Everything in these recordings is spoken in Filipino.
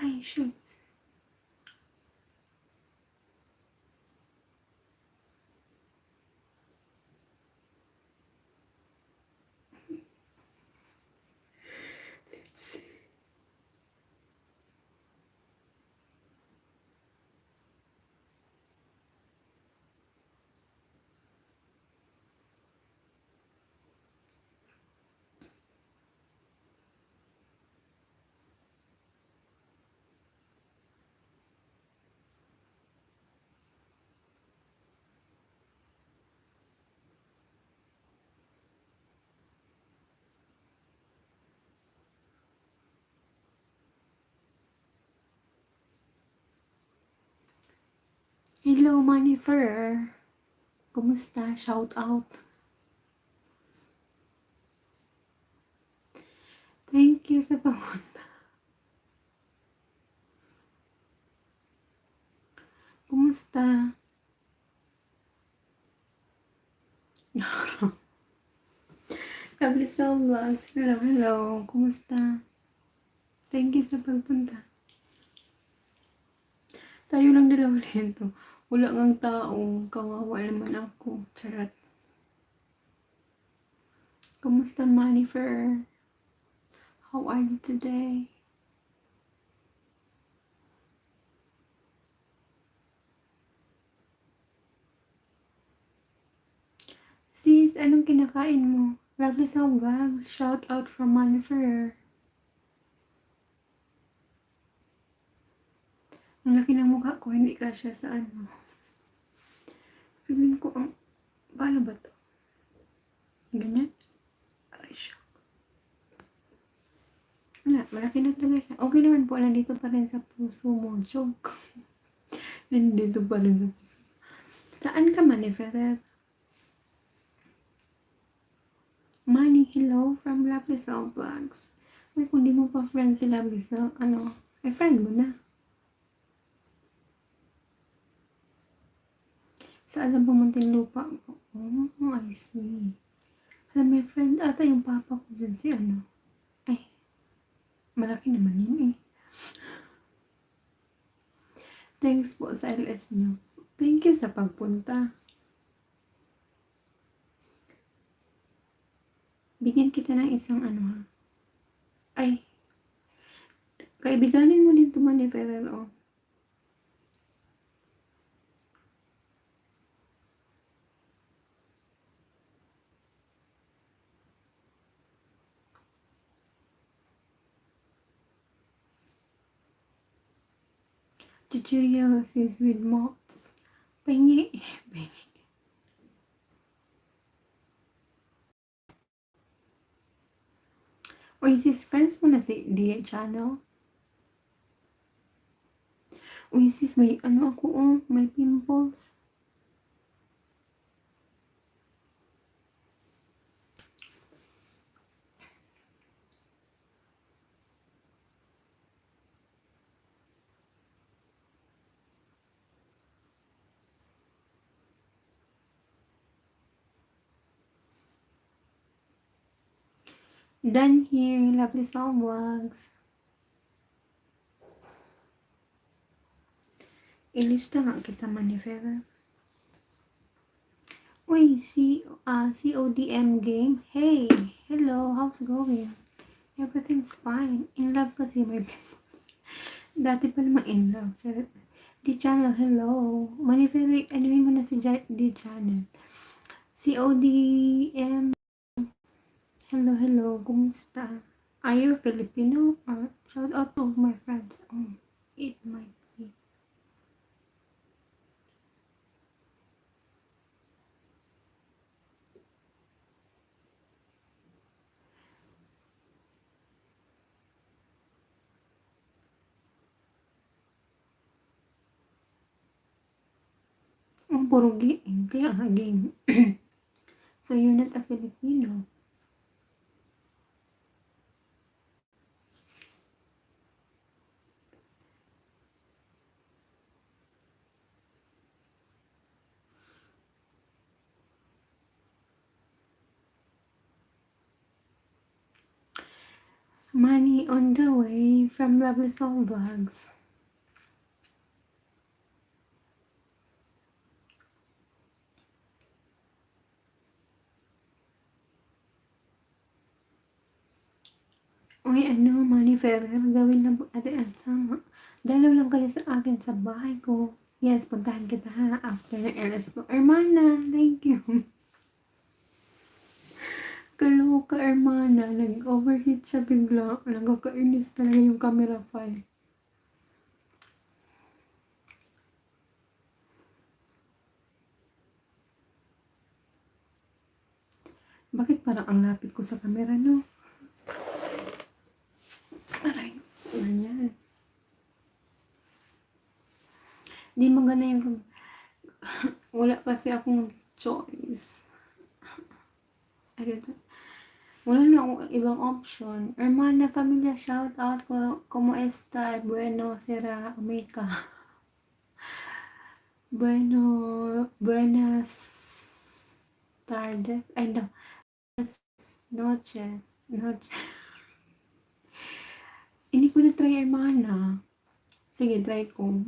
Ay, shoots. Let's see. Hello, Manifer. Kumusta? Shout out. Thank you sa pamunta. Kumusta? Kabli vlogs. Hello, hello. Kumusta? Thank you sa pagpunta. Tayo lang dalawa dito. Wala ngang tao. Kawawa naman ako. Charot. Kumusta, Manifer? How are you today? Sis, anong kinakain mo? Lovely sa vlogs. Shout out from Manifer. Ang laki ng mukha ko, hindi ka siya sa ano. Feeling ko ang... Paano ba to? Ganyan? Aray siya. Wala, malaki na talaga siya. Okay naman po, nandito pa rin sa puso mo. Joke. Nandito pa rin sa puso. Saan ka, Manifer? Money, hello from Lovely Soul Vlogs. Uy, kung di mo pa friend si Lovely Soul, ay friend mo na. Sa alam po Muntinlupa po. Oh, I see. Alam, may friend ata yung papa ko dyan si Ay, malaki naman yun eh. Thanks po sa LS nyo. Thank you sa pagpunta. Bigyan kita ng isang ha. Ay, kaibiganin mo din ito, Manifer, oh. Tutorials with moths. Pengi. Uy, sis, friends mo na si DA Channel? Uy, sis, may ako, may pimples. Done here, Lovely Soul Vlogs. Ilista nga kita, Manifer. Uy, CODM game. Hey, hello, how's going? Everything's fine. In love kasi may pimples. Dati pa naman in love. D channel, hello. Manifer, mo na si D channel. CODM. Hello, hello. Kumusta? Are you Filipino? Or shout out to my friends. It might be. Puro game. Kaya game. So you're not a Filipino. Money on the way from Lovely Soul Vlogs. Uy, ano, Money Ferrer, gawin na po ate at sama. Dalaw lang kayo sa akin sa bahay ko. Yes, puntahan kita ha, after ng LS ko. Hermana, thank you. Kaloka, Hermana, nag-overheat siya bigla. Nagkakainis talaga yung camera file. Bakit parang ang lapit ko sa camera, no? Aray, ganyan. Di maganda yung wala kasi akong choice. Ano to? Wala na akong ibang option. Hermana, familia, shout out ko. Como esta? Bueno, será, Amica. Bueno, buenas tardes. Ay, no. Noches. Hindi ko na try, Hermana. Sige, try ko.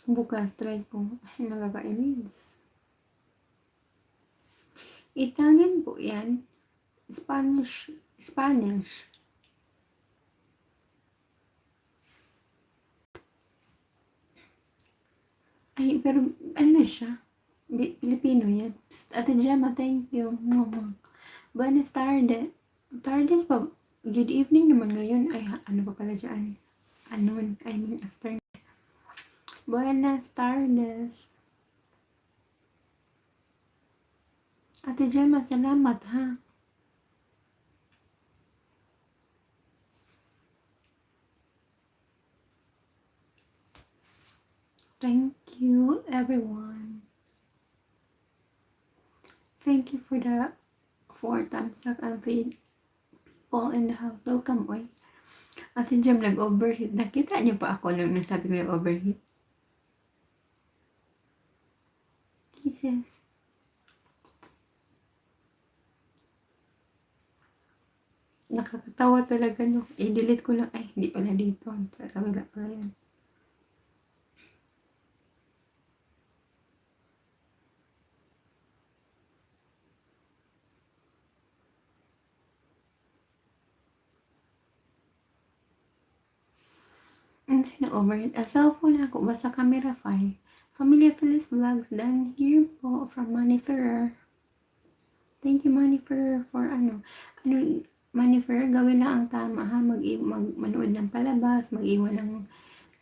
Bukas, try ko. Ay, nakakainis. Italian po yan. Spanish. Ay, pero ano siya? Filipino yan. Psst, Ate Gemma, thank you. Buenas tardes. Tardes pa. Good evening naman ngayon. Ay, ano pa pala dyan? Anon. I mean, after. Buenas tardes. Ate Gemma, salamat ha. Thank you, everyone. Thank you for the 4 thumbs up and 3 people in the house. Welcome, oy. Ate Gem, nag-overheat. Nakita niyo pa ako nung nasabi ko nag-overheat? Kisses. Nakakatawa talaga, no? I-delete ko lang. Ay, hindi pala dito. Sa kabila pala yan. And then, overheat. Cellphone ako. Basta camera file. Familia Feliz Vlogs done here po from Manny Ferrer. Thank you, Manny Ferrer, for Manny Ferrer, gawin lang ang tama ha. Manood ng palabas, mag-iwan ng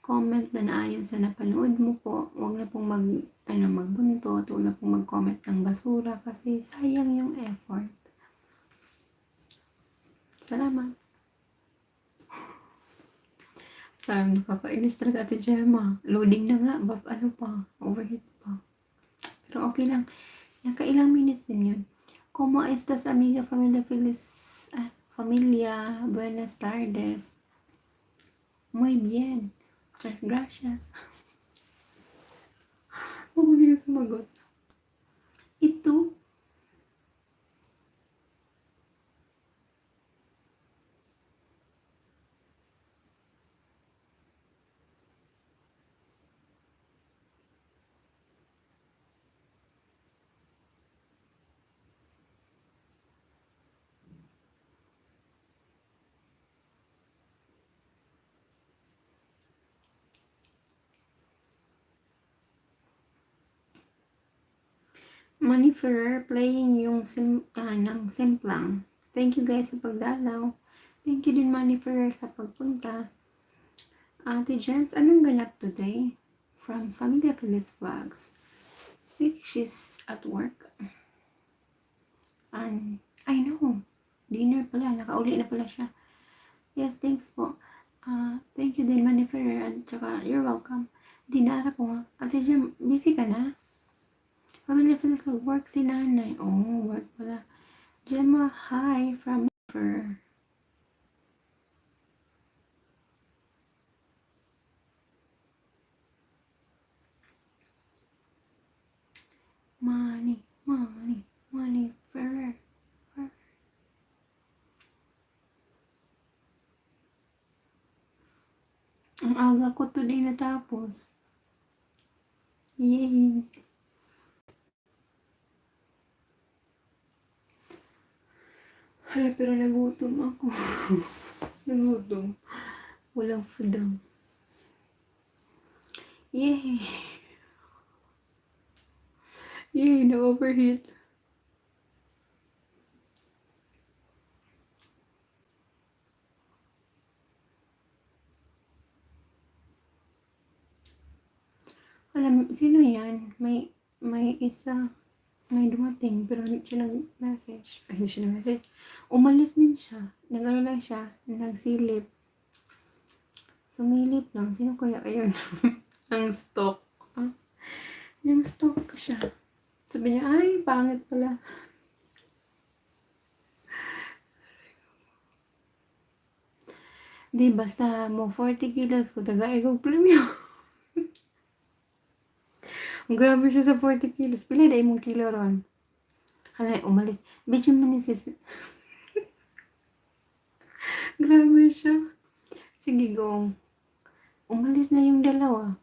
comment na naayon sa napanood mo po. Huwag na pong magbuntot, huwag na pong mag-comment ng basura kasi sayang yung effort. Salamat. Parang nakakainis talaga Ate Gemma. Loading na nga, overheat pa. Pero okay lang. Nakailang minutes din yun. Como estas, amiga, familia, buenas tardes. Muy bien. Muchas gracias. Huwag mo nila sumagot. Ito. Manny Ferrer playing yung ng Simplang. Thank you guys sa pagdalaw. Thank you din Manny Ferrer sa pagpunta. Ate Jens, anong ganap today? From Familia Feliz Vlogs. I think she's at work. And I know, dinner pala, nakauli na pala siya. Yes, thanks po. Thank you din Manny Ferrer at saka you're welcome. Dinara po nga. Ate Jem, busy ka na? Familia Feliz Vlog, work si nanay. Oh, work pala. Gemma, hi from Ferrer. Money Ferrer. Akala ko today natapos. Yay! Hala, pero nagutom ako. Nagutom. Walang food daw. Yay! Yay, na-overheat. Alam, sino yan? May isa, may dumating, pero hindi siya nag-message. Ay, hindi siya nag-message. Umalis din siya. Nag-ano lang siya, nagsilip. Sumilip lang. Sino kaya ayun? Ang stalk. Ah, nang stalk ko siya. Sabi niya, ay, pangit pala. Di, basta mo 40 kilos ko, taga-igong premium. Grabe siya sa 40 kilos. Pila na imong kilo ron? Hala, umalis. Medyo man ni sis. Grabe siya. Sige, go. Umalis na yung dalawa.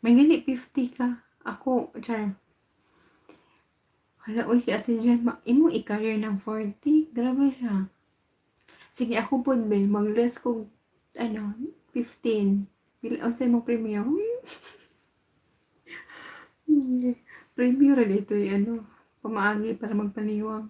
May gali 50 ka. Ako, char. Hala, uy, si ate dyan, imo i-career ng 40? Grabe siya. Sige, ako po, be, mag-less ko, 15. Ang sa'yo mong premium. Premium rin ito, pamaagi para magpaniwang.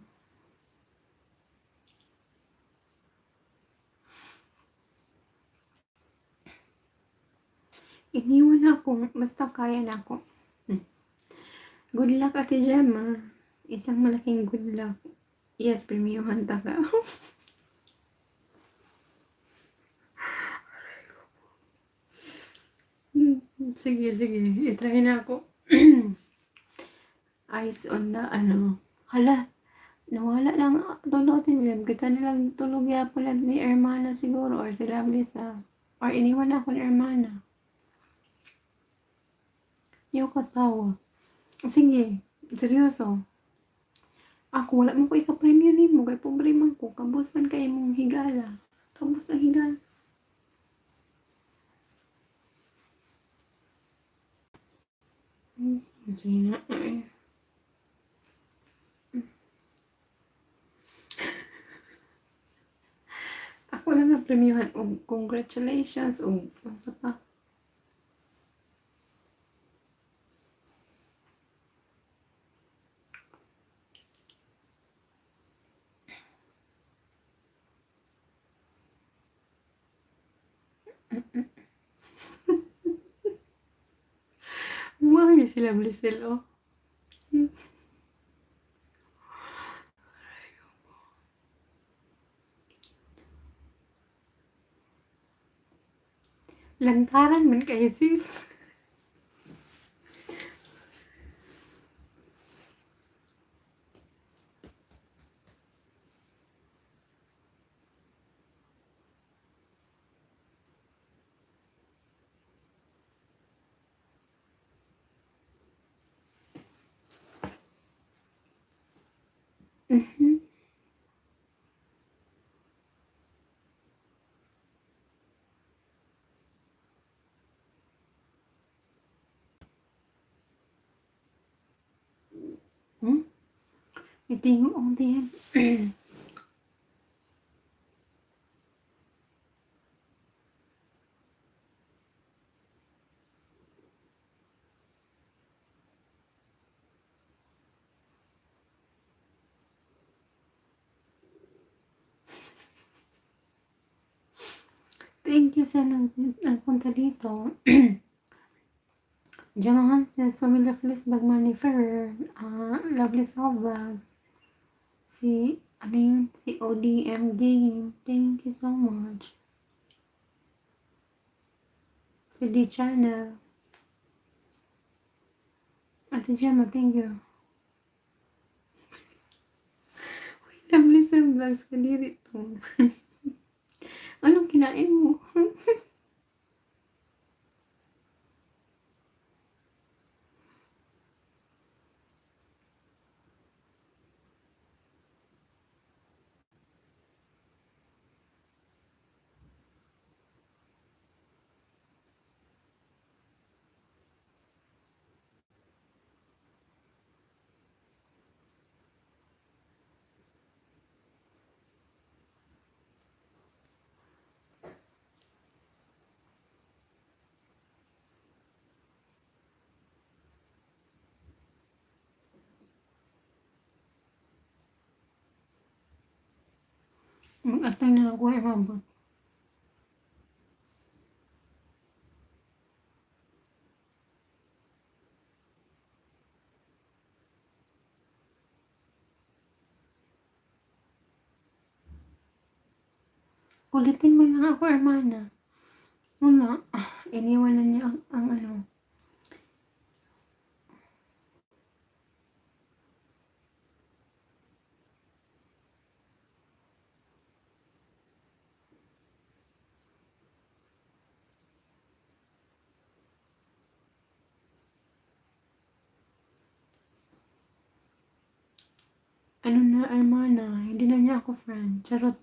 Iniwan ako, basta kaya na ako. Good luck, ate Gemma. Isang malaking good luck. Yes, premiuhan ta ka. Sige, itry na ako. Eyes on the, hala, nawala lang tulog din dyan. Kita nilang tulog ya pala ni Hermana siguro, or si Lovely sa, or iniwan ako ni Hermana. Yung katawa. Sige, seryoso. Ako, wala mo ko ika-premium ni mo, kay pobre man ko, kabus man kayo mong higala. Kabus ang higala. Sige na. Ako lang na premiuhan o congratulations o ano pa. Mahal sila Blisel, oh. Lantaran man kayo, sis. Itingo ang diyan. Thank you sa nagpunta dito. Jamahan says, Pamilya Feliz Bagmanifer, Lovely Soul Vlogs, si ODM Game, thank you so much. Si D Channel, Ate Gemma, thank you. Lovely Soul Vlogs, kadiri to. Anong kinain mo? Mag-atang na ako ay mabot. Kulitin mo lang ako, Hermana. Wala. Iniwan na niya ang ano. Ano na, Hermana. Hindi na niya ako friend. Charot.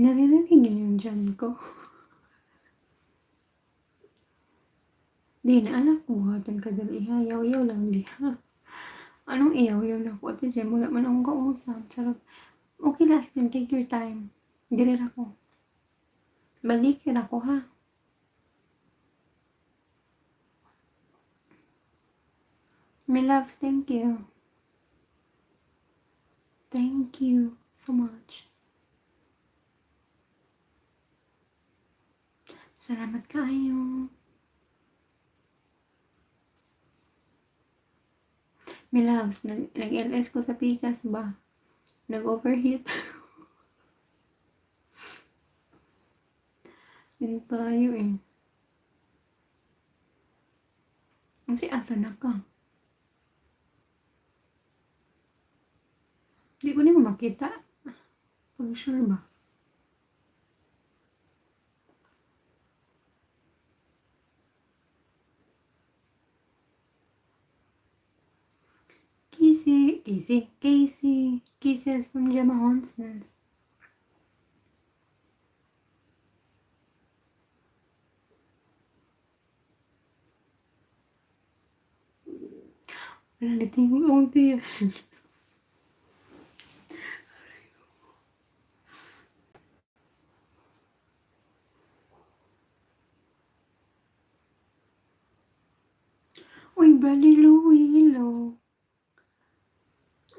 Naririnig niyo yung dyan ko. Di na alam ko buhatan ka dali. Yaw-yaw lang di. Anong iyaw-yaw lang ko? Ate Jem, wala man akong kausap. Charot. Okay lang, Jen. Take your time. Dirir ako. Balikin ako, ha? My loves, thank you. Thank you so much. Salamat kayo. My loves, nag-LS ko sa Pikas ba? Nag-overheat. Din tayo eh. Kasi asa na ka? Di ko na mo makita. Pag sure ba? Casey. Kisses from Gemma Honsness. Wala nating ang tiyan. Uy, Brother Louie, hello.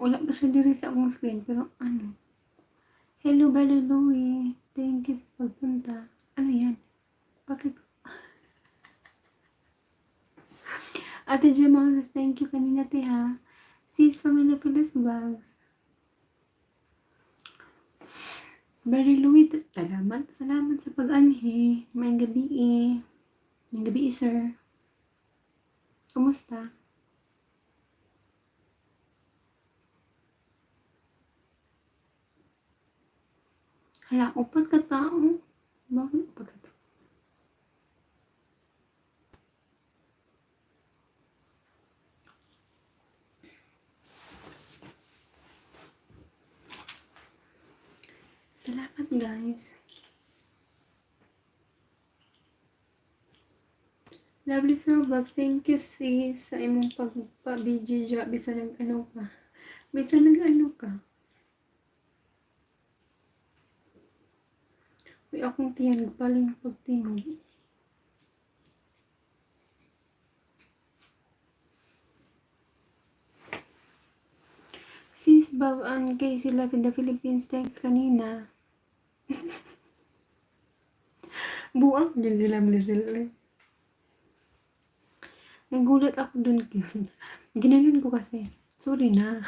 Wala pa siya diri sa akong screen, pero ano? Hello, Brother Louie. Thank you sa pagpunta. Ano yan? Bakit? Ate Jamal, thank you kanina, te, ha? Sis, Pamilya Pilas Vlogs. Brother Louie, salamat sa pag-anhi. May gabi, eh. May gabi, sir. Kumusta? Hala, upat ka tao. Bakit upat ka tao? Salamat, guys. Lovely sa vlogs. Thank you, sis, sa imong pagpa-video dya. Bisa nag-ano ka. Uy, akong tiyan. Paling pagtingog. Sis, ang Casey Love in the Philippines. Thanks kanina. Buang dyan sila sila. Nagulat ako dun. Ginanon ko kasi. Sorry na.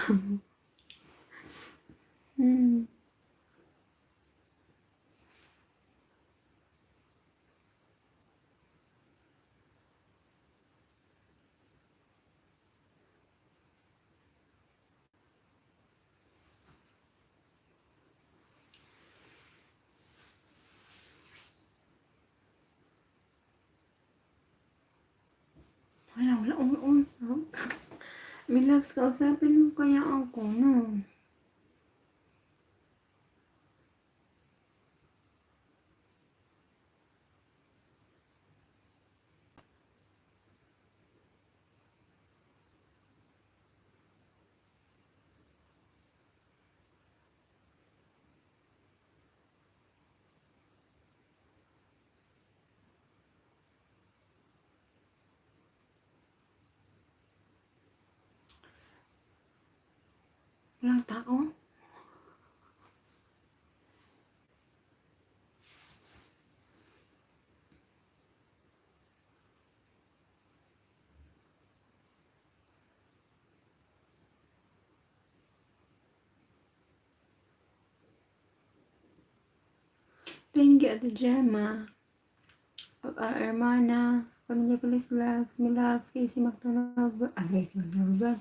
Wala umusap. Relax ka, usapin mo kaya ako, no? Walang tao? Thank you, Ate Gemma. Hermana, Pamilya Police Vlogs, Milags, Casey McDonald, Casey McDonald,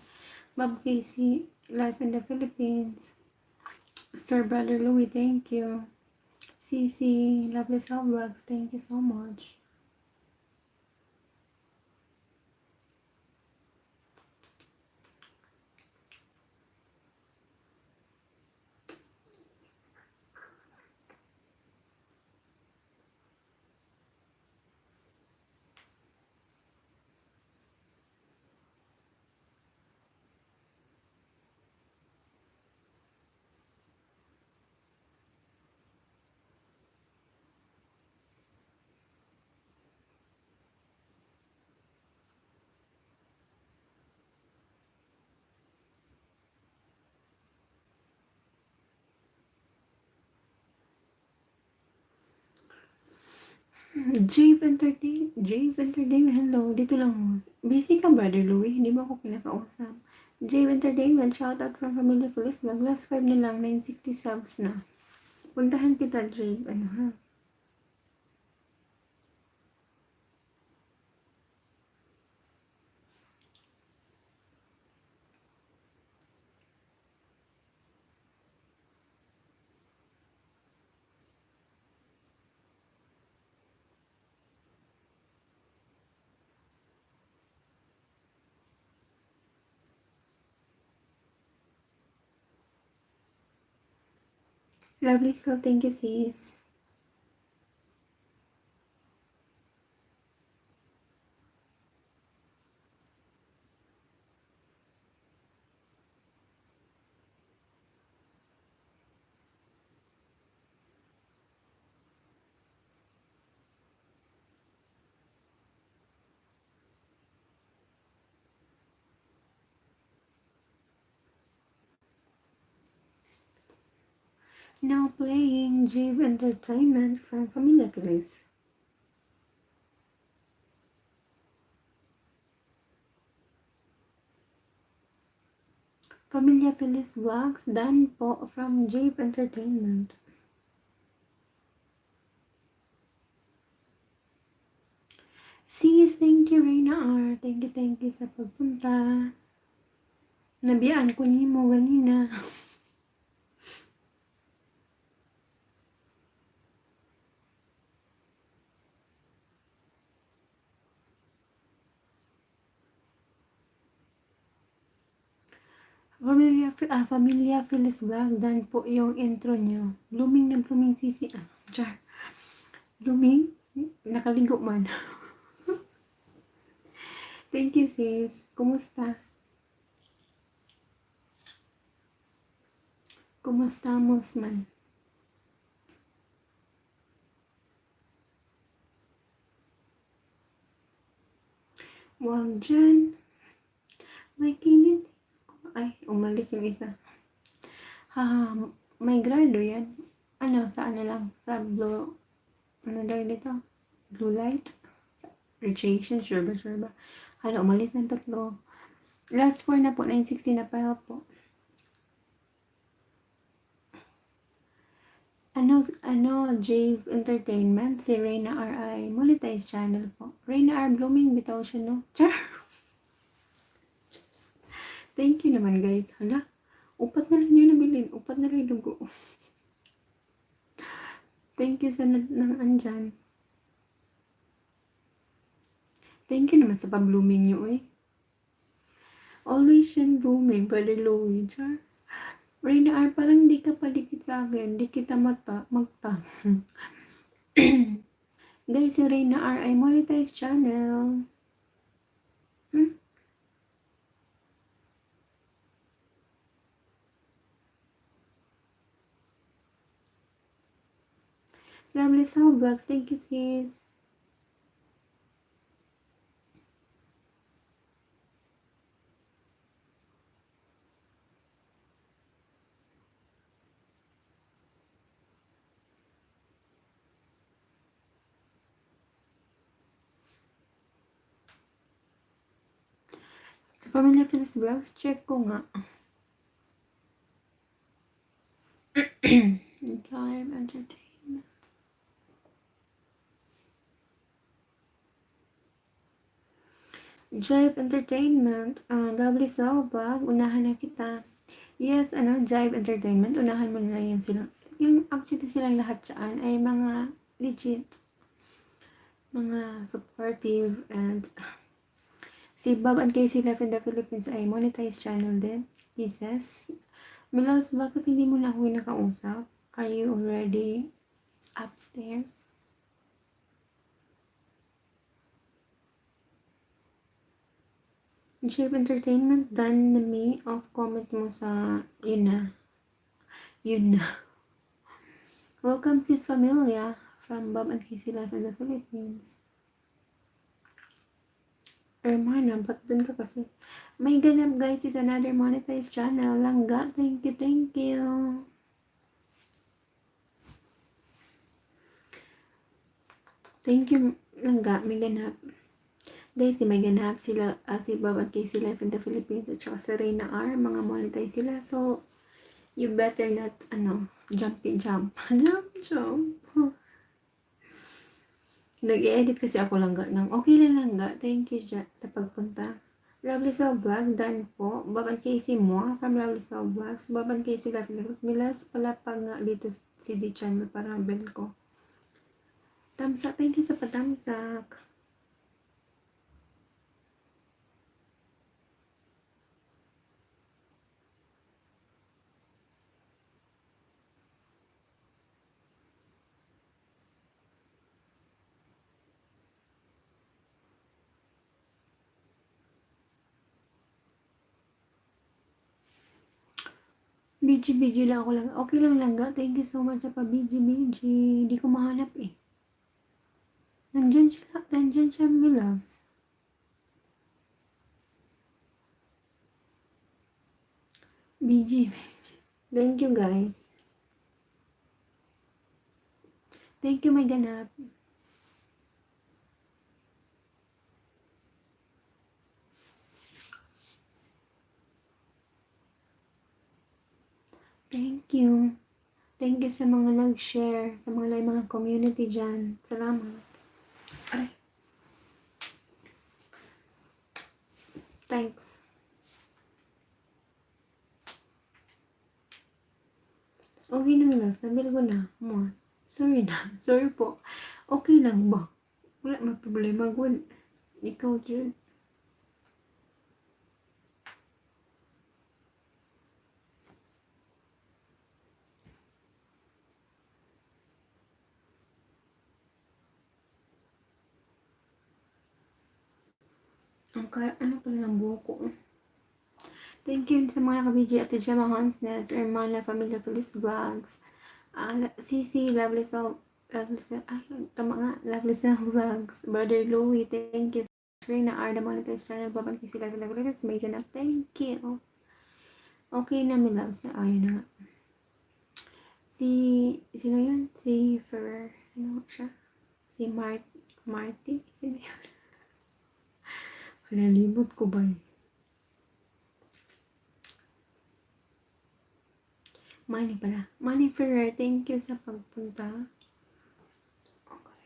Bob Casey, Life in the Philippines, Sir Brother Louie, thank you. CC, Lovely Soul Vlogs, thank you so much. Jave Entertainment, hello. Dito lang mo. Busy ka, Brother Louie? Hindi mo ako kinakausap. Jave Entertainment, shoutout from Family Police Vlog. Last 5 na lang, 960 subs na. Puntahan kita, Jave. Ano ha? Lovely Soul, thank you, sis. Now playing Jave Entertainment from Familia Police. Familia Police Vlogs, done po from Jave Entertainment. Sis, thank you, Reina R. Thank you sa pagpunta. Nabiyaan ko ni mo ganina. Familia Phyllis Vlog, dan po yung intro niyo. Blooming na blooming sisi. Char. Blooming? Nakaligo man. Thank you, sis. Kumusta? Kumusta, Musman? Wag dyan. May kinit. Ay, umalis yung isa. May grado yan. Ano, sa ano lang? Sa blue, ano daw dito? Blue light? Radiation, sure ba? Hala, umalis ng 3. Last 4 na po, 960 na file po. Jave Entertainment, si Reina R. ay monetize channel po. Reina R. Blooming, bitaw siya, no? Char! Thank you naman, guys. Hala, upat na lang yun nabilin. Upat na lang dugo. Thank you sa nang andyan. Thank you naman sa pa-blooming nyo, eh. Always yan blooming, Brother Louie. Char. Reina R, parang di ka padikit sa akin. Di kita magta. Guys, si Reina R ay monetize channel. Lovely Soul Vlogs, thank you, sis. Familiar Phil's vlogs? Check ko nga. Drive Entertainment. Jive Entertainment. Lovely Soul Vlog. Unahan na kita. Yes, Jive Entertainment. Unahan mo nila yan sila. Yung actually silang lahat dyan ay mga legit. Mga supportive and si Bob and Casey Left in the Philippines ay monetized channel din. He says, Milos, bakit hindi mo na ako nakausap? Are you already upstairs? Shape Entertainment, done na me. Off comment mo sa, yun na. Welcome sis Familia from Bob and Casey Life in the Philippines. Hermana, ba't dun ka kasi? May ganap guys is another monetized channel. Langga, thank you. Thank you, Langga, may ganap. Guys, may ganap sila, si Bob and Casey Life in the Philippines at saka si Reyna R, mga monetize sila. So, you better not, jump. Nag-i-edit kasi ako Langga ng okay lang Langga. Thank you sa pagpunta. Lovely Soul Vlog, done po. Bob and Casey mo, from Lovely Soul Vlogs. Bob and Casey Life in the Philippines. Milas pala pag nga dito si D channel para bell ko. Tamsak, thank you sa patamsak. BG lang ako lang. Okay lang Langga. Thank you so much sa pa-BG. Hindi ko mahanap eh. Nandyan siya, my loves. BG. Thank you guys. Thank you, may ganap. Thank you. Thank you sa mga nag-share, sa mga community dyan. Salamat. Ay. Thanks. Okay na lang, nabil ko na. More. Sorry na. Sorry po. Okay lang ba? Wala may problema. Ikaw dyan. Ano pala ng buko? Thank you sa mga ka-BG at Jemma Hansnets, Hermana, Familia Feliz Vlogs, CC, Lovely Soul, Lovely Soul Vlogs, Brother Louie, thank you. Rina R, the monetized channel, Babang Kisi, Lovely Vlogs, may ganap, thank you. Okay na, my loves, na ayun na nga. Sino yun? Sino siya? Si Marty? Sino yun? Nalimot ko ba yun? Manny pala. Manny Ferrer, thank you sa pagpunta. Okay.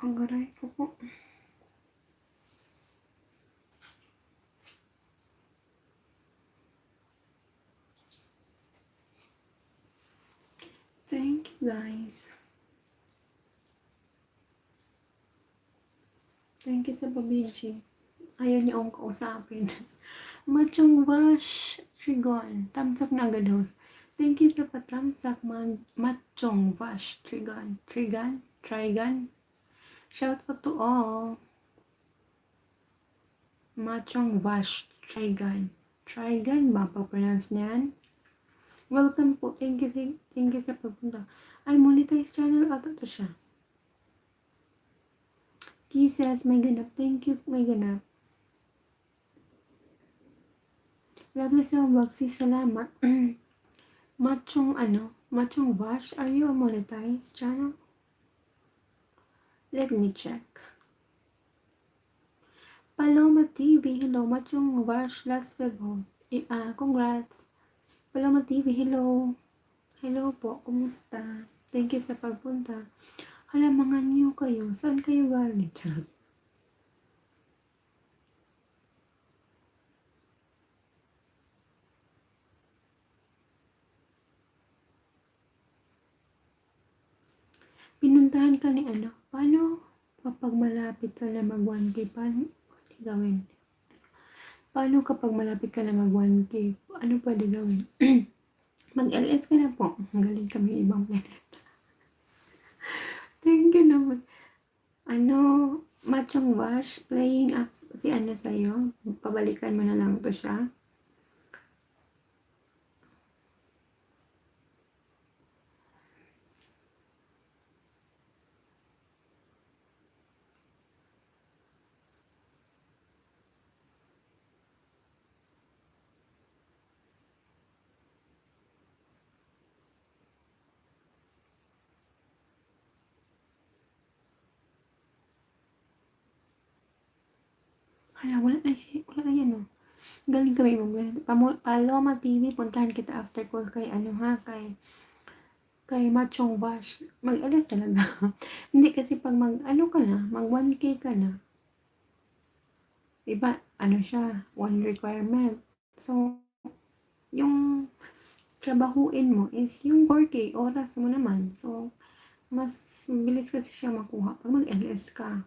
Ang garay ko po. Thank you guys. Thank you sa pabidji. Ayaw niya akong kausapin. Machong Wash Trigon. Tamsak na agad host. Thank you sa patamsak Machong Wash Trigon. Trigon. Shout out to all. Machong Wash Trigon. Trigon ba pa-pronounce niyan? Welcome po. Thank you sa pagpunta. Ay, monetize channel ata to siya. Kisses, may ganap. Thank you, may ganap. Lovely sa Waxy, salamat. Machong Wash, are you a monetized channel? Let me check. Paloma TV, hello. Machong Wash, last web host. Congrats. Paloma TV, hello. Hello po, kumusta? Thank you sa pagpunta. Hala, mga new kayo. Saan kayo galing? Charot. Pinuntahan ka ni ano? Paano kapag malapit ka na mag 1K? Paano pwede gawin? Paano kapag malapit ka na mag 1K? Ano pwede gawin? Mag-LS ka na po. Galing kami ibang planeta. Thank you naman. Machong Wash, playing up si ano sa'yo. Pabalikan mo na lang to siya. Hala, wala na yan, oh. Galing kami ibang planeta. Paloma TV, puntahan kita after call kay kay Machong Wash. Mag-LS talaga. Hindi kasi pag mag 1K ka na. Diba, siya, one requirement. So, yung trabahuin mo is yung 4K, oras mo naman. So, mas bilis kasi siya makuha pag mag-LS ka.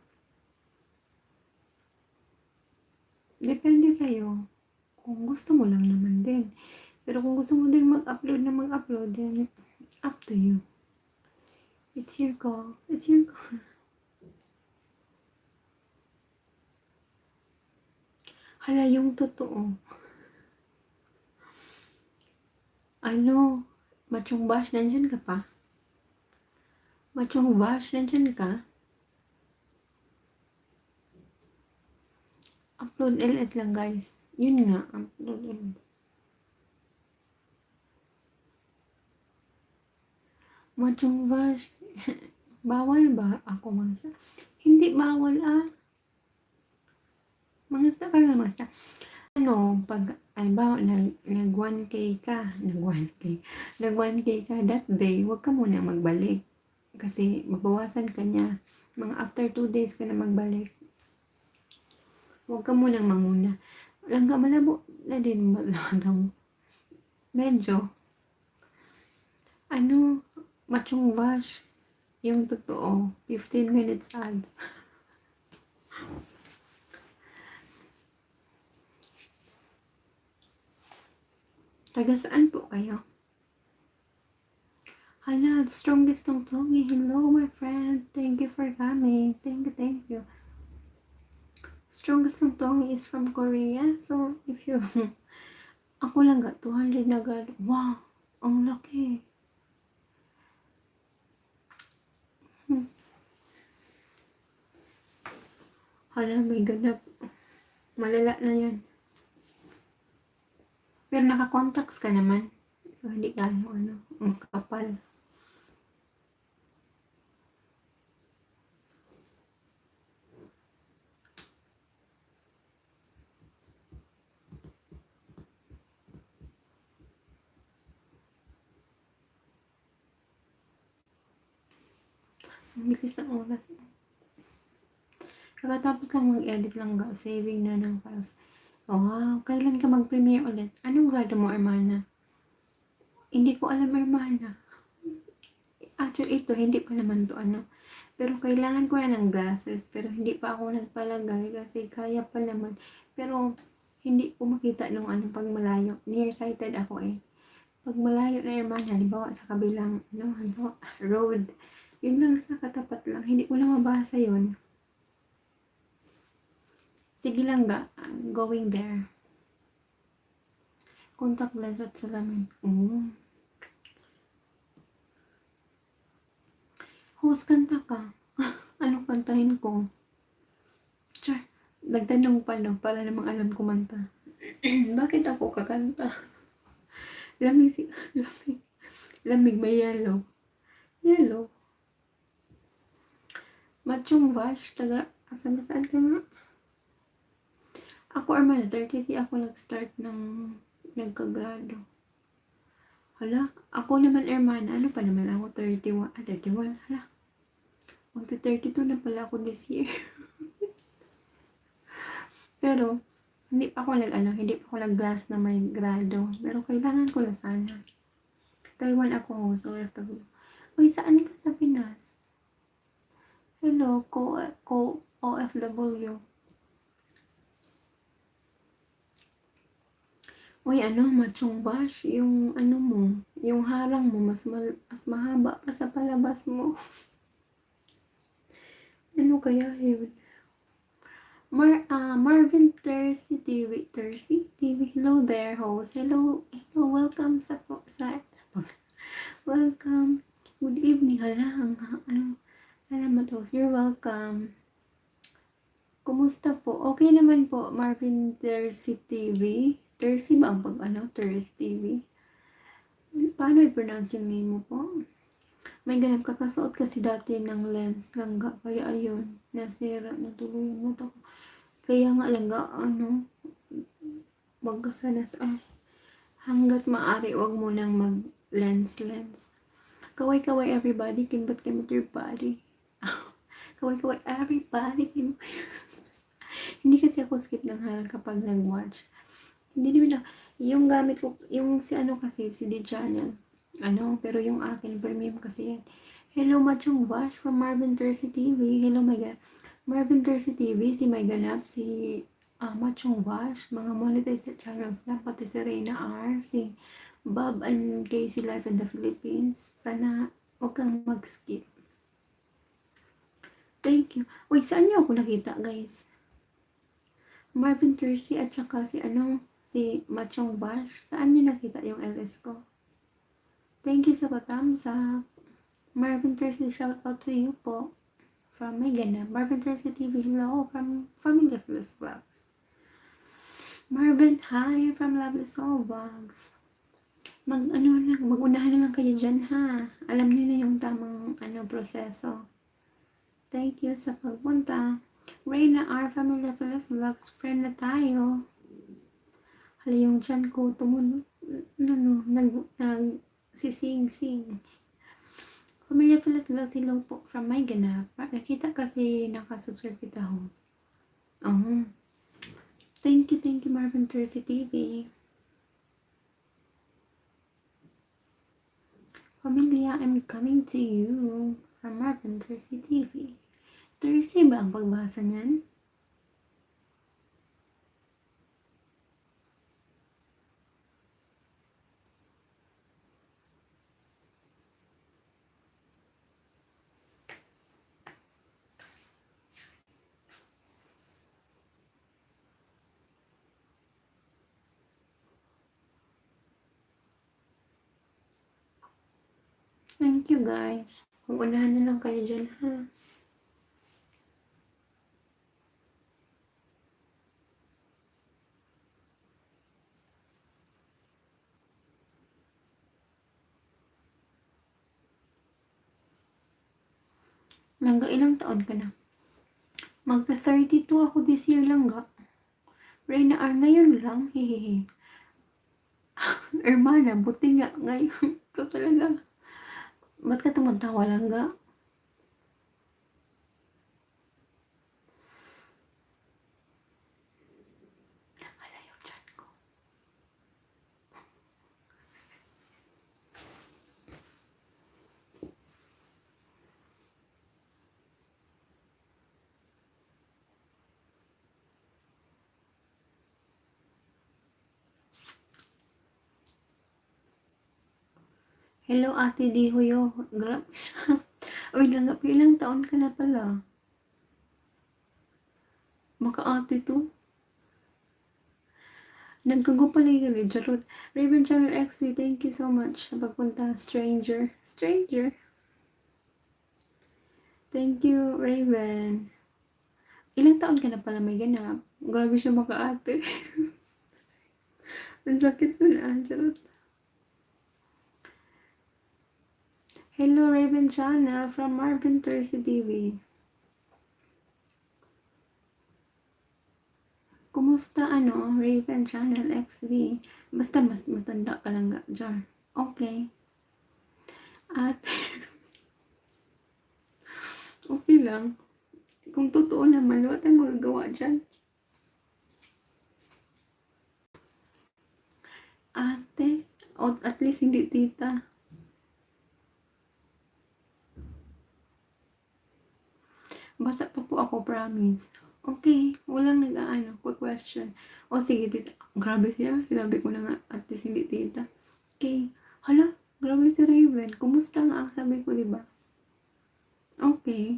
Depende sa'yo. Kung gusto mo lang naman din. Pero kung gusto mo din mag-upload, then up to you. It's your call. It's your call. Hala, yung totoo. Machong Bash, nandyan ka pa? Machong Bash, nandyan ka? Upload LS lang, guys. Yun nga, upload LS. Machong Bash, bawal ba ako mangsa? Hindi bawal, mangsta ka lang, mangsta. Pag, nag 1K ka, nag 1K ka that day, huwag ka muna magbalik. Kasi, mabawasan ka niya. Mga after 2 days ka na magbalik. Huwag ka munang manguna. Langga malabo na din mo. Medyo. Machong Wash. Yung totoo. 15 minutes ads. Taga saan po kayo? Hala, the strongest tong tongi. Hello, my friend. Thank you for coming. Thank you. Strongest ng tongi is from Korea. So, if you... Ako lang 200 na agad. Wow! Ang laki. Hala, may ganap. Malala na yan. Pero naka-contacts ka naman. So, hindi ka ang kapal. Ang bilis ng oras. Kakatapos lang mag-edit lang saving na ng files. Wow, kailan ka mag-premiere ulit? Anong grado mo, Hermana? Hindi ko alam, Hermana. Actually, ito, hindi pa naman to Pero kailangan ko na ng glasses. Pero hindi pa ako nagpalagay kasi kaya pa naman. Pero hindi ko makita nung pag malayo. Nearsighted ako eh. Pag malayo na, Hermana, halimbawa sa kabilang road. Yun lang sa katapat lang. Hindi ko na mabasa yun. Sige lang I'm going there. Contact lens at salamin. Host, kanta ka. Anong kantahin ko? Char, nagtanong pa para namang alam kumanta. Bakit ako kakanta? Lamig si... Lamig. Lamig may yellow. Yellow. Machong Vash, taga... Saan ka nga? Ako, Armana, 33 ako nag-start ng nagkagrado. Hala, ako naman, Hermana, ano pa naman ako, 31, 31, hala. Magta-32 na pala ako this year. Pero, hindi pa ako nag-glass na may grado. Pero kailangan ko na sana. Taiwan ako, so OFW. Uy, saan ka sa Pinas? Hello, OFW. Uy, Machong Bash, yung mo, yung harang mo, mas mahaba pa sa palabas mo. Ano kaya yun? Marvin Tercy TV. Hello there, host. Hello, welcome welcome. Good evening. Hala, salamat, host. You're welcome. Kumusta po? Okay naman po, Marvin Tercy TV. Tercy ba ang Tercy TV? Paano i-pronounce yung name mo po? May ganap kakasuot kasi dati ng lens langga. Kaya ayun, nasira, natuloy yung mata ko. Kaya nga langga, wag ka sana, hanggat maaari, wag mo nang mag-lens. Kaway everybody, kimbat your body. Kaway everybody, Hindi kasi ako skip ng harang kapag nag-watch. Hindi naman yung gamit ko, yung si D channel. Pero yung akin, premium kasi yan. Hello, Machong Wash from Marvin Tercy TV. Hello, my God. Marvin Tercy TV, si May Ganap, si Machong Wash, mga monetized channels lang, pati si Reyna R, si Bob and Casey Life in the Philippines. Sana huwag kang mag-skip. Thank you. Wait, saan niyo ako nakita, guys? Marvin Tercy at saka si Machong Wash. Saan niyo nakita yung LS ko? Thank you sa thumbs up. Marvin Tercy, shout out to you po. From my ganap. Marvin Tercy TV, hello. From Loveless Vlogs. Marvin, hi. From Loveless Vlogs. Mag-unahan na lang kayo dyan, ha. Alam niyo na yung tamang, proseso. Thank you sa pagpunta. Reyna R. From Loveless Vlogs. Friend na tayo. Hala, yung chan ko, sising. Pamilya Pilas Vlogs, hello po from my ganap. Nakita kasi nakasubscribe kita, host. Thank you Marvin Tercy TV. Pamilya, I'm coming to you from Marvin Tercy TV. Tercy ba ang pagbasa niyan? Thank you, guys. Mag-unahan na lang kayo dyan, ha. Langga, ilang taon ka na? Magta-32 ako this year, Langga. Reyna R, ngayon lang, hehehe. Hermana, buti nga, ngayon. Ikaw talaga. Ba't ka tumantawa, Langga? Hala yung chan ko. Hello, Ate Di Huyo. Grabe siya. Uy, Langga, ilang taon ka na pala? Maka-ate to. Nagkagupalay Charot. Raven Channel XV, thank you so much sa pagpunta. Stranger. Thank you, Raven. Ilang taon ka na pala may ganap? Grabe siya maka-ate. Ang sakit ko na. Charot. Hello, Raven Channel from Marvin Thursday TV. Kumusta Raven Channel XV? Basta mas matanda ka lang ga, Jar. Okay. At, okay lang. Kung totoo naman, wala tayong magagawa dyan. Ate, o at least hindi tita. Basta pa po ako, promise. Okay, walang question. O sige, tita. Grabe siya. Sinabi ko na nga, at least hindi tita. Okay. Hala, grabe si Raven. Kumusta nga? Sabi ko, diba? Okay.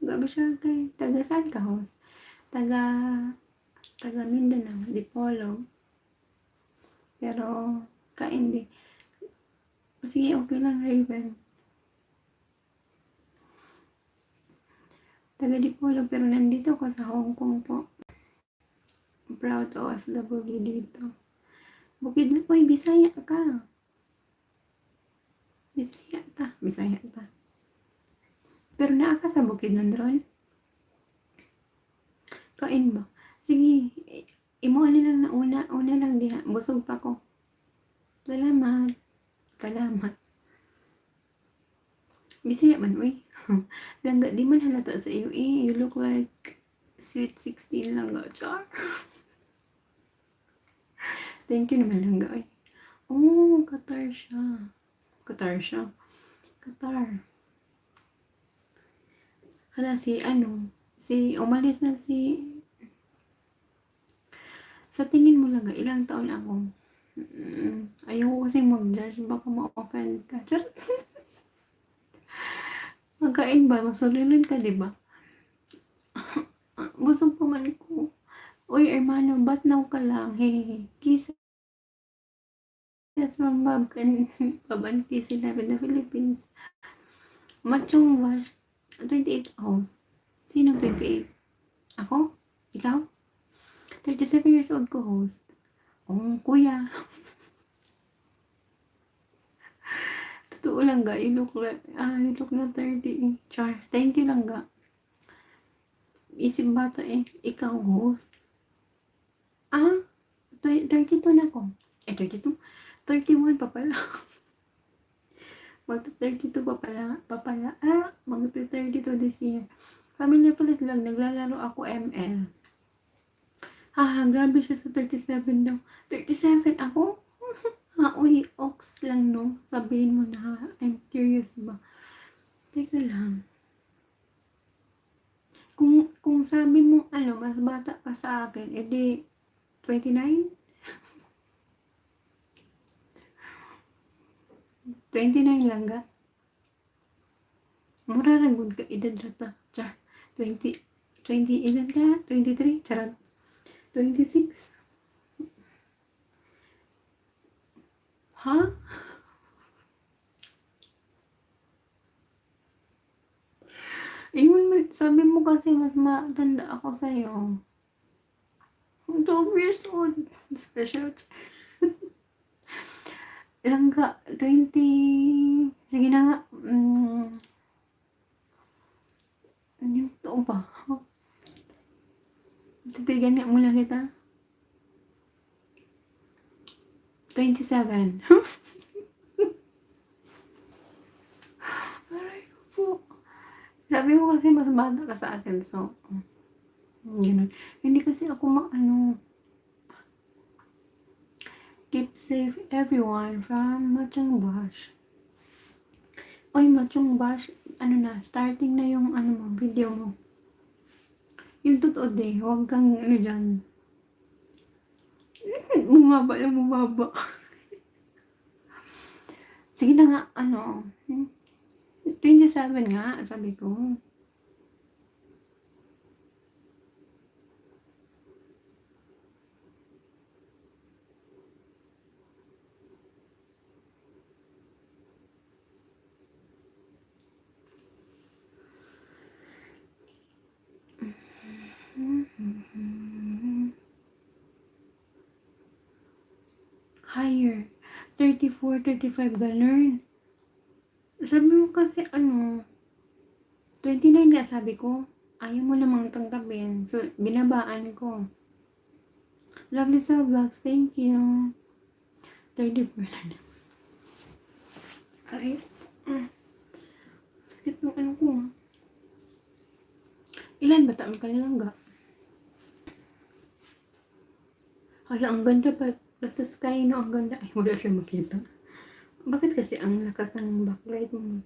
Grabe siya kay taga saan ka, host? Taga Mindanao, Dipolo. Pero, kaindi. Sige, okay lang, Raven. Taga Dipolo, pero nandito ko sa Hong Kong po. Proud OFW dito. Bukid na, uy, Bisaya ka. Bisaya ta. Pero naa ka sa bukid nun, Ron? Kain ba? Sige, imo lang na una lang diha. Busog pa ko. Salamat. Bisaya man, uy. Langga, di man halata sa iyo eh. You look like sweet 16 langga, char. Thank you naman langga, uy. Oh, Qatar siya. Qatar. Hala, umalis na sa tingin mo lang, ilang taon ako? Ayoko kasi mag-judge, baka ma-offend ka. Charot. Magkain ba? Masulilin ka, diba? Busog pa man ko. Uy, hermano, ba't now ka lang? Hey, kisses from Bob and Kiss 11 na Philippines. Machong Wash, 28 hours. Sino 28? Ako? Ikaw? 37 years old ko host. Oh, kuya. Totoo lang ga, you look na 30 eh. Char, thank you lang ga. Isip bata eh, ikaw host. 32 na ko. 32? 31 pa pala. Magta-32 pa pala. Magta-32 this year. Family Police lang, naglalaro ako ML. Grabe siya sa 37 daw. 37 ako? Uy, ox lang no. Sabihin mo na ha. I'm curious ba? Teka lang. Kung sabi mo, mas bata ka sa akin, edi 29? 29 lang ga. Mura lang gud ka edad rata. Char. 20 ilan ka? 23? Charot. 26? Ha? Sabi mo kasi mas matanda ako sa'yo. 12 years old. Special. Ilang ka? 20. Sige na nga. Yung tao ba? Titigan nga mula kita. 27. Aray ko po. Sabi ko kasi mas bata ka sa akin. So, ganun. Hindi kasi ako keep safe everyone from Machong Bash. Oy, Machong Bash, starting na yung video mo. Yung totoo huwag kang dyan. Bumaba. Sige na nga, 27 nga, sabi ko. 34, 35, ganun. Sabi mo kasi 29 nga sabi ko. Ayaw mo namang tanggapin. So, binabaan ko. Lovely sa vlogs. Thank you. 34 na. Ay. Sakit ng ano ko. Ilan ba taon ka nilangga? Hala, ang ganda pa. Basta sky, no? Ang ganda. Ay, wala siya makita. Bakit kasi ang lakas ng backlight mo?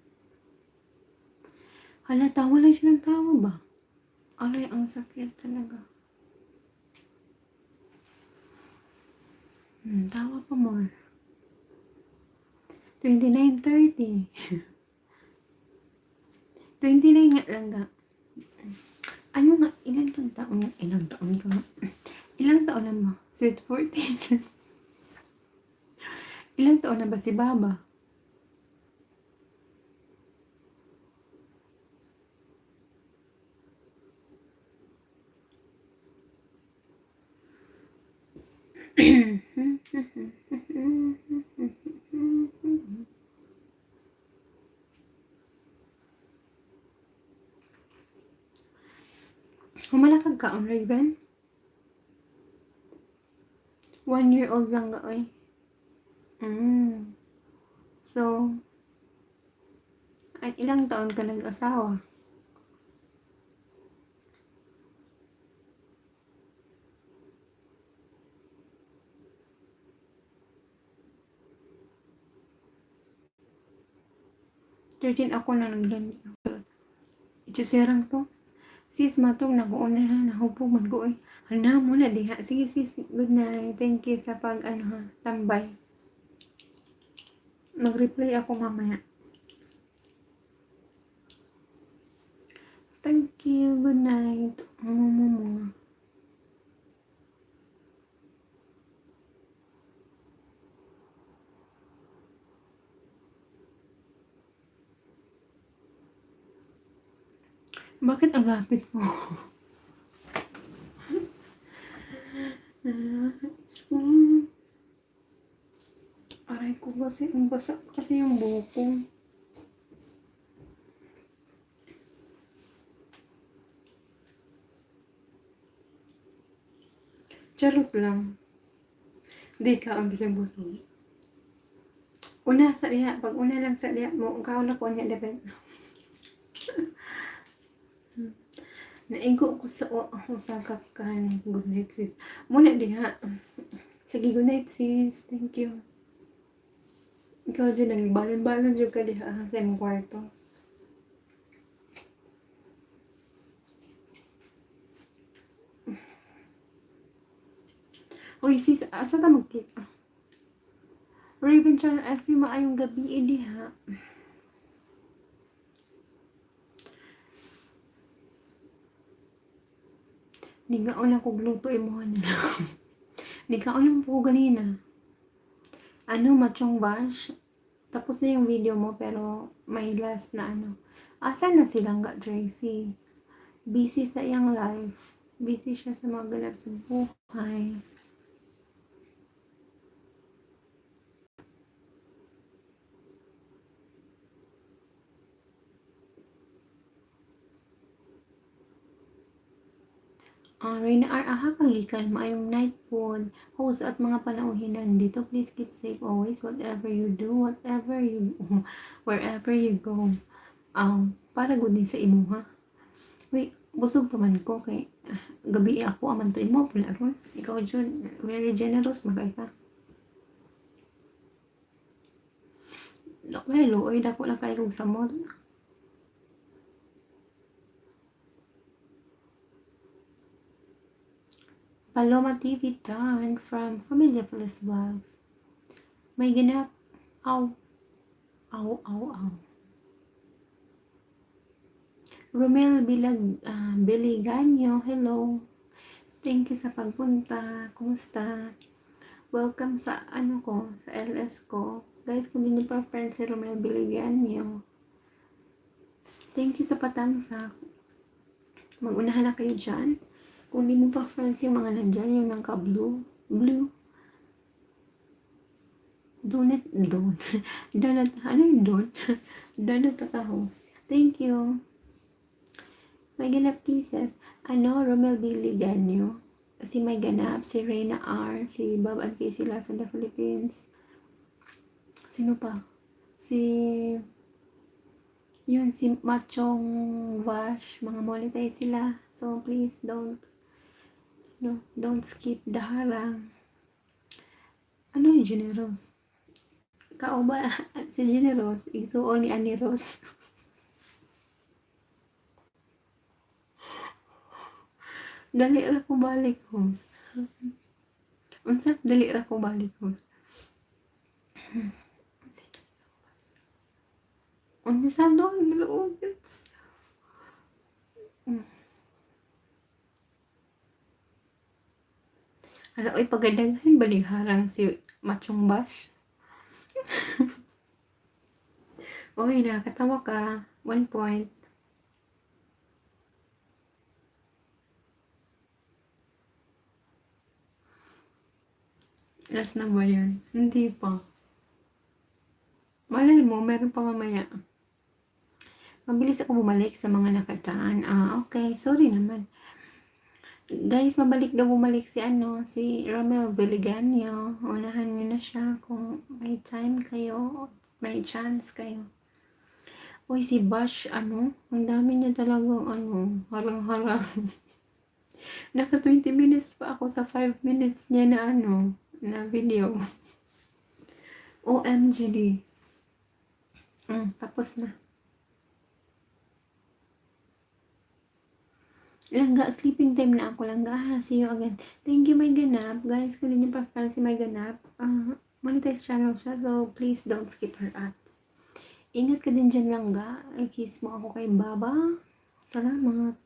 Hala, tawa lang siya ng tawa ba? Alay, ang sakit talaga. Tawa pa more. 29, 30. 29 nga lang ga. Ano nga, ilang taon ka? Ilang taon na ba? Sweet 14. Ilang taon na ba si Baba? Humalakag ka on Raven? 1 year old lang ga, oy. So, ay, ilang taon ka nag-asawa? Ako na naglan. Ito serang to. Sis, matong nag-uuna ha. Nahupog mag-uoy. Hala mo na diha. Sige sis, good night. Thank you sa tambay. Mag-reply ako mamaya. Thank you. Good night. Bakit ang lapit mo? Aray ko kasi, ang basa kasi yung buhok ko. Charot lang. Di ka ang bisang busog. Una sa liha, pag una lang sa liha mo, ang kaon na ko niya dapat. Naingko ko sa kakan. Good night sis. Muna diha. Sige, good night sis. Thank you. Ikaw dyan, nagbalon-balon dyan ka diha sa imong kwarto. Uy sis, asa ta magkita? Raven Chan, as yung maayong gabi, diha. Nigaon lang ko gluto mo na lang. Nigaon lang po ganina. Machong bash. Tapos na yung video mo pero may last na Asan na silang ga Tracy? Busy sa iyang life. Busy siya sa mga ganap sa buhay. Reyna R. Kang likan, maayong night po. Host at mga panauhinan dito. Please keep safe always. Whatever you do, wherever you go. Para good din sa imo, ha? Wait, busog pa man ko kay gabi ako aman to imo pula ron. Ikaw jud very generous magay ka. Lokay luoy dako lang kay kog samot. Paloma TV Tan from Familia Plus Vlogs. May ganap. Aw. Romel Biliganyo, hello. Thank you sa pagpunta. Kumusta? Welcome sa sa LS ko. Guys, kung hindi pa friends si Romel Biliganyo. Thank you sa patansak. Mag-unahan na kayo dyan. Kung di mo pa friends yung mga nandyan, yung nangka-blue. Donut, donut, ano yung don? Donut ka-host. Thank you. May ganap pieces. Romel Billy Ganyo. Si May Ganap, si Reyna R, si Bob and Casey Life in the Philippines. Sino pa? Si Machong Vash, mga monetize sila. So, please don't skip the harang. Ano yung generous? Kao ba? Si generous, isuo ni Annie Rose. Dali ra ko balik, host. Unsa dali ra ko balik, host. Unsa doon nilugits. Oy, pagadaghan baling harang si Machong Bash. Oy, nakakatawa ka. 1 point. Last na ba yun? Hindi pa. Malay mo, meron pa mamaya. Mabilis ako bumalik sa mga nakataan. Okay. Sorry naman. Guys, bumalik si Romel Biliganyo. Unahan nyo na siya kung may time kayo, may chance kayo. Uy, si Bash, ang dami niya talagang, harang-harang. Naka 20 minutes pa ako sa 5 minutes niya na video. OMGD. Tapos na. Langga, sleeping time na ako. Langga, see you again. Thank you, May Ganap. Guys, kung hindi nyo pa si May Ganap, monetize channel siya. So, please don't skip her ads. Ingat ka din dyan, Langga. I-kiss mo ako kay Baba. Salamat.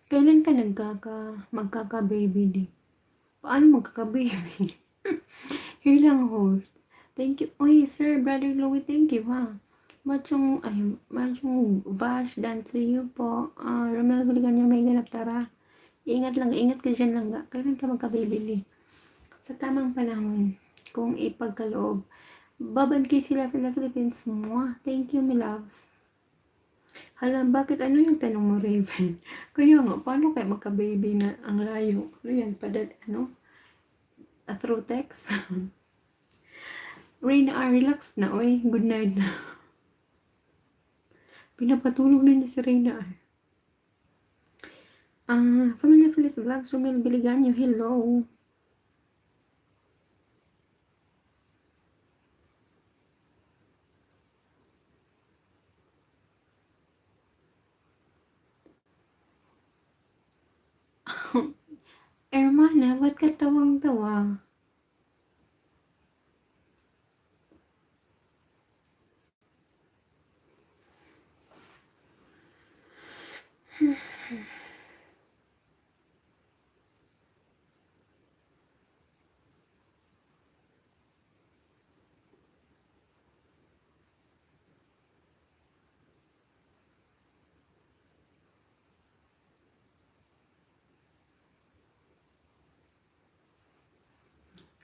Kailan ka magkaka-baby di? Paano magkaka-baby? Here lang, host. Thank you. Oy, sir, brother Louie, thank you, ha. Machong Vash, dance to you po. Romel Biliganyo, May Ganap, tara. Ingat ka dyan lang. Kailan ka magka-baby di? Sa tamang panahon, kung ipagkaloob. Baban kay sila sa Philippines mo. Thank you, my loves. Hala, bakit yung tanong mo, Raven? Kaya nga, paano kayo magka-baby na ang layo? Ano yan, through text? Reyna, relax na, oy. Good night na. Pinapatulog na niya si Reyna. Familia Feliz Vlogs, Romel Biliganyo, hello. Hermana, ba't ka tawang-tawa?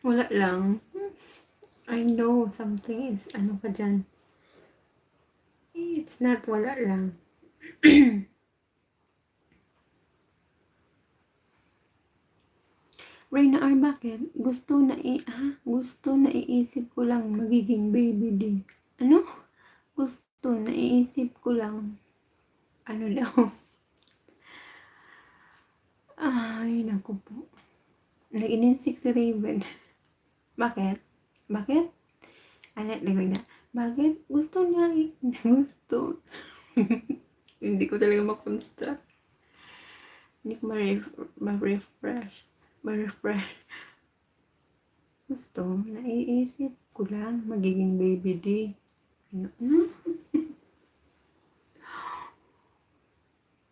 Wala lang. I know something is ka dyan. It's not wala lang. Reyna R, bakit? Gusto na iisip ko lang magiging baby din. Ano? Gusto na iisip ko lang. Ano daw? Ay, naku po. Nag-ininsik si Raven. Bakit? Anak na na. Bakit? Gusto niya gusto. Hindi ko talaga ma-construct. Hindi ko ma-refresh. Gusto, naiisip ko lang magiging baby di. Ano?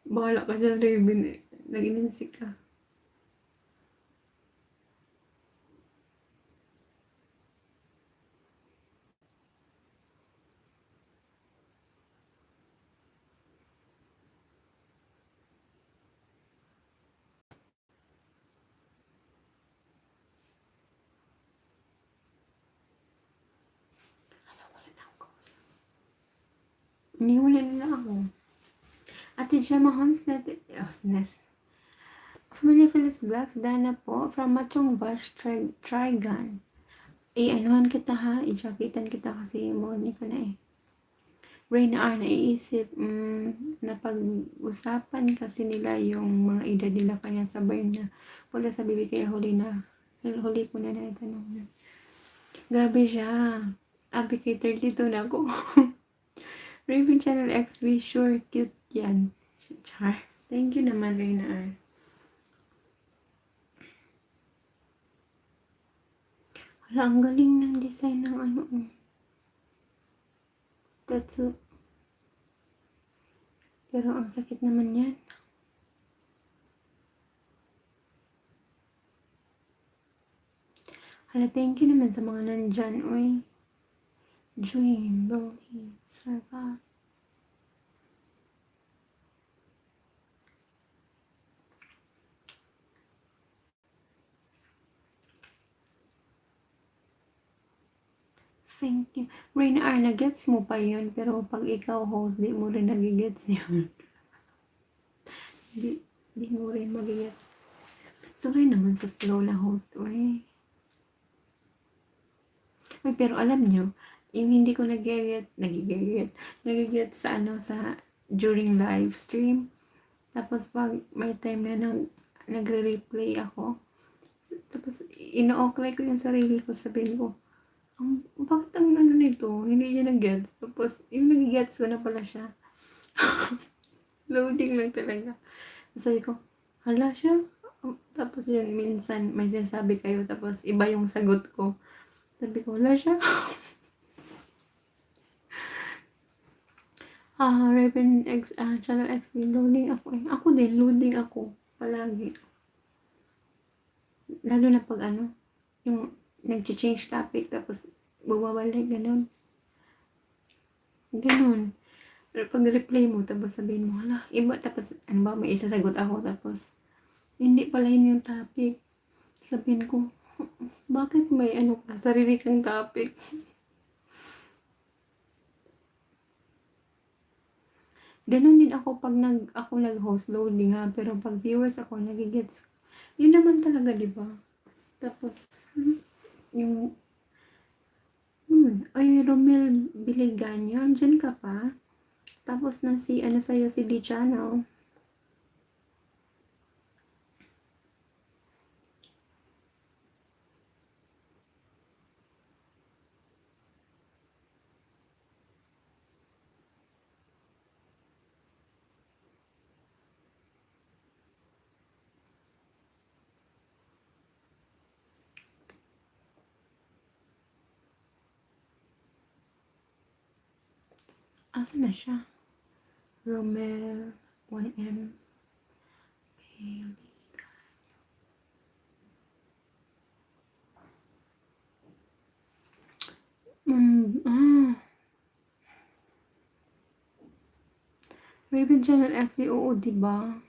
Bahala ka dyan, Raven. Nag-iminsik ka. Wala na ako. Iniwala nila ako. Ate Gemma Honsnes. Family Phyllis Blacks, Dana po, from Machong Vash, Trigan. Anuhan kita ha, i-jacketan kita kasi morning ko na eh. Rain R, naiisip, napag-usapan kasi nila yung mga edad nila kanya sa burn na wala sa bibi kaya huli ko na itanong na. Grabe siya. Abi kay 32 na ako. Raven Channel XV, sure, cute yan. Char. Thank you naman, Raina R. Wala, ang galing ng design ng ano. Tattoo. Pero ang sakit naman yan. Hala, thank you naman sa mga nandyan. Uy. Dream, believe, survive. Thank you. Raina R, nagets mo pa yun, pero pag ikaw host, di mo rin nagigets yun. di mo rin magigets. Sorry naman sa slow na host. Uy, pero alam nyo, yung hindi ko nagigets sa during live stream. Tapos pag may time na nagre-replay ako, tapos ino-okay ko yung sarili ko, sabihin ko, bakit ang ano nito, hindi niya nag-gets. Tapos yung nag-gets ko na pala siya. Loading lang talaga. Sabi ko, hala siya. Tapos yun, minsan may sinasabi kayo, tapos iba yung sagot ko. Sabi ko, hala siya. Raven X, Channel X, loading ako eh. Ako din, loading ako. Palagi. Lalo na pag yung nag-change topic, tapos bumabalik, ganun. Pero pag replay mo, tapos sabihin mo, hala, iba, tapos, may isasagot ako, tapos, hindi pala yun yung topic. Sabihin ko, bakit may sarili kang topic? Ganun din ako pag ako nag-host loading ha, pero pag viewers ako, nagigets. Yun naman talaga, di ba? Tapos, yung, ay, Romel Biliganyo, andyan ka pa? Tapos na sa'yo, si D Channel. Asa na siya? Romel 1M Bailey. Raven Channel X, oo, diba?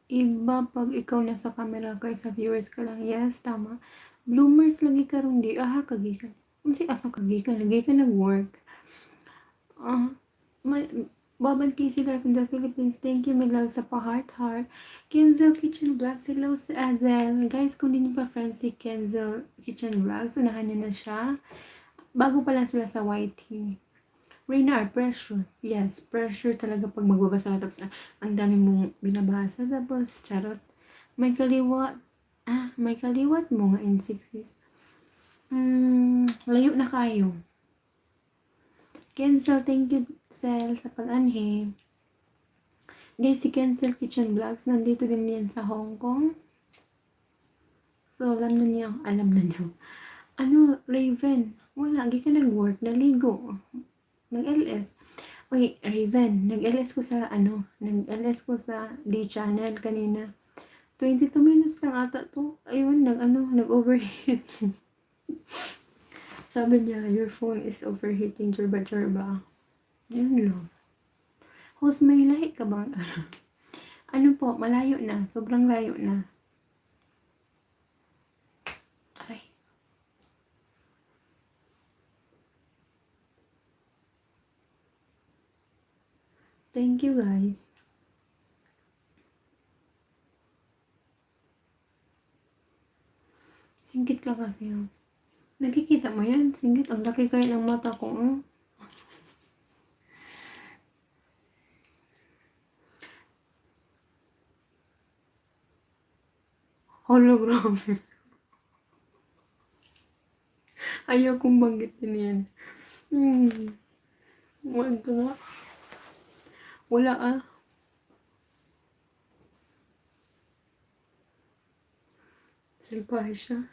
Iba pag ikaw nasa camera kaysa viewers ka lang. Yes, tama. Bloomers lagi ka rin di. Kagikan. Kasi asa kagikan. Lagi ka nag-work. Babad Casey Life in the Philippines. Thank you, my love, sa pa-heart. Kenzel Kitchen Vlogs. Hello sa Azel. Guys, kung di nyo pa friends si Kenzel Kitchen Vlogs, unahan nyo na siya. Bago pa lang sila sa YT. Raynar, pressure. Yes, pressure talaga pag magbabasa. Tapos, ang dami mong binabasa. Tapos, charot. May kaliwat mo nga in 6 layo na kayo. Kensel, thank you, Sel, sa pag-anhe. Guys, si Kensel Kitchen Vlogs, nandito din yan sa Hong Kong. So, alam na niyo. Raven, wala, di ka nag-work, naligo. Nag-LS. Uy, Raven, nag-LS ko sa nag-LS ko sa D-channel kanina. 22 minutes lang ata to. Ayun, nag-overheat. Sabi niya, your phone is overheating, churba-churba. Yun lang. Host, may lahi ka bang ano po, malayo na. Sobrang layo na. Aray. Thank you, guys. Singkit ka kasi, host. Nakikita mo yan? Singkit. Ang laki kayo ng mata ko. Hologram. Ayaw kong banggitin yan. Wag ka nga. Wala ah. Salbahe siya.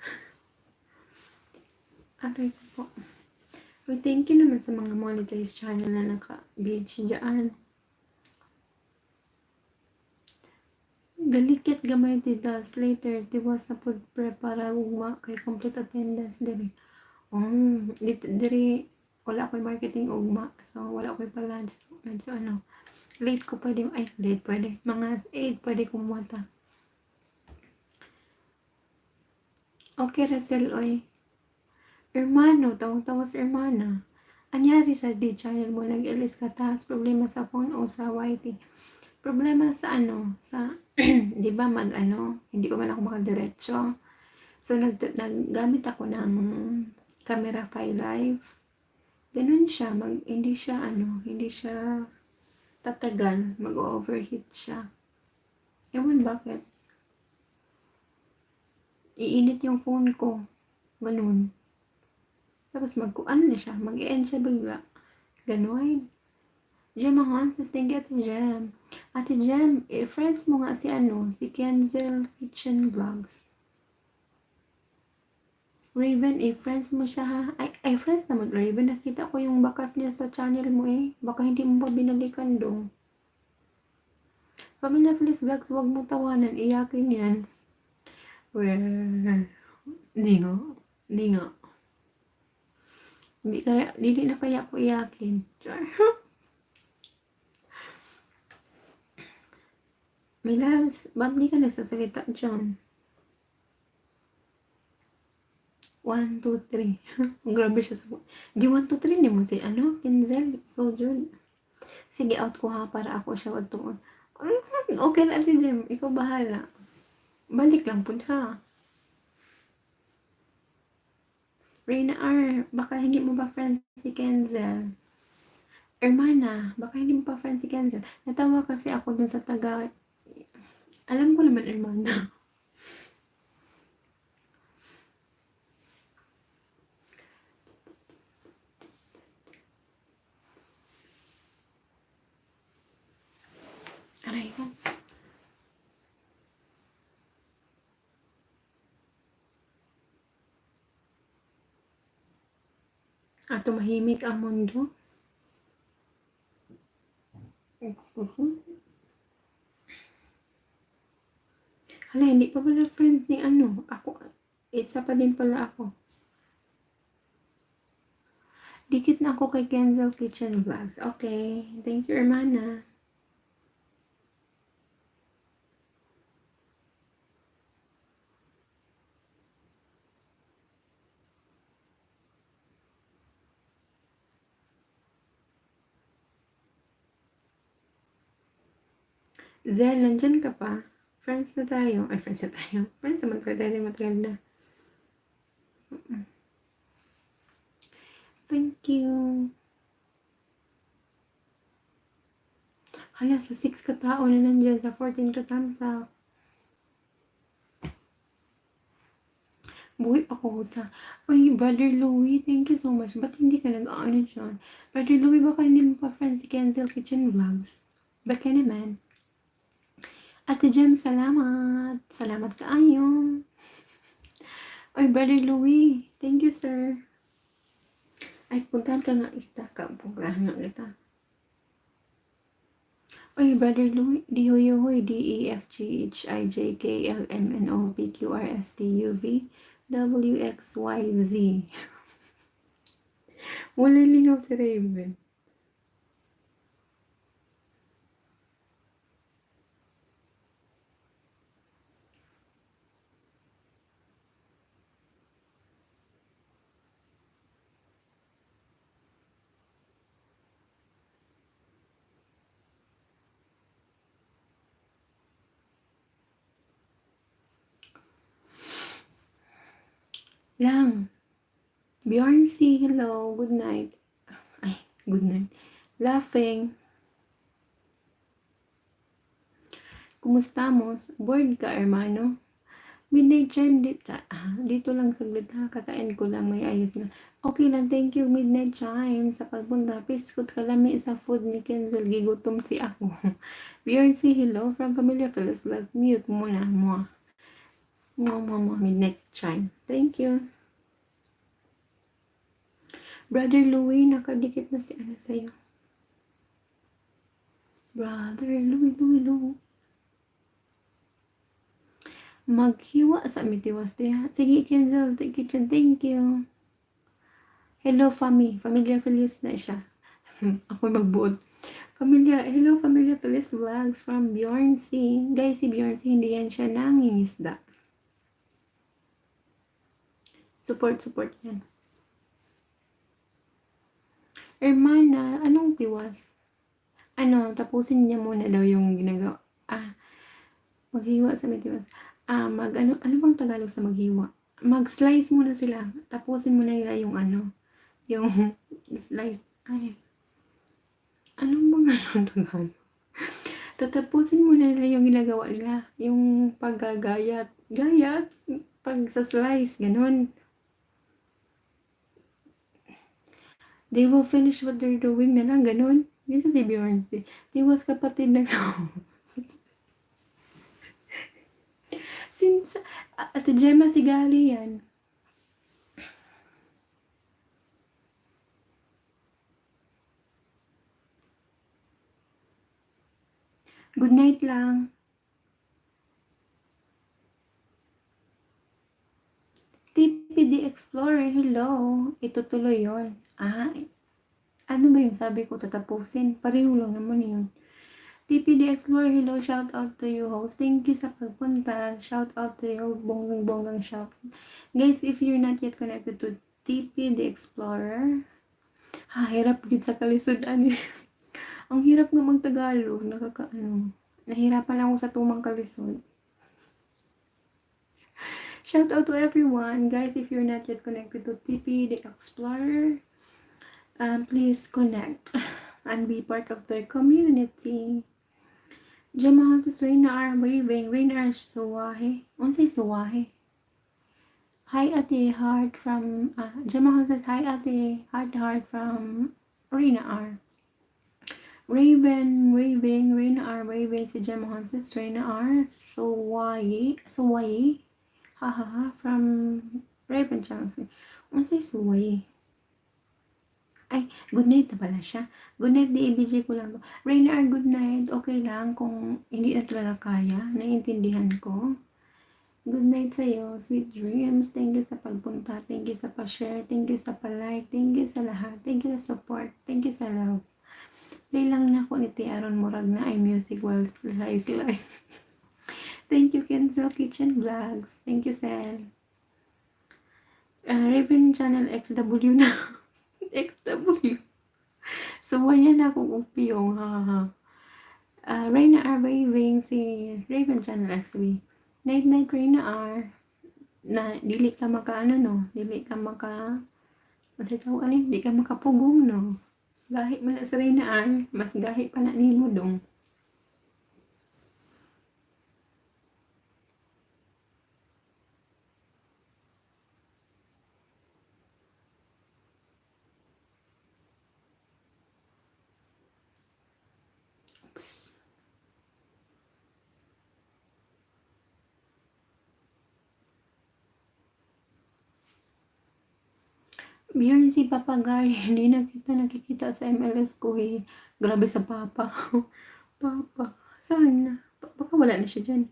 Aray ko po. Well, thank you naman sa mga monetized channel na naka-beach dyan. Galikit gamay titas. Later, tiwas na po prepara ugma kay complete attendance diri. Diri, wala ako'y marketing ugma. So, wala ako'y pala. Medyo late ko pwede. Ay, late pwede. Mga 8 pwede kumata. Okay, Rachel, oy. Hermano, tawag-tawa sa hermana. Anyari sa D-channel mo, nag-LS ka taas, problema sa phone o sa YT. Problema sa sa, di ba hindi pa man ako makadiretso. So, naggamit ako ng camera file live. Ganun siya, hindi siya tatagal, mag-overheat siya. Ewan bakit. Iinit yung phone ko. Ganun. Tapos na siya. Mag-end siya bigla. Ganun. Jam Hanses, thank you, Ate Jam. Ate Jam, friends mo nga si Kenzel Kitchen Vlogs. Raven, friends mo siya ha. Ay, friends na mag-Raven. Nakita ko yung bakas niya sa channel mo eh. Baka hindi mo pa binalikan dong. Pamilya Feliz Vlogs, huwag mo tawanan. Iyakin yan. Well, hindi nga. Hindi na kaya ko iyakin. May loves, ba't di ka nagsasalita dyan? 1, 2, 3. Grabe siya sa... Di 1, 2, 3 ni mo si Kinzel. Ikaw dyan. Sige, out ko ha, para ako siya wagtuon. Okay na, Ate Jem. Ikaw bahala. Balik lang po siya. Reyna R, baka hindi mo ba friend si Kenzel? Hermana, baka hindi mo pa friend si Kenzel. Natawa kasi ako dun sa taga... Alam ko naman, Hermana. Aray ko. Tumahimik ang mundo. Excuse me. Hala, hindi pa pala friend ni ako. Isa pa din pala ako. Dikit na ako kay Kenzel Kitchen Vlogs. Okay. Thank you, Hermana. Zel, nandyan ka pa? Friends na tayo. Ay, friends na tayo. Friends naman tayo matagal na. Thank you. Hala, sa 6 katao na nandyan. Sa 14 katamsa. Buhay ako sa... Uy, Brother Louie, thank you so much. Ba't hindi ka nag-ano dyan? Brother Louie, baka hindi mo pa friends si Kenzel Kitchen Vlogs. Baka naman. Ate Jem, salamat. Salamat kaayo. Oy, Brother Louie. Thank you, sir. Ay, puntahan ka nga kita. Puntahan nga kita. Oy, Brother Louie, D-O-Y, D-E-F-G-H-I-J-K-L-M-N-O-P-Q-R-S-T-U-V Wala lingaw si Raven. Lang. Bjorn C, hello, good night. Ay, good night. Laughing. Kumustamos? Bored ka, hermano? Midnight chime dito lang saglit ha, kakain ko lang, may ayos na. Okay lang, thank you Midnight chime sa pagpunta. Piskot kalami sa food ni Kenzel, gigutom si ako. Bjorn C, hello from Pamilya Phyllis Vlog. Mute muna mo. Midnight chime. Thank you. Brother Louie, nakadikit na si ano sa'yo. Brother Louie. Maghiwa sa mitiwas diha. Sige, Kenzel, kitchen, thank you. Hello, Familia Feliz na siya. Ako magbuot. Hello, Familia Feliz Vlogs from Bjorn C. Guys, si Bjorn C, hindi yan siya nangingisda. Support yan. Hermana, anong tiwas? Tapusin niya muna daw yung ginagawa. Maghiwa sa mitiwas. Ano bang Tagalog sa maghiwa? Mag-slice muna sila. Tapusin muna nila yung yung slice. Anong bang Tagalog? Tatapusin muna nila yung ginagawa nila. Yung paggagayat. Pag sa slice, ganun. They will finish what they're doing na lang, ganun. Minsan si Beyonce. Tiwas kapatid na Since, Ate Gemma Sigali yan. Good night lang. TPD Explorer, hello. Itutuloy yun. Ano ba yung sabi ko tatapusin? Pareho lang naman yun. TPD Explorer, hello. Shout out to you, host. Thank you sa pagpunta. Shout out to you. Bonggang shout. Guys, if you're not yet connected to TPD Explorer, hirap yun sa kalisudan. Ang hirap nga mag-Tagalog. Nahirapan lang ako sa tumang kalisod. Shout out to everyone. Guys, if you're not yet connected to TP, the Explorer, please connect and be part of their community. Jamahan sa Reina R. Waving. Reina R. Suwahe. Unsay Suwahe? Hi Ate Heart from... Jamahan says, hi Ate Heart from Reina R. Raven Waving. Reina R. Waving. Si Jamahan says, Reina R. Suwahe. From Raven Channel. Unsay Suwahe? Ay, good night na pala siya. Good night, di-ibigay ko lang to. Rainer, good night. Okay lang kung hindi na talaga kaya. Naiintindihan ko. Good night sa'yo. Sweet dreams. Thank you sa pagpunta. Thank you sa pa-share. Thank you sa pa-like. Thank you sa lahat. Thank you sa support. Thank you sa love. Play lang na ako ni Tiaron Murag na music while slice. Thank you, Kenzel Kitchen Vlogs. Thank you, Sel. Raven Channel XW na. XW. So, yan akong upiyong. Reina R. Waving si Raven Channel XB. Night, Reina R. Na, dili ka dili ka di ka makapugong, no? Gahi mo na sa Reina R. Mas gahi pa na nimo dong. Bjorn si Papa Gary, hindi na kita nakikita sa MLS ko eh. Grabe sa Papa. Papa. Saan na? Baka wala na siya dyan.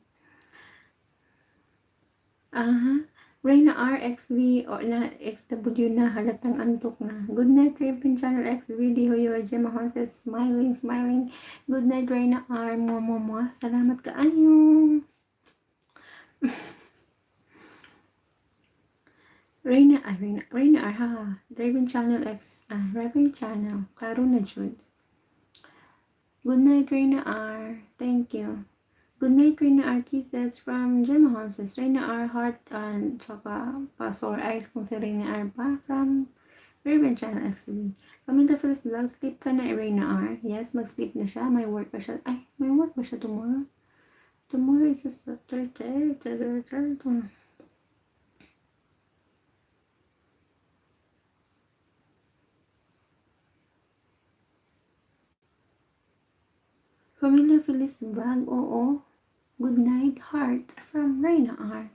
Aha. Reyna RXV o na XW na halatang antok na. Good night, Raven Channel XV. Di Hoyo Gemma Hontes. Smiling, smiling. Good night, Reyna R. Mo. Salamat ka ayong. Reyna R, ha. Raven Channel Raven Channel. Klaro na, Jude. Good night, Reyna R. Thank you. Good night, Reyna R. Kisses from Gemma Honses. Reyna R. Heart and tsaka pa-sore eyes kung si Reyna R pa from Raven Channel XB. Paminta first vlog, sleep ka na, Reyna R. Yes, mag-sleep na siya. May work pa siya. Ay, may work ba siya tomorrow? Tomorrow is a Saturday. Pamilya Phyllis vlog, oo. Good night, heart from Reyna R.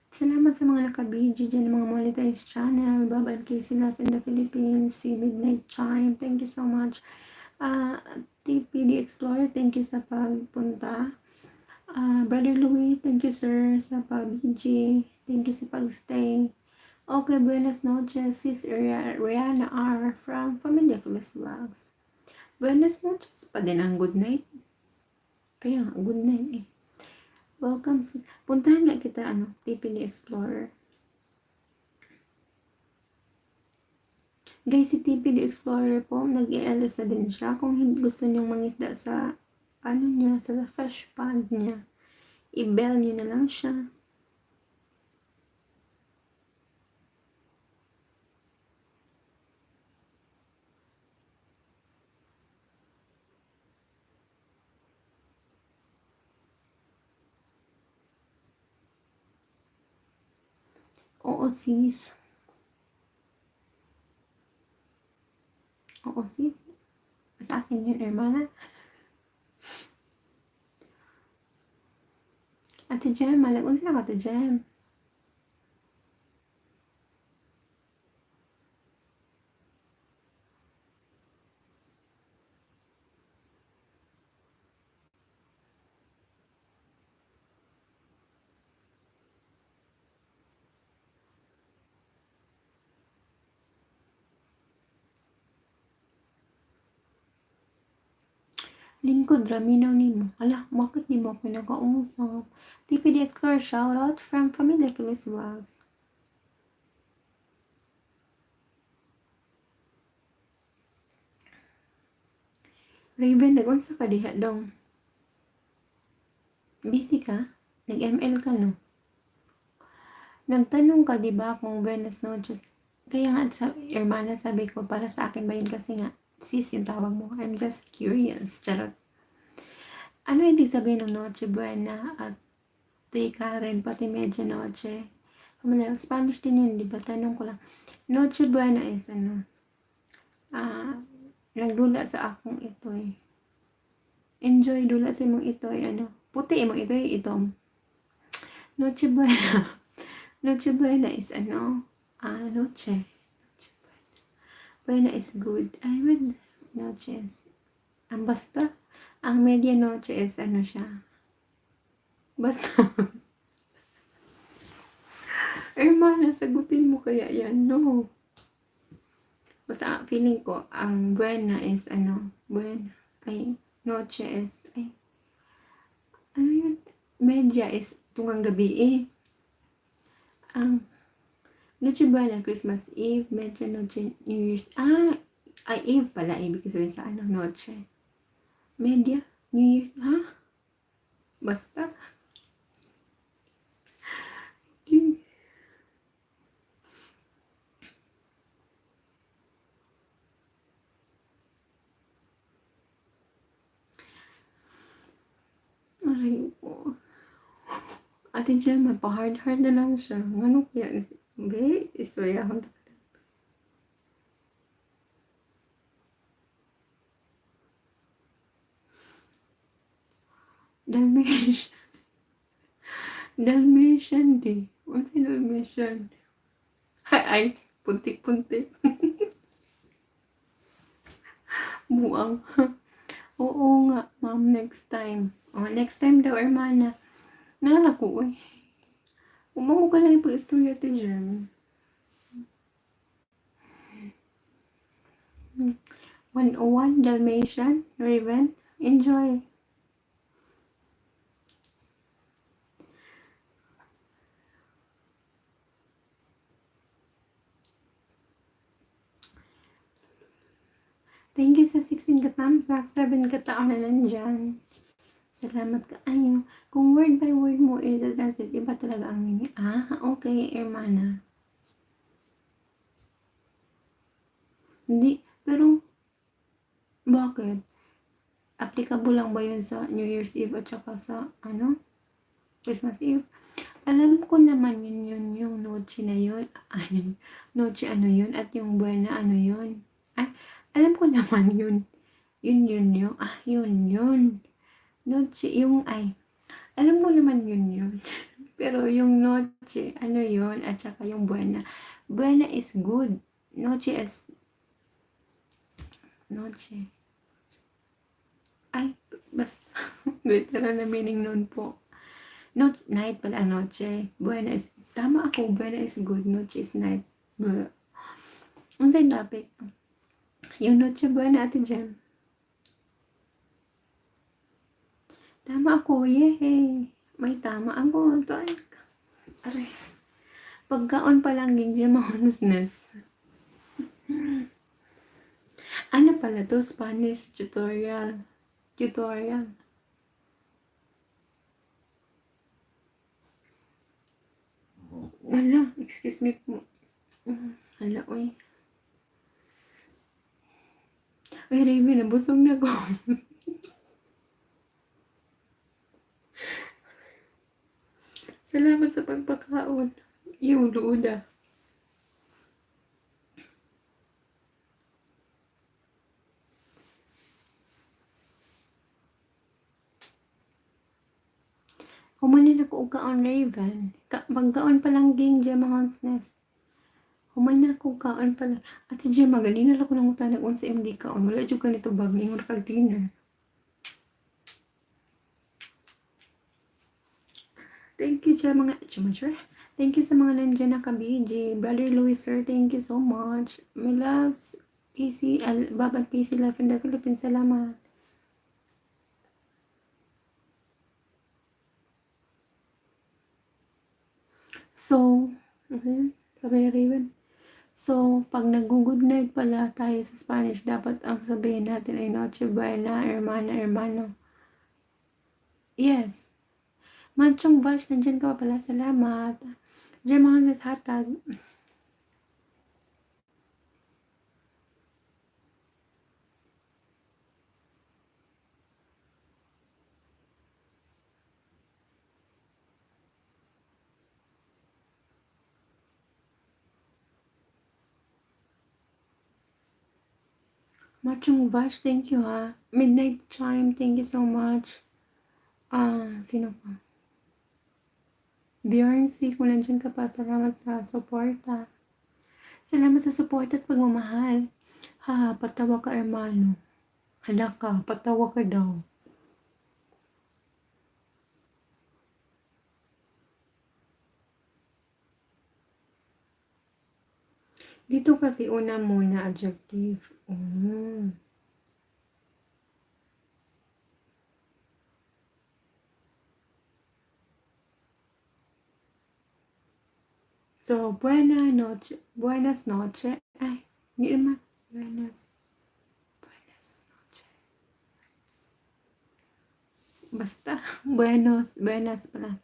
Salamat sa mga naka-BG dyan ng mga monetized channel. Bob and Casey Love in the Philippines. Si Midnight Chime. Thank you so much. TPD Explorer, thank you sa pagpunta. Brother Louis, thank you sir sa pag-BG. Thank you sa pag-stay. Okay, buenas noches. Sis Rihanna R from Familia Phyllis Vlogs. Buenas noches pa din ang good night. Kaya good night eh. Welcome. Puntahan nga kita, TPD Explorer. Guys, si TPD Explorer po, nag-i-LS na din siya. Kung gusto nyong mangisda sa, sa fresh pond niya, i-bell nyo na lang siya. Oo, sis. Oo, sis. Sa akin yun, hermana. Ate Jem, malagun sila ka, Ate Jem. Lingkod, raminaw ni mo. Ala, bakit di mo ako nakausap? TPD Explorer, shoutout from Familia Phyllis Vlogs. Raven, nag-unsa ka diha dong? Busy ka? Nag-ML ka, no? Nagtanong ka, di ba, kung buenas noches? Kaya nga, hermana, sabi ko, para sa akin ba yun? Kasi nga, sis yung tawag mo. I'm just curious. Charot. Ano ibig sabihin ng Noche Buena at di Karen, pati Medianoche? Spanish din yun, di ba? Tanong ko lang. Noche Buena is nagdula sa akong ito eh. Enjoy, dula sa mong ito eh, puti mong ito eh, itom. Noche Buena. Noche Buena is Noche. Buena is good. I would Noche is, basta, ang medianoche is siya. Basta. Hermana, sagutin mo kaya yan, no? Basta, feeling ko, ang buena is buena, noche is, yun? Media is tungang gabi eh. Ang Noche Buena, Christmas Eve, Media Noche, New Year's, Eve pala, ibig sabihin sa noche. Media, New Year's, ha? Basta. Aray po. Ate Jem, mapa-hard na lang siya. Ano kaya? Be, istorya akong Dalmatian. Dalmatian di. What's in Dalmatian? Ay, puntik-puntik. Buang. Oo nga, ma'am, next time. Oh, next time daw, hermana. Nala ko, eh. Umamu ka lang yung pag-istorya ti Jem. 101 Dalmatian, Raven. Enjoy. Thank you sa 16 katamsak, 7 kataon na nandyan. Salamat ka. Ay, kung word by word mo i-translate, iba talaga ang meaning. Ah, okay, hermana. Hindi, pero, bakit? Applicable lang ba yun sa New Year's Eve at saka sa, Christmas Eve? Alam ko naman yun yung noche na yun. Ay, noche ano yun, at yung buena ano yun. Ay, alam ko naman yun. Yun. Yun. Noche, alam mo naman yun. Pero yung noche, ano yun, at saka yung buena. Buena is good. Noche is, noche. Ay, basta, literal na meaning nun po. Night pala, noche. Buena is, tama ako, buena is good, noche is night. Ang sa'yo topic. Yung noche buena, Ate Jem. Tama ako, yay! May tama ako. Aray. Pagkaon pa lang yung Jemonsness. Ano pala to? Spanish tutorial. Wala, excuse me po. Hala, uy. Ay, Raven, nabusog na ko. Salamat sa pagpakaon. Yung luuda. Humanin ako kaon, Raven. Pagkaon pa lang ging Jemonsness. Humanin ako kaon pa lang. At si Jem, magaling na ako ng utanag sa MD kaon. Wala dyan ganito bag. Ingon kag dinner. Thank you sa mga, thank you sa mga nandyan na ka-BG. Brother Louis, sir, thank you so much. My loves, PC, Babad PC Life in the Philippines, salamat. So, sabi ni Raven. So, pag nag-good night pala tayo sa Spanish, dapat ang sabihin natin ay Noche Buena, Hermana, Hermano. Yes. Manchong Vash, nandyan ka pala. Salamat. Diyan mga hatag. Machong Vash, thank you ha. Midnight Chime, thank you so much. Sino pa? Bjorn C, kung nandyan ka pa, salamat sa suporta. Salamat sa suporta at pagmamahal. Patawa ka, hermano. Hala ka, patawa ka daw. Dito kasi una muna adjective. So, buenas noche. Ay, hindi naman. Buenas noche. Basta, buenas pala.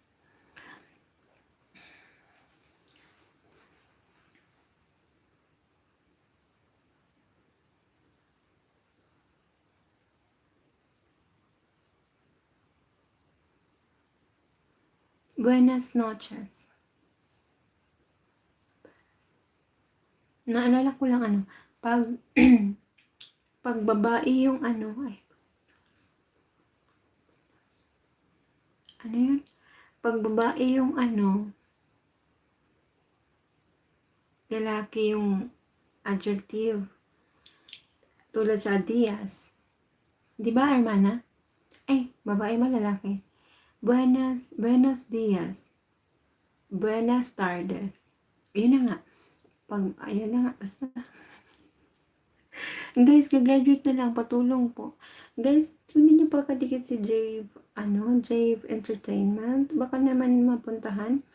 Buenas noches. Naalala ko lang pag pag babae yung yun? Pag babae yung lalaki yung adjective. Tulad sa Diaz. Di ba, hermana? Ay, babae malalaki. Buenos dias. Buenas tardes. Yun na nga. Ayun na nga. Basta. Guys, gagraduate na lang. Patulong po. Guys, kung hindi nyo pa kadikit si Jave Entertainment, baka naman mapuntahan.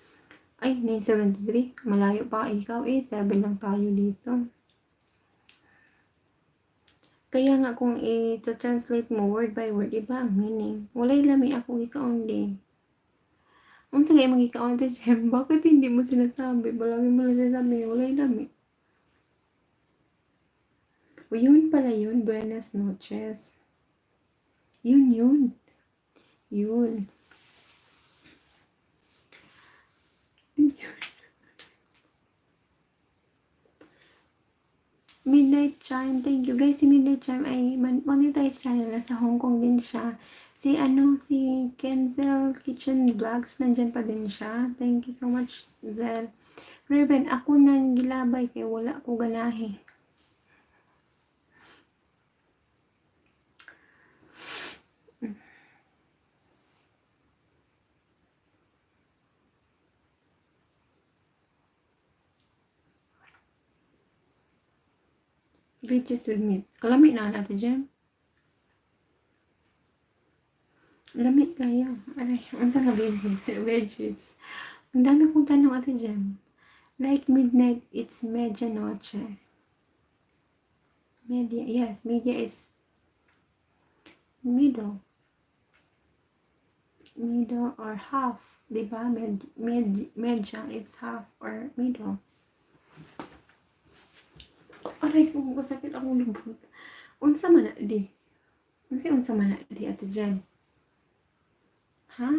Ay, 973. Malayo pa ikaw eh. 7 lang tayo dito. Kaya nga kung i-translate mo word by word, iba ang meaning. Walay lami ako ikaon din. Unsa kaya magikaon ti Jem? Bakit hindi mo sinasabi? Balangin mo lang sinasabi, walay lami. O yun pala yun, buenas noches. Yun. Yun. Midnight Chime, thank you guys. Si Midnight Chime ay monetized channel na sa Hong Kong din siya. Si Kenzel Kitchen Vlogs, nandyan pa din siya. Thank you so much, Zel. Raven, ako nang gilabay kay wala ko ganahe. Veggies with meat. Kalamit na natin dyan. Lamit kayo. Ay, ang sa veggies. Ang dami kong tanong ate Jem. Like midnight, it's medianoche. Yes, media is middle. Middle or half. Diba? Medya is half or middle. Aray, kung masakit akong lubot. Unsa man na di? Unsa man na di ate Jem? Ha?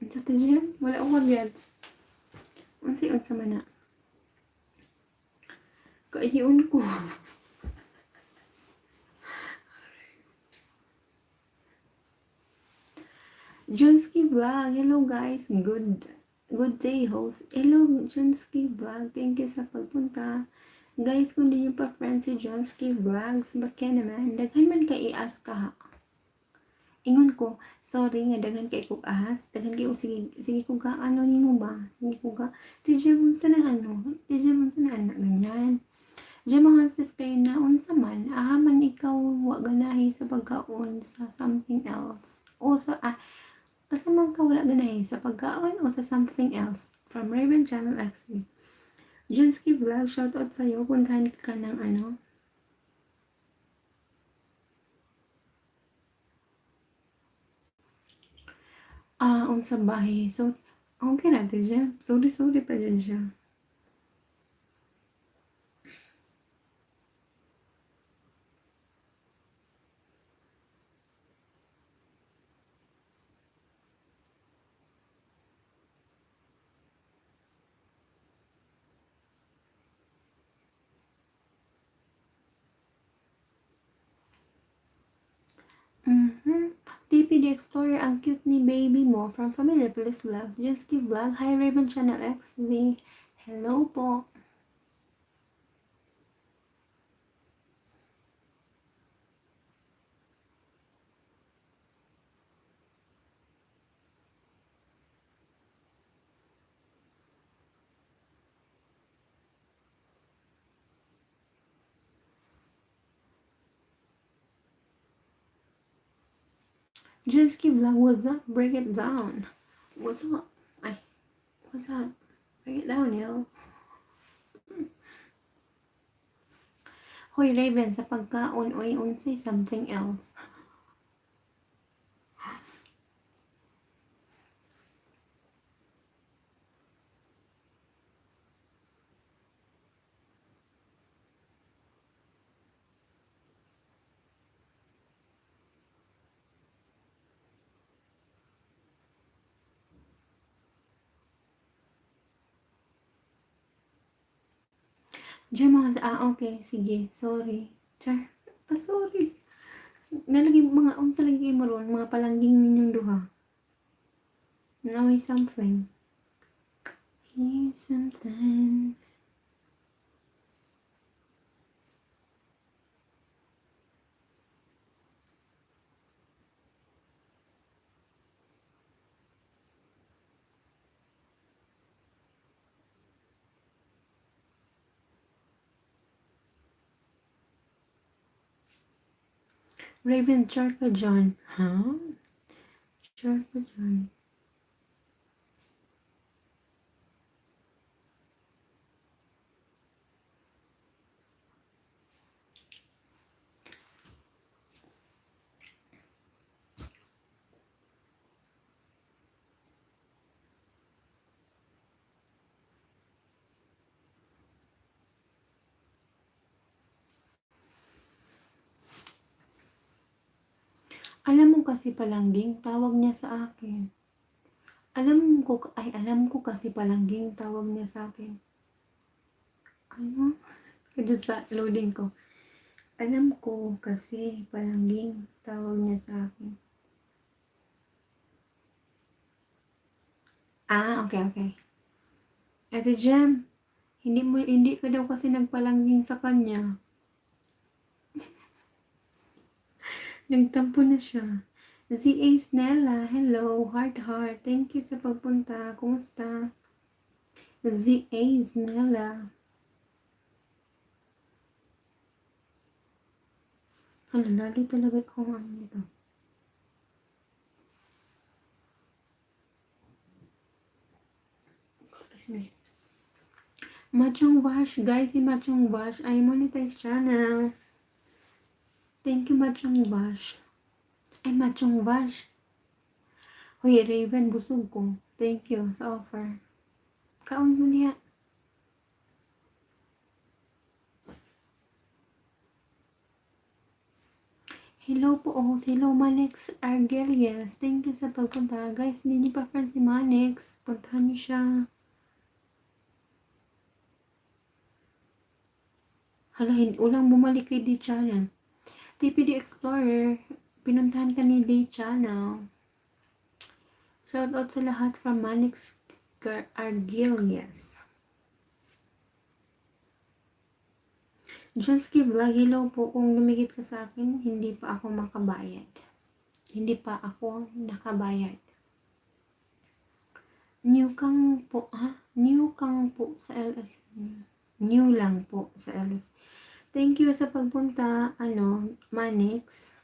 Unsa ate Jem? Wala akong gets. Unsa man na? Kaiyon ko. Junsky Vlog. Hello guys. Good day host. Hello Junsky Vlog. Thank you sa pagpunta. Guys, kung di nyo pa friends si Junsky Vlogs, baka naman, daghan man ka i-ask ka ha. Ingon ko, sorry nga, daghan kay kong ahas. Daghan kay sige ko ka, ano ni mo ba? Sige ko ka, tijay mo sa na anak, ganyan. Diyan mga sis kayo na unsa man, ahaman ikaw wa ganahi sa pagkaon sa something else. O sa, asa man ka wala ganahi sa pagkaon o sa something else. From Raven Channel XV. Junsky Vlog, shoutout sa'yo. Puntahan ka ng unsa bahay. So, okay natin siya. Sorry pa dyan siya. TP the Explorer, ang cute ni baby mo from Familiar Police Vlogs. Junsky Vlog. Hi Raven Channel XV. Hello po. Junsky Vlog, what's up? Break it down. What's up? What's up? Break it down, yo. Hoy, Raven, sa pagkaon, unsay something else. Diyan mga okay, sige, sorry. Char, sorry. Nalagay mga, unsa lagi mo ron, mga palangging ninyong duha. Now may something. Here's something. Raven, char ka dyan. Huh? Char ka dyan. Alam mo kasi palangging, tawag niya sa akin. Alam ko kasi palangging, tawag niya sa akin. Ano? Kaya sa loading ko. Alam ko kasi palangging, tawag niya sa akin. Okay. Ate Jem, hindi ka daw kasi nagpalangging sa kanya. Nagtampo na siya. ZA Snella, hello, heart. Thank you sa pagpunta. Kumusta? ZA Snella. Lalo talaga akong ano nito. Excuse me. Machong Wash, guys, si Machong Wash ay monetize channel. Thank you, Machong Wash. Ay, Machong Wash. Hoy, Raven, busog ko. Thank you sa offer. Kaon mo niya. Hello po, hello Manix Argelias. Thank you sa pagpunta. Guys, hindi niyo pa friends si Manix. Puntahan niyo siya. Ulang bumalik kay D channel. TPD Explorer, pinuntahan ka ni D channel. Shoutout sa lahat from Manix Argelias. Just give vlog, hello po. Kung lumigit ka sa akin, hindi pa ako nakabayad. New kang po sa LS. New lang po sa LS. Thank you sa pagpunta, Manix.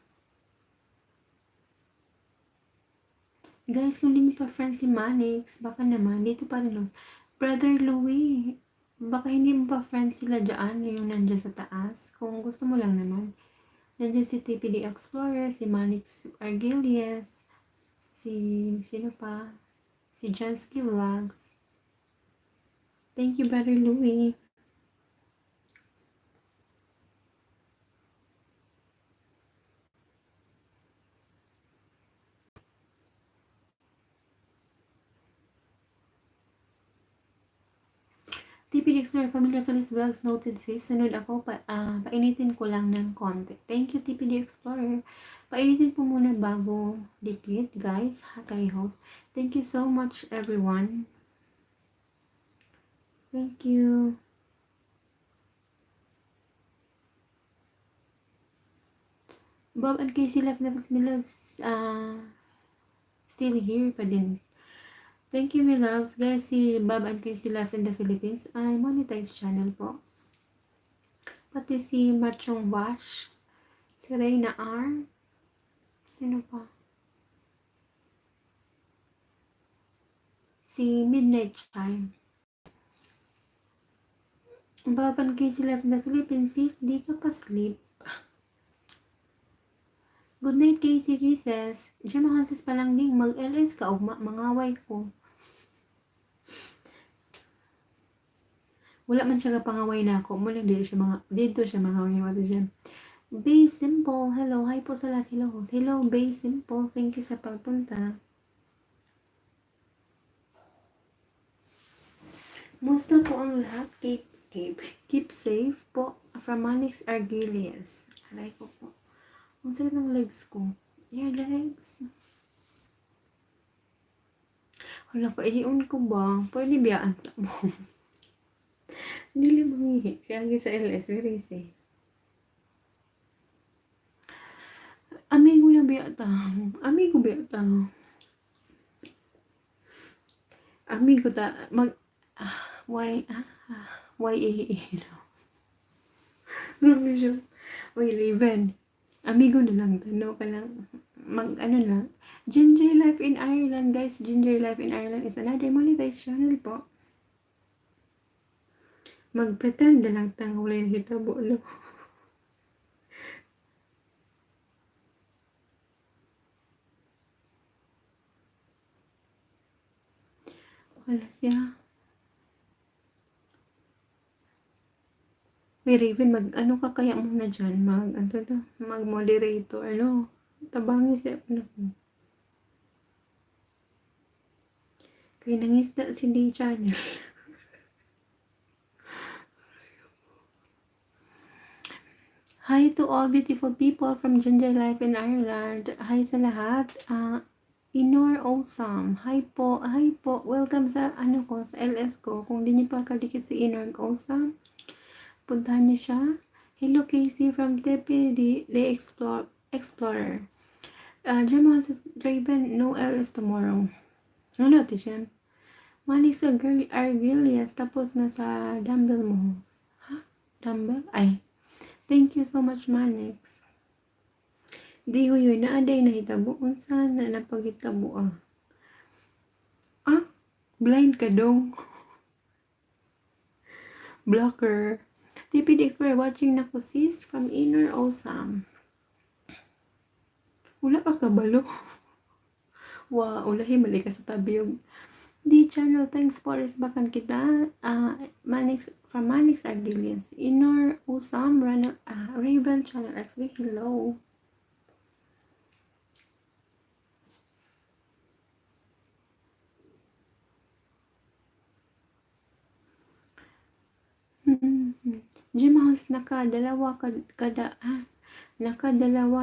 Guys, kung hindi pa friends si Manix, baka naman, dito pa rin los. Brother Louie, baka hindi mo pa friends sila dyan, yung nandyan sa taas. Kung gusto mo lang naman. Nandyan si TPD Explorer, si Manix Argelias, sino pa? Si Jansky Vlogs. Thank you, Brother Louie. TPD Explorer Familia Feliz Vlogs noted sis. Sunod ako, painitin ko lang ng konti. Thank you, TPD Explorer. Painitin po muna bago dikit, guys. Kay host. Thank you so much, everyone. Thank you. Bob and Casey left the loves, still here pa din. Thank you, my loves. Guys, si Bob and Casey left in the Philippines ay monetized channel po. Pati si Machong Wash, si Reyna R, sino pa? Si Midnight Chime. Bob and Casey left in the Philippines, sis, di ka pa sleep. Good night, Casey Kisses. Diyan mga sis pa lang ding mag-LS ka o mangaway ko. Wala man siya kapangaway na ako. Mula dito siya mangaway mo dyan. Bay Simple. Hello. Hi po sa lahat. Hello, Bay Simple. Thank you sa pagpunta. Musta po ang lahat? Keep safe po. From Manix Argelias. Alay ko po. Ang sakit ng legs ko. Your legs. Hala pa, iyon ko ba? Pwede biyaan sa mo. Dili mangihi. Kaya sa LS, very easy. Amigo na biyata. Amigo ta. Why. Grabe siya. Uy, Raven. Amigo na lang, tanaw ka lang. Ano lang. Ginger Life in Ireland, guys. Ginger Life in Ireland is another monetized channel po. Mag-pretend na lang tang wala na hitabo, no? Wala siya. May Raven, ano ka kaya muna dyan? Mag-moderator, ano? Tabangin siya, ano? Kaya nangisda si D channel. Hi to all beautiful people from Ginger Life in Ireland. Hi sa lahat. Inor Awesome. Hi po. Hi po. Welcome sa sa LS ko. Kung di niyo pa kadikit si Inor Awesome, puntahan niyo siya. Hello Casey from Tepe the Explorer. Diyan mga sa Raven, no LS tomorrow. Ano ito Jem? Mali sa girl Argilias tapos na sa dumbbell mo. Ha? Dumbbell? Ay. Thank you so much, Manix. Di huy na aday na hitabo. Unsa na napagitabo ah. Ah? Blind ka dong. Blocker. TPD Explorer watching na ko sis from Inner Awesome. Wala ka kabalo. Ulahi mali ka sa tabiyog. D channel, thanks for bakan kita. Manix from Manix Ardillians. Inner Awesome, Raven channel XB. Hello. Jimahos nakadalawa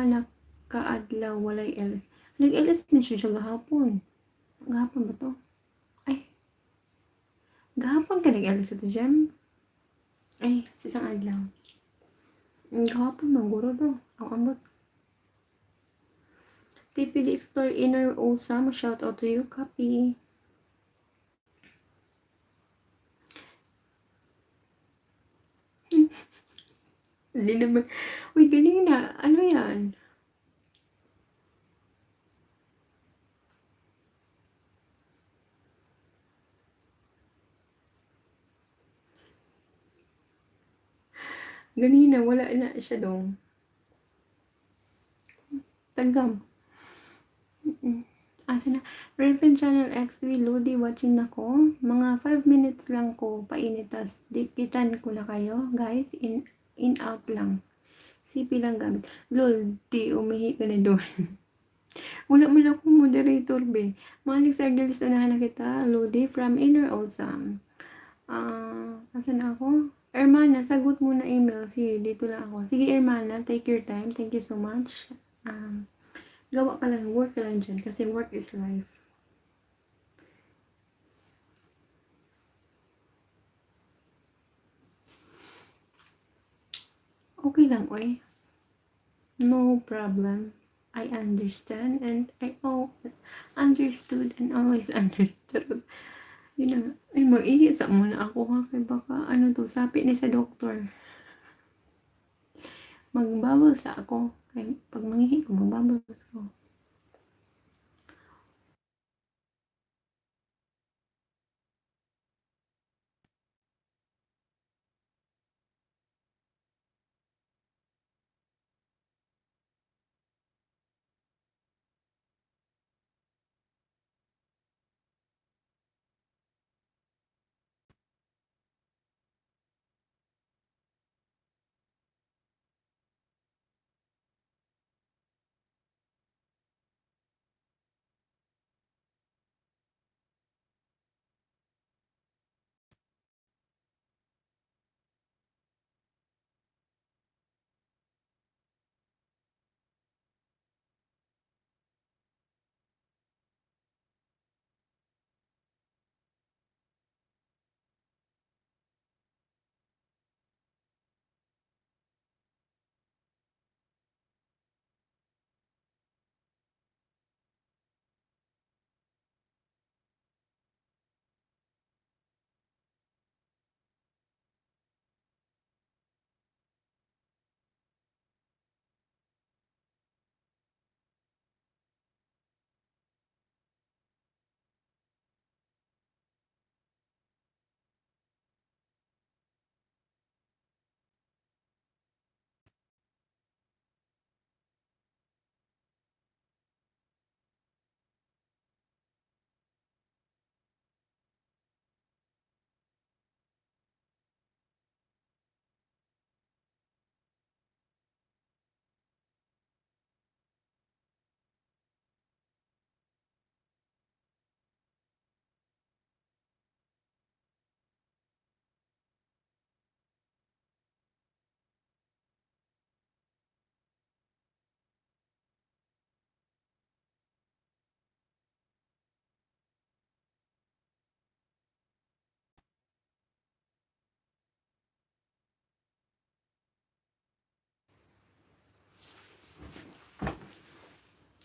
na kaadlaw walay else. Nag-LS din siya gahapon. Gahapon ba to? Ay. Gahapon ka nag-LS ito, Jem? Ay, sisang adlaw. Gahapon mangguro to. Ang ambot. TPD Explorer Inner Awesome, shout out to you, copy. Hindi naman. Uy, ganina. Ano yan? Ganina, wala na siya dong. Tagam. Asa na? Raven Channel XV, Lodi, watching na ko. Mga 5 minutes lang ko painitas. Dikitan ko na kayo. Guys, in out lang. CP lang gamit. Lol, di umihi ka na doon. Wala mo lang akong moderator, be. Mga Alex Argelis, unahan na kita. Lodi from Inner Awesome. Asan ako? Hermana, sagot mo na email. Sige, dito lang ako. Sige, Hermana, take your time. Thank you so much. Gawa ka lang, work ka lang dyan. Kasi work is life. Okay lang, oy. No problem. I understand and I understood and always understood. Yun na, ay mag-iisa muna ako ha, kay baka sapi ni sa doktor. Magbubbles ako, kay pag mangihi ko, magbubbles ko.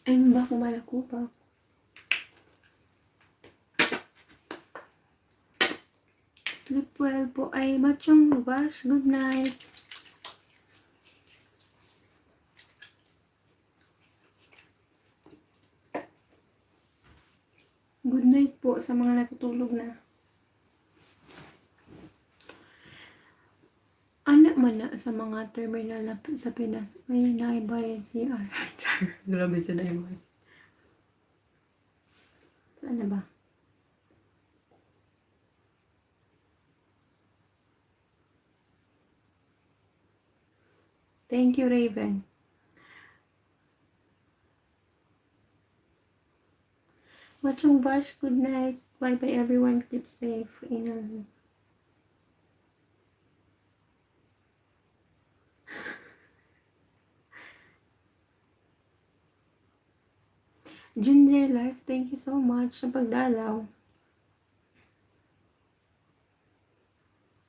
Ay, ba kumalakupa. Sleep well po. Ay, Machong Bash, good night. Good night po sa mga natutulog na. Anak man na sa mga terminal na sa Pinas. May naibayad si Grabe sa naibayad. Saan na ba? Thank you, Raven. Machong Bash, good night. Bye-bye everyone. Keep safe. Junjay Life, thank you so much sa pagdalaw.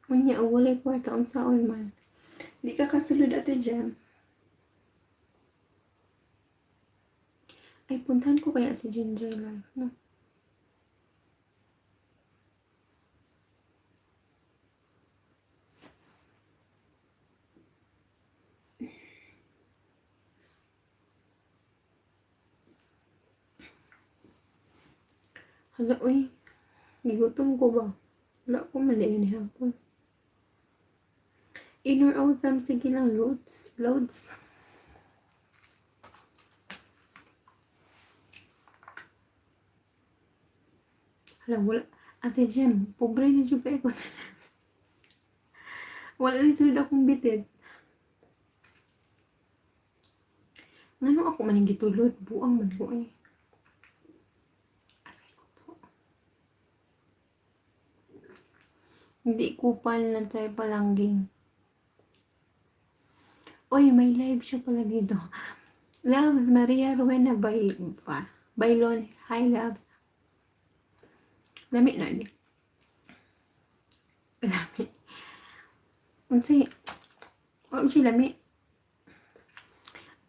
Unya, walay kwarta unsaon man. Di ka kasulod ate Jem. Ay, puntahan ko kaya si Junjay Life, no? Hala, uy. Gigutom ko ba? Wala ko maliin hapon. Inner awesome, sige lang, loads. Hala, wala. Ate Jem, pobre na dyan ka ikot. Wala na sunod akong bitid. Ngano ako maning gitulod, buang man ko eh. Aray ko po. Hindi ko pa na try palangging. Oy, may live siya pala dito. Loves, Maria Rowena Bailon. Hi, Loves. Lamit na di. Lamit. Unsi lamit.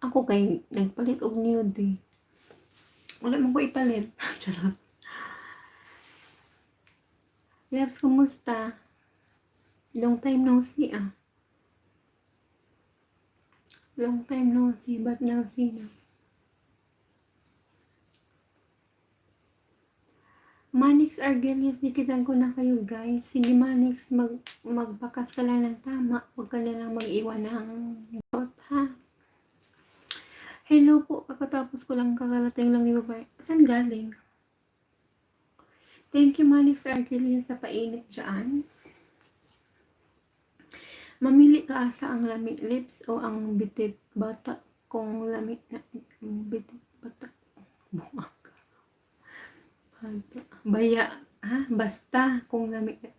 Ako kay nagpalit og nude eh. Wala man ko ipalit. Charot. Loves, kumusta? Long time no see ah. Long time no see, but now see na. Manix Argelius, dikitan ko na kayo guys. Sige Manix, magbakas ka lang ng tama. Huwag ka na lang mag-iwan ng bot, ha? Hello po, kakatapos ko lang kakarating lang ni babae. Saan galing? Thank you Manix Argelius sa painit dyan. Mamili ka asa ang lami lips o ang bitit bata kung lami na bitit bata. Buwag. Baya, ha? Basta kung lami na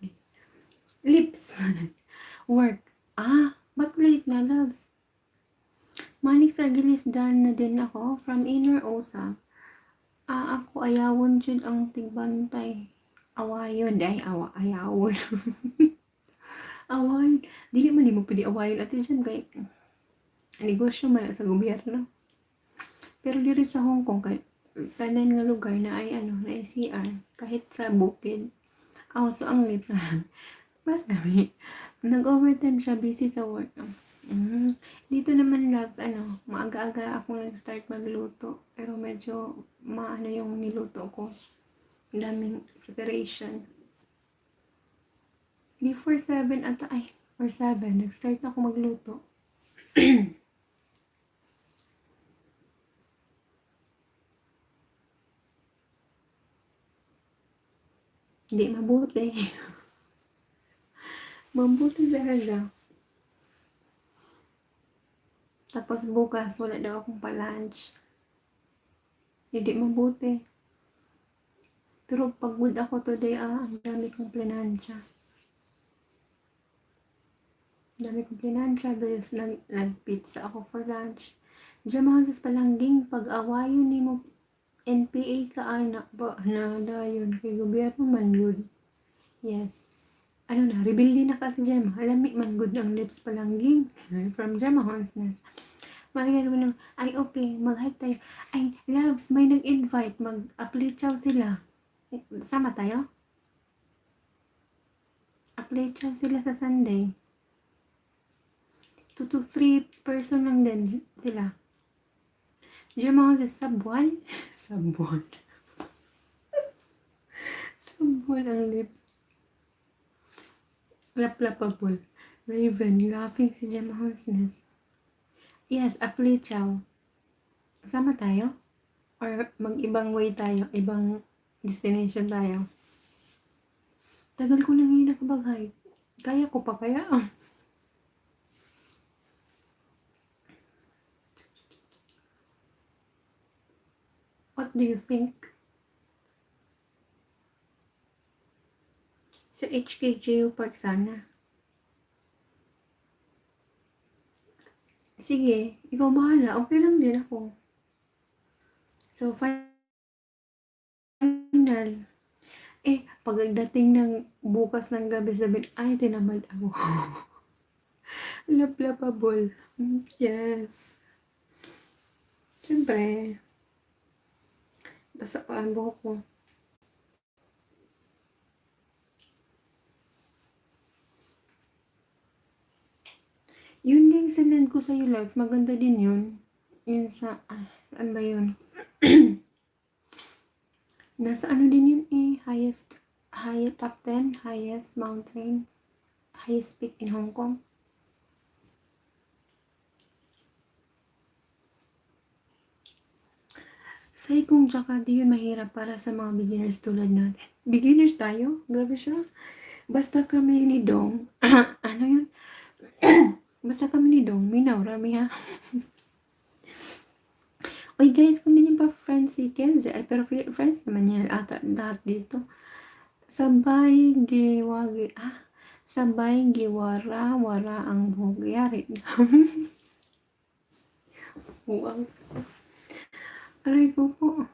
lips. Work. But late na, Loves. Manix Argilis done na din ako from Inner Osa. Ako ayawon jud ang tigbantay. Awayon, ayawon. Awayon. Dili man mo pwede awayon ate dyan kay negosyo man sa gobyerno. Pero diri sa Hong Kong kay tanan nga lugar na ay na ay CR kahit sa bukid. So ang lips mas dami. Nag-overtime siya, busy sa work. Dito naman Loves, maaga-aga ako nag-start magluto. Pero medyo yung niluto ko. Daming preparation. Before 7 or 7, nag-start ako magluto. Hindi mabuti. Mabuti talaga. Tapos bukas, wala daw akong pa-lunch. Hindi mabuti. Pero pagod ako today, ang dami kong planansya. Dahil nag-pizza ako for lunch. Diyan palangging pag-awayon ni mo NPA ka anak ba na dayon kay gobyerno man good. Yes. Rebelde na ka sa Gemma. Alami man good ang lips palangging from Gemma Hansness. Marian mo naman, ay okay, mag-hype tayo. Ay, loves, may nag-invite, mag-apply chow sila. Sama tayo? Apply chow sila sa Sunday. 2 to 3 person lang din sila. Diyan mga sa Sabuan. Sabuan. Sabuan ang lips. Laplapable. Raven, laughing si Gemma Honsness. Yes, apply chow. Sama tayo? Or mag-ibang way tayo? Ibang destination tayo? Tagal ko nang hindi nakabagay. Kaya ko pa kaya? What do you think? Sa HKJU Park sana. Sige, ikaw bahala. Okay lang din ako. So, final. Pagdating ng bukas ng gabi, sabihin, ay, tinamad ako. Laplapable. Yes. Siyempre. Basta pa ang buhok ko. Yun din sinend ko sa'yo, loves. Maganda din yun. Yun sa, saan ba yun? Nasa ano din yun highest top 10, highest mountain, highest peak in Hong Kong. Say kung tsaka di yun mahirap para sa mga beginners tulad natin. Beginners tayo? Grabe siya. Basta kami ni Dong. Ano yun? Basta kami ni Dong. Minaw, rami ha. Oy guys, kung hindi pa friends si Kenzie, pero friends naman yan ata lahat dito. Sabay giwara ang buhok. Yari. Wow. Aray ko po.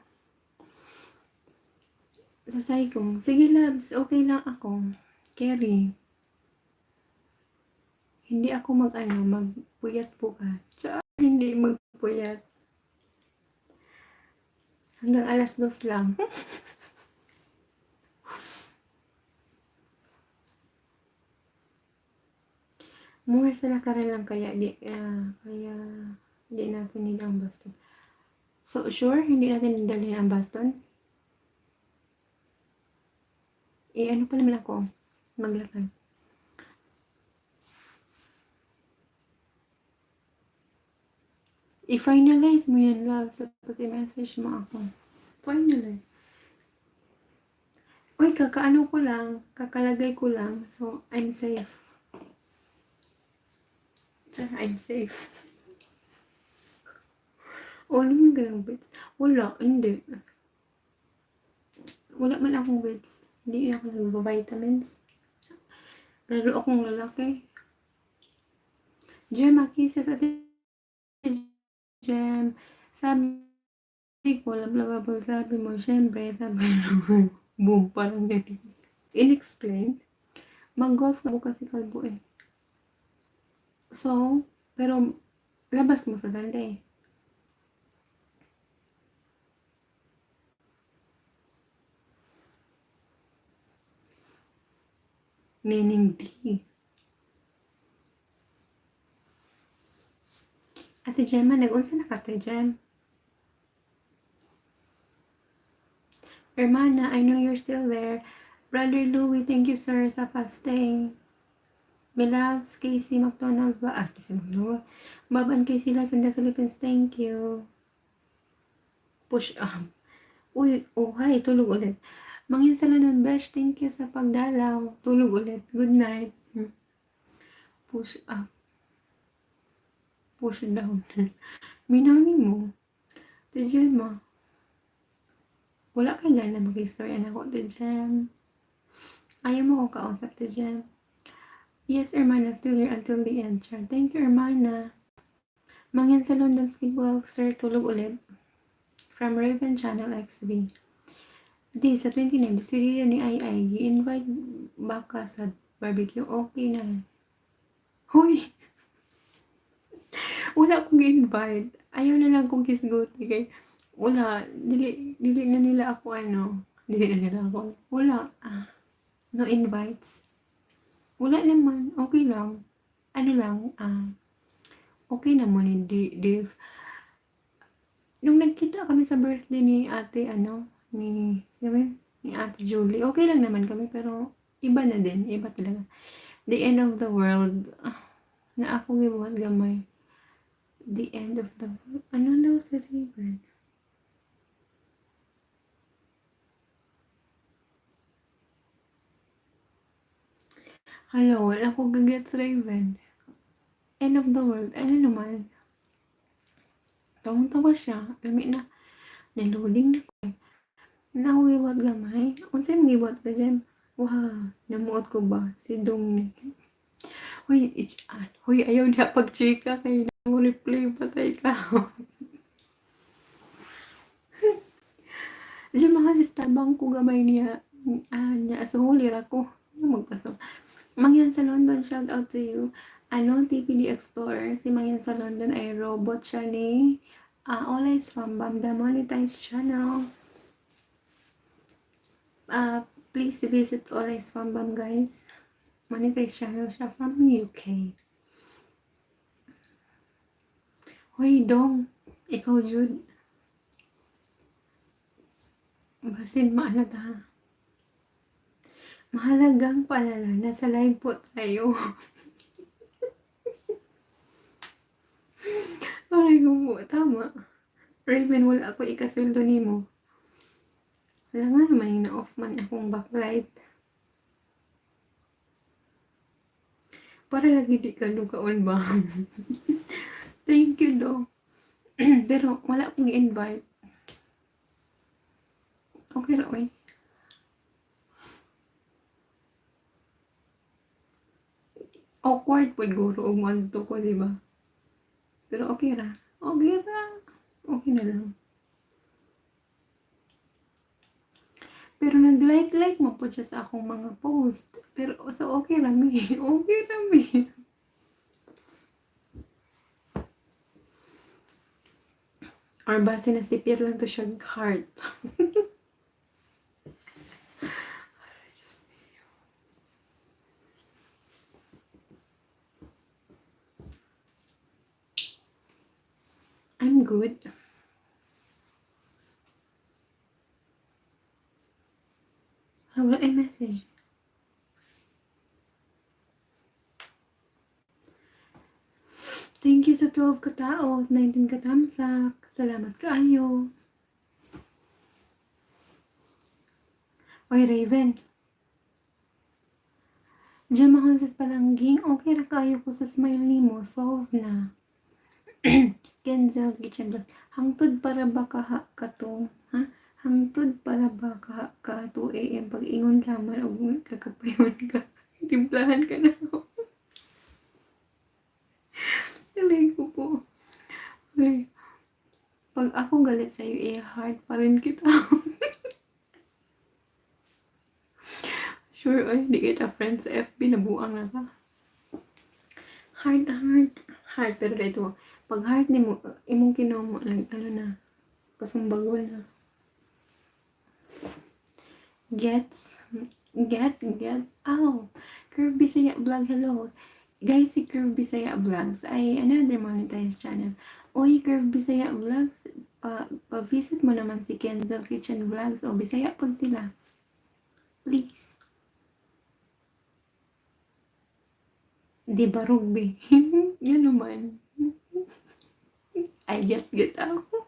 Sasay ko. Sige loves, okay lang ako. Carry. Hindi ako magpuyat bukas. Hindi magpuyat. Hanggang 2:00 lang. More sa lakaran lang kaya di natin nila ang baston. So, sure, hindi natin dalhin ang baston? Ano pa naman ako? Maglakad. I-finalize mo yan, love. Tapos i-message mo ako. Finalize. Uy, kakalagay ko lang. So, I'm safe. I'm safe. Wala man galang bits. Wala, hindi. Wala man akong bits. Hindi ako nagbabitamins. Lalo akong lalaki. Gem, akisa sa Gem. Sabi ko, lablabable, sabi mo, syempre, sabi mo, boom, parang ganyan. In-explain, mag-golf na bukas si Kalbo eh. So, pero, labas mo sa Sunday. Meaning D. Ate Gemma, nag-unsa na ka, Ate Gem? Hermana, I know you're still there. Brother Louie, thank you, sir, sa pastay. My loves, Casey McDonald ba? Casey McDonald. Baban Casey Life in the Philippines, thank you. Push up. Uy, oh, hi, tulog ulit. Mangyan sa London Besh, thank you sa pagdalaw. Tulog ulit. Good night. Push up. Push down. Minami mo. Tijan mo. Wala ka gana mag-istorya na ako, Tijan. Ayaw mo kong kausap, Tijan. Yes, Hermana, still here until the end. Thank you, Hermana. Mangyan sa London Sleepwell, sir, tulog ulit. From Raven Channel XB. Di, sa 29, despedida ni Ai, i-invite baka sa barbecue. Okay na. Hoy! Wala wala akong invite. Ayaw na lang kong kisguti kay wala, dili na nila ako dili na nila ako. Wala. No invites. Wala naman, okay lang. Ano lang, okay naman hindi Dave. Nung nagkita kami sa birthday ni ate, ni ate Julie, okay lang naman kami, pero iba na din, iba talaga. The end of the world, na ako gibuhat gamay. The end of the world, ano daw sa Raven? Hello, wala ko gagets Raven. End of the world, ano naman? Tawang-tawa siya, alam na, naluding na ko. Na ako gibuhat gamay. Unsay mo gibuhat ka dyan? Wow, namuot ko ba? Si Dong. Hoy, ayaw na pag-chika kay na-replay patay ka. Diyan mga sistabang ko gamay niya. Niya asuhulir ako. Magpasok. Mangyan sa London, shout out to you. TPD Explorer, si Mangyan sa London ay robot siya ni Always from Bam, the monetized channel. Please visit Always from Bam, guys. Monetized channel siya from UK. Hoy, Dong. Ikaw, Jude. Basin maano ta. Mahalagang paalala, nasa live po tayo. Aray ko po, tama. Raven, wala ako ikasuldo ni mo. Wala nga naman yung na-off man akong backlight. Para lagi di ka lukaon ba? Thank you, do. Pero wala akong i-invite. Okay ra, oy. Awkward po guro og manto ko, di ba? Pero okay ra. Okay ra. Okay na lang. Pero nag-like mo po siya sa akong mga post. Pero so okay ra mi. Okay ra mi. Or ba sinasipir lang to siya heart. I'm good. Wala ay message. Thank you sa 12 katao, 19 katamsak. Salamat kaayo. Oy, Raven. Diyan mahon sa palangging, okay ra kaayo ko sa smile ni mo. Solve na. Kenzel Kitchen Vlog. Hangtod para ba ka to? Ha? Hangtod para ba ka 2 AM pag ingon laman o kakapayon ka. Timplahan ka na ako. Talay ko po. Okay. Pag ako galit sa'yo, hard pa rin kita. Sure, di kita friends sa FB, nabuang na ka. Heart. Pero dito, pag heart ni mo, imong kinomo, kasumbagol na. Get, Curve Bisaya Vlog, hello. Guys, si Curve Bisaya Vlogs ay another monetized channel. Oy, Curve Bisaya Vlogs, pa-visit mo naman si Kenzel Kitchen Vlogs o Bisaya po sila. Please. Di ba, Rugby? Yan naman. Ay, get ako.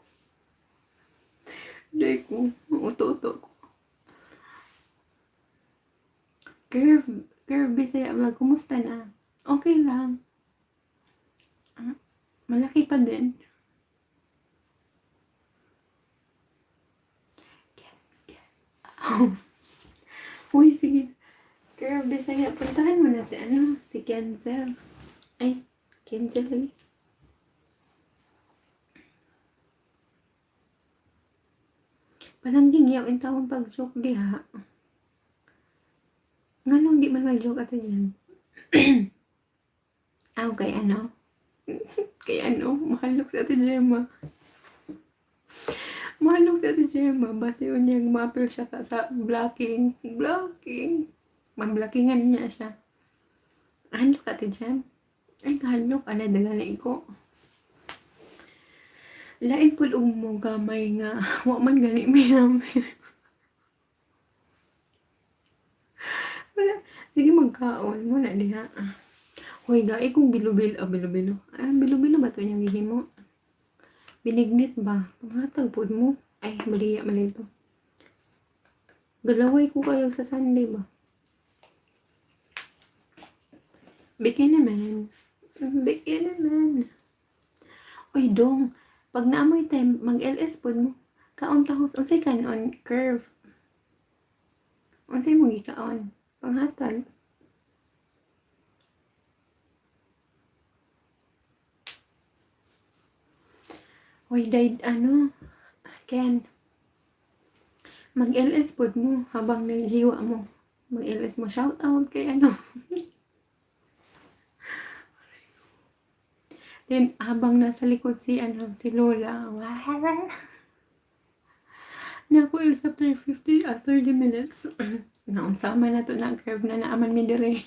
Day ko, uto-uto ko. Curve Bisaya Vlog, kumusta na? Okay lang. Malaki pa din. Uy, sige. Curve Bisaya, puntahan mo na si Kenzel. Ay, Kenzel eh. Palangging yaw yung taong pag-joke diha. Nga nung di man mag-joke ata dyan. Okay, Kaya mahalok si Ate Gemma. Mahalok si Ate Gemma. Basta yun niyang mapil siya ka sa blocking. Mamblockingan niya siya. Halok Ate Gem. Ay, kahalok. Ala, daganay ko. Lain po mo gamay nga. Wa man gani mayami. Wala. Sige, magkaon mo na diha. Hoy, gai kung bilo-bilo. Bilo-bilo. Bilo-bilo ba ito niyang gihimo? Binignit ba? Pangatag po mo. Ay, maliya ito. Galaway ko kayo sa Sunday ba? Bigyan naman. Uy, dong. Pag naamoy time, mag-LS po mo. Kaon tahos. Unsay kanon? Curve. Unsay mo gikaon? Panghatag. Uy, Ken. Mag-LS po mo habang naghiwa mo. Mag-LS mo. Shout out kay Then, habang nasa likod si Lola, wow. Naku, it's after 30 minutes. Naunsama na to na curve na naaman mi dire.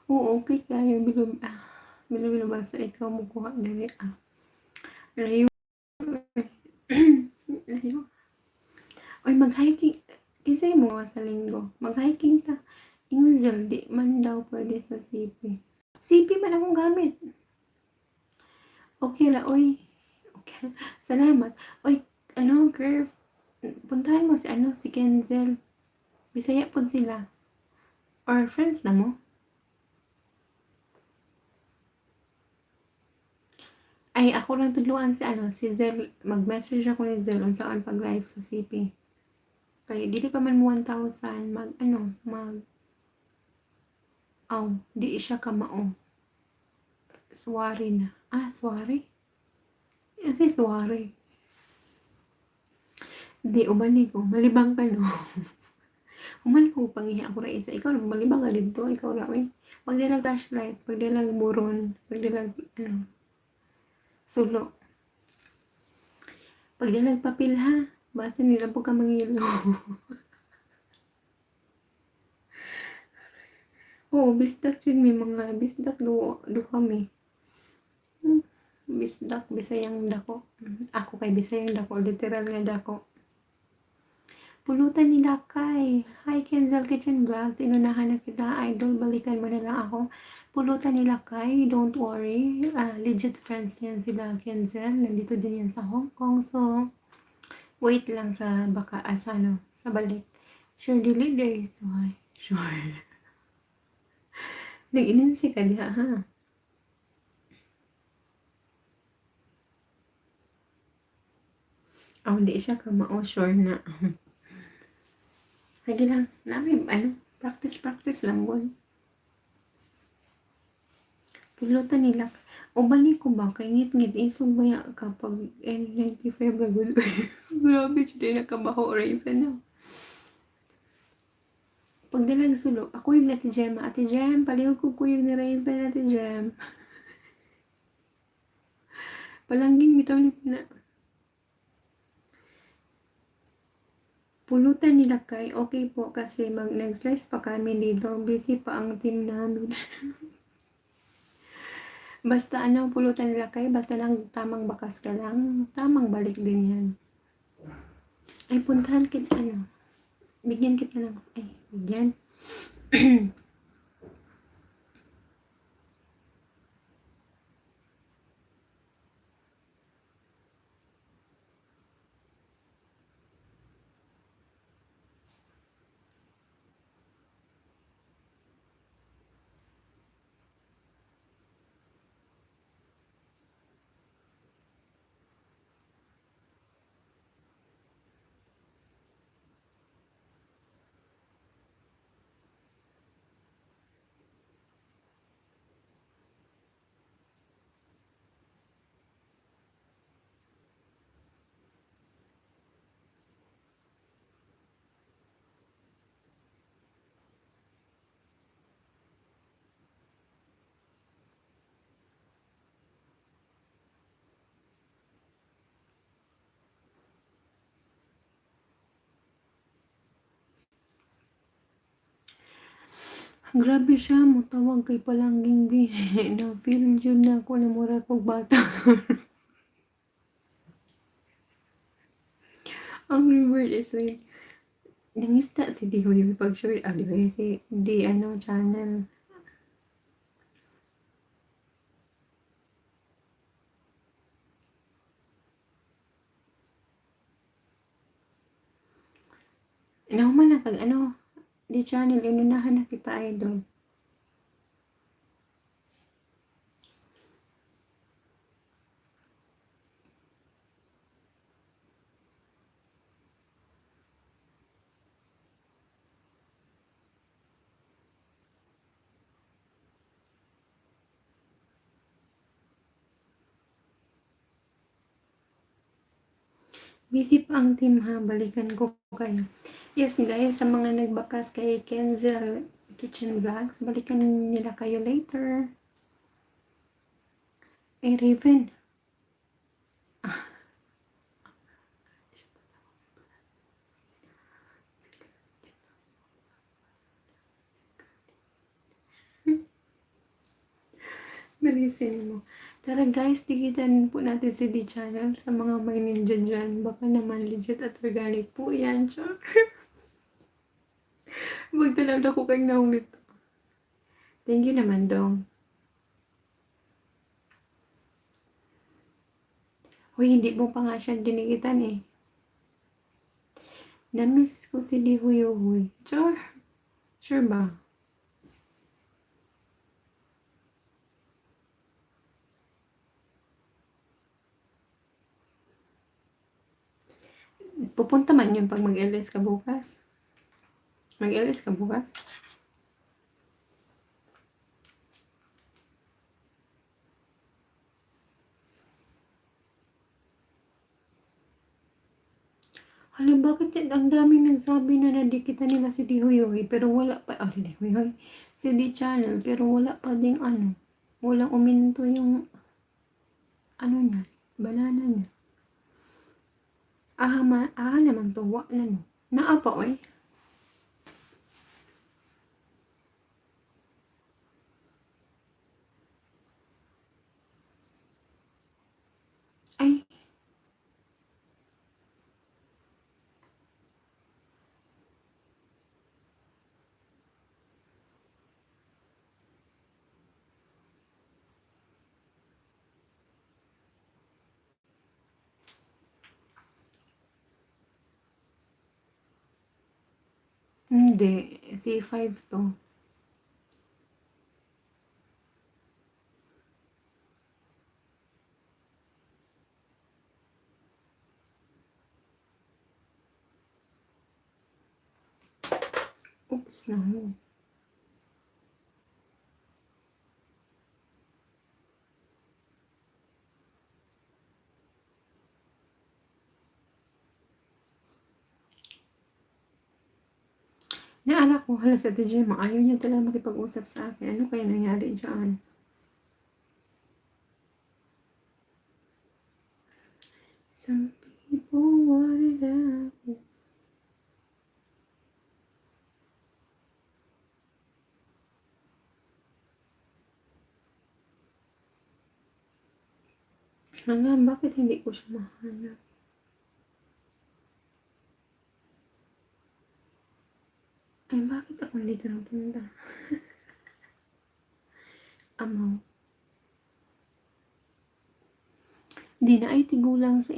Oo, okay kayo. Bilo basta ikaw mo kuha dire. Layo. Layo. Oy, mag-hiking. Kasi mo sa linggo. Mag-hiking ta. Inzel, di man daw pwede sa CP. CP man akong gamit. Okay la, oy. Okay. Salamat. Oy, Curve. Puntahan mo si Kenzel. Bisaya po sila. Or friends na mo. Ay, ako lang tudluan si Zel. Mag-message ako ni Zel saan pag-live sa CP. Kaya, dili pa man mo 1,000. Di siya kamao. Suwari na. Suwari? Kasi suwari. Di, umani ko. Malibang ka, no? Umani ko, pangihi ako na isa. Ikaw, malibang ka dito. Ikaw lang, eh. Pagdilag flashlight, pagdilag buron, pagdilag, sulo. Pagdilag papel, ha? Basta nila po ka mangilo. Oo, bisdak yun. May mga bisdak do kami. Bisdak, bisayang dako. Ako kay bisayang dako. Literal nga dako. Pulutan nila kay. Hi, Kenzel Kitchen Vlogs. Inunahan na kita, idol. Balikan mo na lang ako. Pulutan nila kay. Don't worry. Legit friends yan sila, Kenzel. Nandito din yan sa Hong Kong. So, wait lang sa sa balik. Sure, dili there is why. Sure. Nag-inansi ka diha, ha? Hindi siya kamao, sure na. Lagi lang, practice lang, boy. Pilotan nila. Balik ko ba? Kay ngit-ngit, isog baya kapag N95 na gulo. Grabe, siya nakabaho, Raven na. Pagdalang sulo, ako yung Ate Gem. Ate Gem, palihog ko yung ni Raven, Ate Gem. Palangging bitaw ni na. Pulutan nila kay, okay po kasi nag-slice pa kami dito. Busy pa ang team namin. Basta pulutan nila kay, basta lang tamang bakas ka lang, tamang balik din yan. Ay, puntahan kita, bigyan kita ng, bigyan. Grabe siya, mutawag kay palangging bi. Na-feel yun na ako na mura kong bata. Ang reward is like, nangista si Dihoy pag sure, di ba, si di ano channel. Nahuman na kag ano, di channel, inunahan na kita idol. Busy pa ang team ha, balikan ko kayo. Yes guys, sa mga nagbakas kay Kenzel Kitchen Vlogs, balikan nila kayo later. Eh, Raven. Nalisin mo. Tara guys, tikitan po natin si D channel sa mga may ninja dyan. Baka naman legit at organic po yan. Char. Magtalab na ko kay naulit. Thank you naman dong. Hoy, hindi mo pa nga siya dinikitan eh. Namiss ko si Di Huy. Char. Sure ba? Pupunta man yun pag mag-LS ka bukas. Mag-LS ka bukas? Hala, bakit ang daming nagsabi na nadikita nila si Di Huy, pero wala pa, Di Huy, si Di Channel, pero wala pa ding ano, walang uminto yung, ano niya, banana niya. Naman tuwa na no. Naapa, oy. Ay, hindi. C5 to. Oops, no. Naanak ko, halos sa TJ, ayaw niya talaga makipag-usap sa akin. Ano kaya nangyari dyan? Some people want it out. Hanggang, bakit hindi ko siya mahanap? Ay, bakit ako dito napunta? Amaw. Di na ay tigulang sa...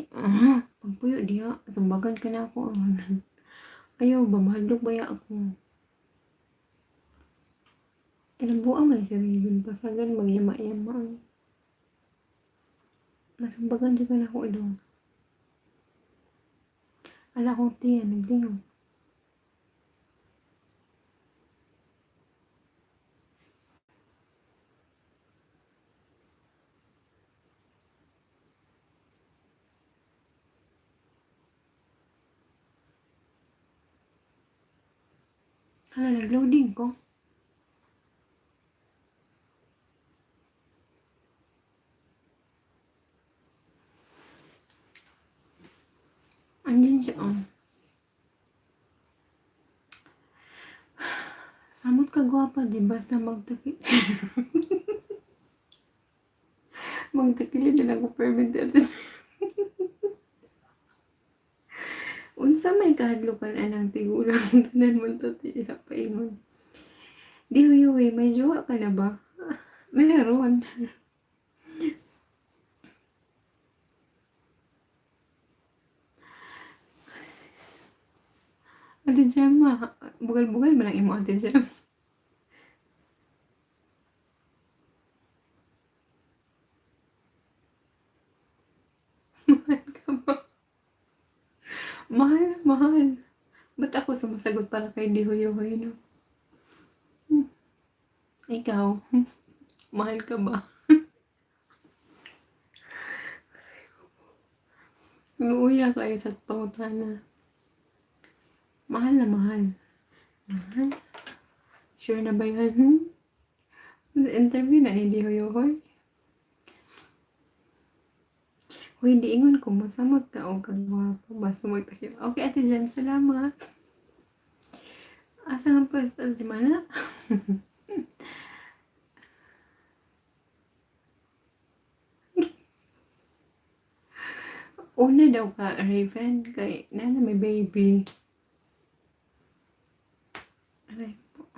pagpuyo diya, sumbagan ka na ako. Ayaw ba, mahadlok ba ya ako? Ilang buang may si Raven, pasagan magyama-yama. Masumbagan dyan ka na ako doon. Ala ko tiyan, nagdingog. Hala, nag-loading ko. Andyan siya, oh. Samot ka gwapa, di ba? Sa magtakil. Magtakil na lang ko permit dito. Unsa may kahadlukan anang tigulang tanan mo to tiya paingon. Di huy, may jowa ka na ba? Meron. Ate Jem, bugal-bugal man lang imo Ate Jem. Mahal ka ba? Mahal, mahal. Ba't ako sumasagot para kay di huy, no? Ikaw, mahal ka ba? Luuya kayo sa pangutana. Mahal na mahal. Mahal? Sure na ba yan? Interview na ni di huy. Uy, di ingon ko, masamot ka o kagwapo. Basta magtakil. Okay, Ate Jen, salamat. Asa nga pwesto, di mana? Una daw ka, Raven, kay nana may baby. Aray po.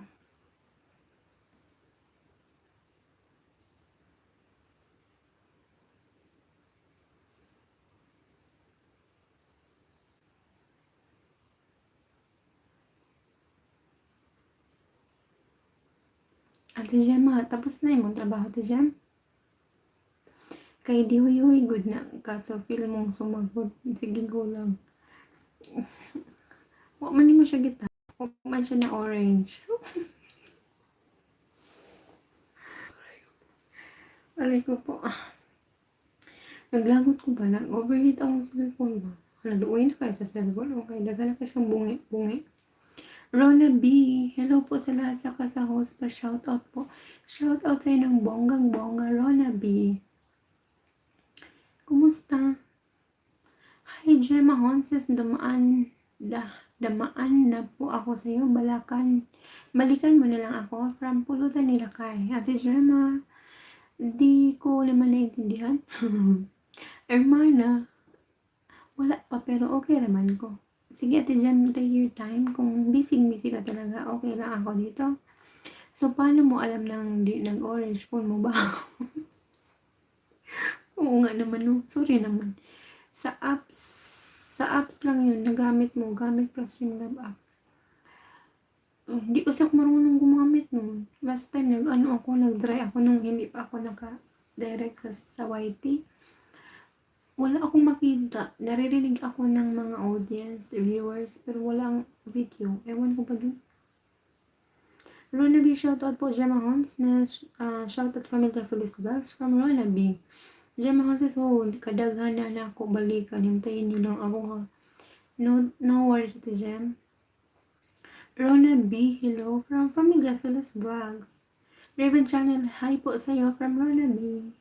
Ate Jem, tapos na yung trabaho, Ate Jem? Kay di huy good na. Kaso feel mong sumagod. Sige, go lang. Huwag man mo siya gita. Huwag man siya na orange. Aray ko po. Naglagot ko ba? Nag-overheat ang cellphone ba? Naluoy na kayo sa cellphone. Okay, dagan na ka siyang bungi. Rona B. Hello po sa lahat sa host pa. Shoutout po. Shoutout sa'yo ng bonggang-bongga. Rona B. Kumusta? Hi, Gemma Honses. Damaan na po ako sa iyo. Balikan mo na lang ako from Pulutan Nilakay. Ate Gemma, di ko naman naintindihan. Hermana, wala pa pero okay naman ko. Sige, Ate Gemma, take your time. Kung busy ka talaga, okay lang ako dito. So, paano mo alam nag-orange phone mo ba? Oo nga naman, no. Sorry naman. Sa apps lang yun, nagamit mo. Gamit ka Streamlab app. Hindi kasi ako marunong gumamit nun. Last time, nag-try ako nung hindi pa ako naka-direct sa YT. Wala akong makita. Naririnig ako ng mga audience, viewers, pero walang video. Ewan ko pa dun. Rona B, shoutout po, Gemma Hons, na shoutout Familia Feliz Vlogs from Rona B. Gemma Hons is kadaghan na ako balikan. Hintayin nyo lang ako ha. No worries, Ate Gem. Rona B, hello from Familia Feliz Vlogs. Raven Channel, hi po sa'yo from Rona B.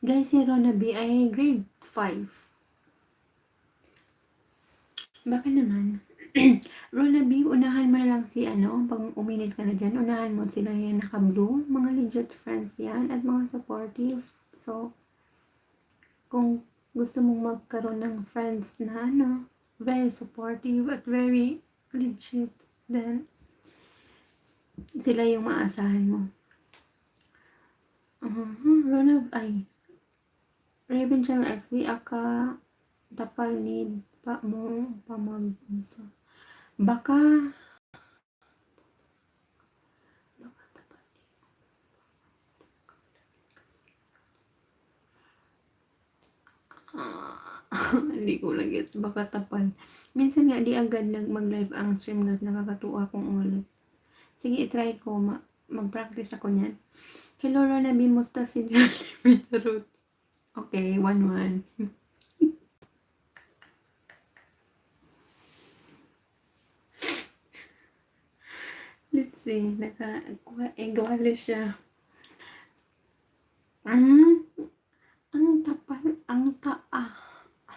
Guys, si Rona B ay grade 5. Baka naman. Rona B, unahan mo na lang si pag uminit ka na dyan, unahan mo sila yan naka-blue. Mga legit friends yan at mga supportive. So, kung gusto mong magkaroon ng friends na very supportive at very legit, then sila yung maasahan mo. Rona, Raven Channel XV, aka tapal need pa mo pamag-usa. Baka hindi ko lang gets. Baka tapal. Minsan nga, di agad mag-live ang stream nas nakakatuwa kong ulit. Sige, itry ko. Mag-practice ako niyan. Hello, Rona B. Musta si Jollibee Tarot? Okay, 1-1. Let's see. Naka-egwali siya. Ang tapal.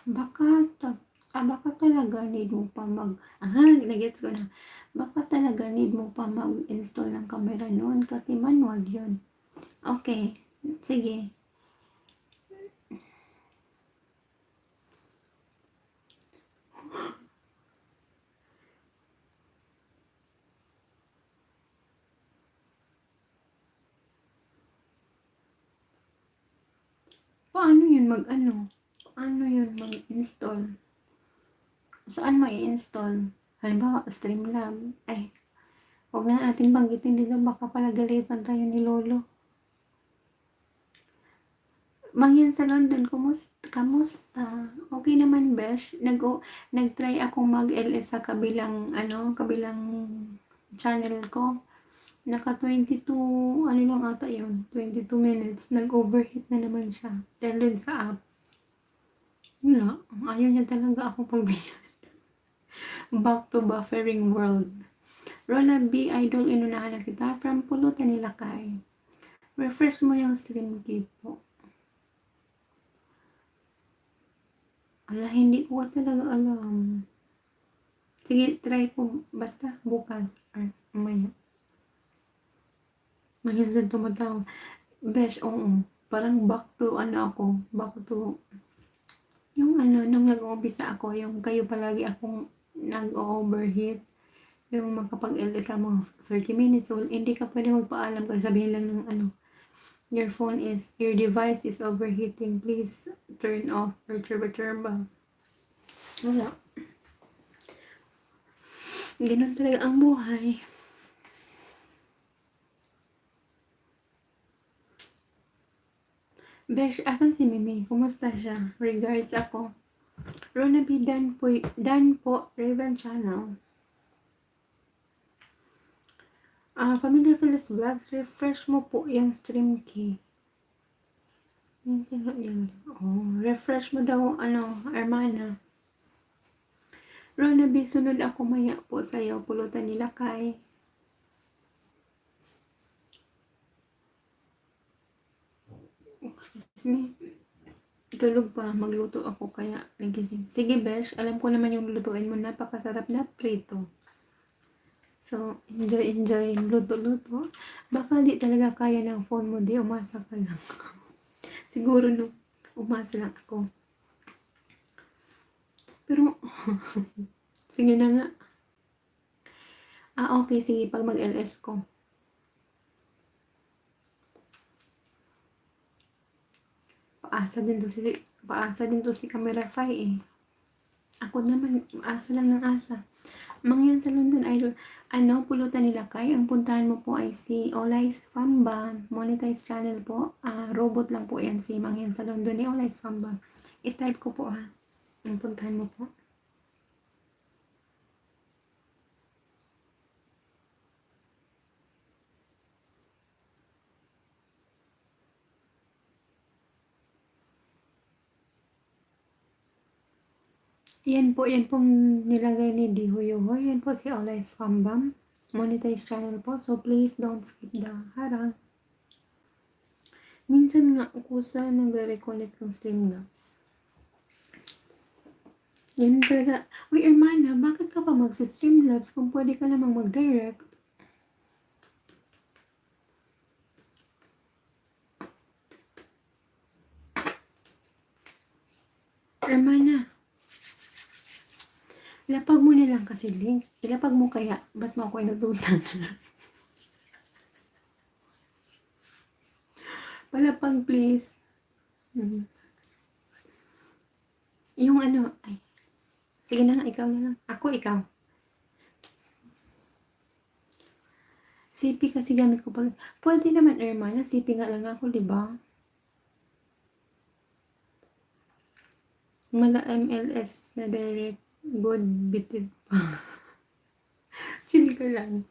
Baka talaga need mo pa nagets ko na. Baka talaga need mo pa mag-install ng camera noon kasi manual yun. Okay, sige. Paano yun Paano yun mag-install? Saan ma-i-install? Halimbawa, Streamlab. Ay, huwag na natin banggitin dito. Baka pala galitan tayo ni Lolo. Mangyan sa London, kamusta? Okay naman, Besh. Nag-try akong mag-LS sa kabilang channel ko. Naka 22, lang ata yun, 22 minutes. Nag-overheat na naman siya. Dahil dun sa app. Wala, ayaw niya talaga ako pagbigyan. Back to buffering world. Rola B, idol, inunahan na kita from pulutan nila kay. Refresh mo yung stream key po. Ala, hindi ko talaga alam. Sige, try ko basta bukas or mamaya. Minsan tumatawag. Besh, oo. Parang back to yung nung nag-uumpisa ako, yung kayo palagi akong nag-overheat. Yung makapag-LS lang mga 30 minutes. So, hindi ka pwede magpaalam kasi sabihin lang ng your device is overheating. Please turn off or turbo. Wala. Ganun talaga ang buhay. Besh, asan si Mimi? Kumusta siya? Regards ako. Rona B, Dan po, Raven Channel. Familiar Phyllis Vlogs, refresh mo po yung stream key. Refresh mo daw, Armana. Rona B, sunod ako maya po sa'yo. Pulutan nila kay. Excuse me. Tulog pa, magluto ako kaya nagising. Sige, Besh, alam ko naman yung lutuin mo. Napakasarap na prito. So, enjoy luto-luto. Baka di talaga kaya ng phone mo, di umasa ka lang. Siguro no, umasa lang ako. Pero, sige na nga. Okay, sige, pag mag-LS ko. Paasa din to si Camera Fi eh. Ako naman, asa lang ng asa. Mangyan sa London idol. Pulutan nila kay. Ang puntahan mo po ay si Olais Famba. Monetize channel po. Robot lang po yan si Mangyan sa London ni Olais Famba. I-type ko po ha. Ang puntahan mo po. Yan pong nilagay ni Dihoyohoy. Yan po si Olais Fambam. Monetize channel po. So, please don't skip the harang. Minsan nga, kusa nag-reconnect ng Streamlabs. Yan talaga. Uy, Hermana, bakit ka pa mag-Streamlabs kung pwede ka namang mag-direct? Hermana, ilapag mo na lang kasi link. Ilapag mo kaya. Ba't mo ako inutusan? Palapag, please. Yung ay. Sige na nga, ikaw na lang. Ako, ikaw. CP kasi gamit ko pag... Pwede naman, Hermana. CP nga lang ako, diba? Mala MLS na direct. Good bitin pa. Chill ka lang.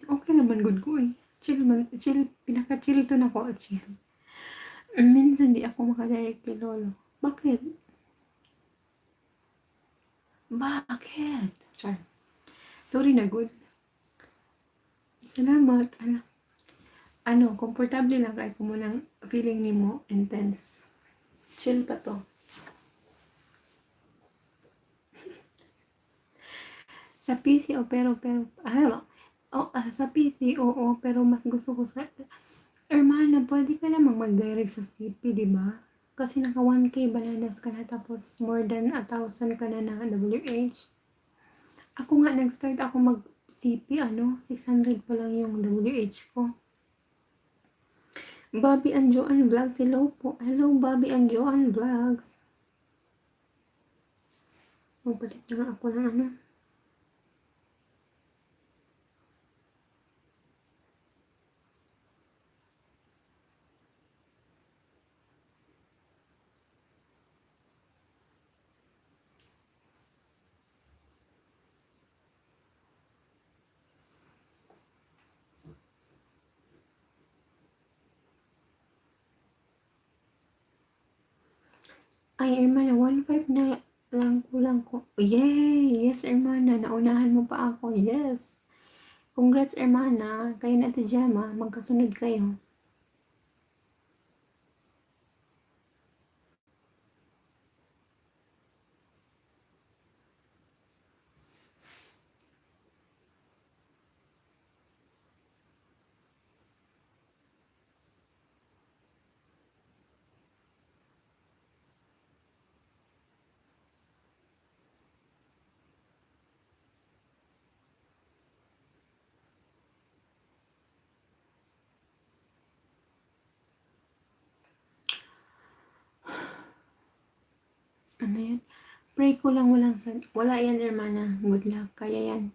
Okay naman, good ko eh. Chill. Pinaka-chill to na ko. Chill. Minsan di ako makadirect kay Lolo. Bakit? Char. Sorry na, good. Salamat. Komportable lang kahit kung munang feeling ni mo intense. Chill pa to. Sa PC sa PC, oo, pero mas gusto ko sa, Hermana, pwede ka namang mag-direct sa CP, di ba? Kasi naka 1K bananas ka na, tapos more than 1,000 ka na na WH. Ako nga, nag-start ako mag-CP, 600 pa lang yung WH ko. Bobby and Joanne Vlogs, hello po. Hello, Bobby and Joanne Vlogs. Magpalit na nga ako ng Ay, Hermana, 1.5 na lang kulang ko. Yay! Yes, Hermana, naunahan mo pa ako. Yes! Congrats, Hermana. Kayo na Ate Gemma, magkasunod kayo. Ano yan? Pray ko lang wala yan, Hermana. Good luck. Kaya yan.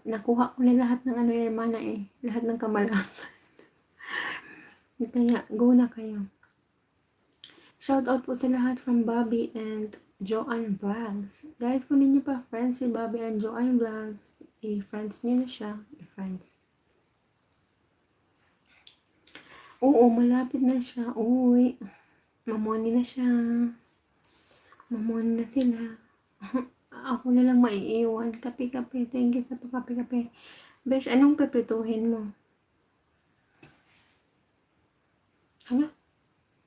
Nakuha ko na lahat ng Hermana eh. Lahat ng kamalasan. Kaya, go na kayo. Shout out po sa lahat from Bobby and Joanne Vlogs. Guys, kung hindi nyo pa friends si Bobby and Joanne Vlogs, i-friends nyo na siya. I-friends. Oo, malapit na siya. Uy, mamoni na siya. Mamon na sila. Ako na lang maiiwan. Kape-kape. Thank you sa pakape-kape. Besh, anong peprituhin mo? Ano?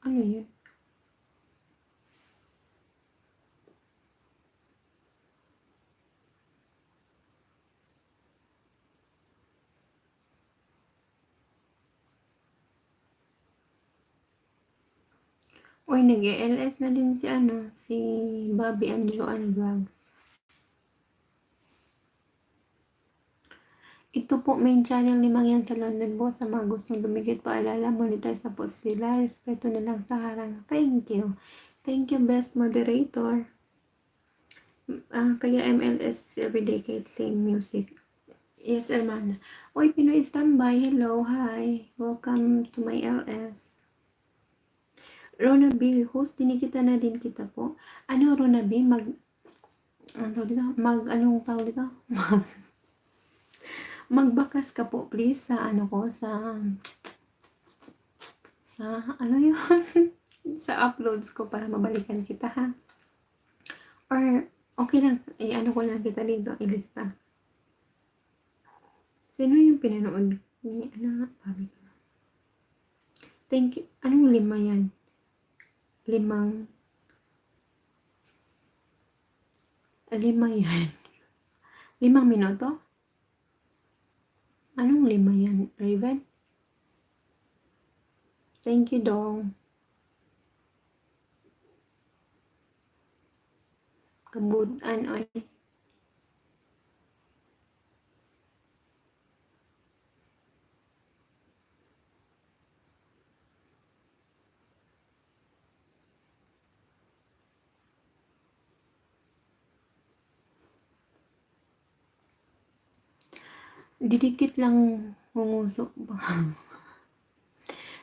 Ano yun? Uy, nag-LS na din si Bobby and Joanne Vlogs. Ito po, main channel ni Mangyan sa London po. Sa mga gustong dumikit paalala, monetize na po sila. Respeto na lang sa harang. Thank you. Thank you, best moderator. Kaya MLS everyday kahit same music. Yes, Hermana. Oy, Pinoy standby. Hello, hi. Welcome to my LS. Rona B, host, dinikita na din kita po. Ano, Rona B, anong tawag dito? Magbakas ka po, please, sa yun? Sa uploads ko para mabalikan kita, ha? Or, okay lang, ko lang kita dito, ilista. Sino yung pinanood ni, Bobby? Thank you. Anong 5 yan? 5 yan. 5 minuto? Anong 5 yan, Raven? Thank you, Dong. Kabutan, oy. Didikit lang hunguso.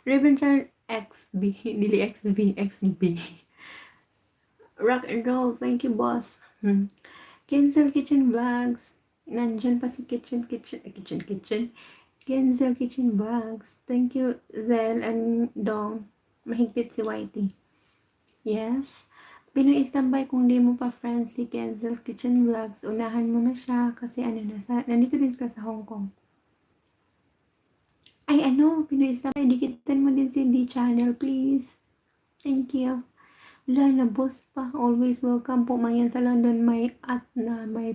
Raven Channel XB, dili XB. Rock and roll, thank you, boss. Kenzel Kitchen Vlogs. Nandyan pa si Kitchen. Kenzel Kitchen Vlogs. Thank you, Zel and Dong. Mahigpit si Whitey. Yes. Pinoy standby kung di mo pa friends si Kenzel Kitchen Vlogs. Unahan mo na siya kasi nandito din sila sa Hong Kong. Ay, Pinoy standby. Dikitan mo din si D channel, please. Thank you. Wala na, boss pa. Always welcome po. Mangyan sa London, may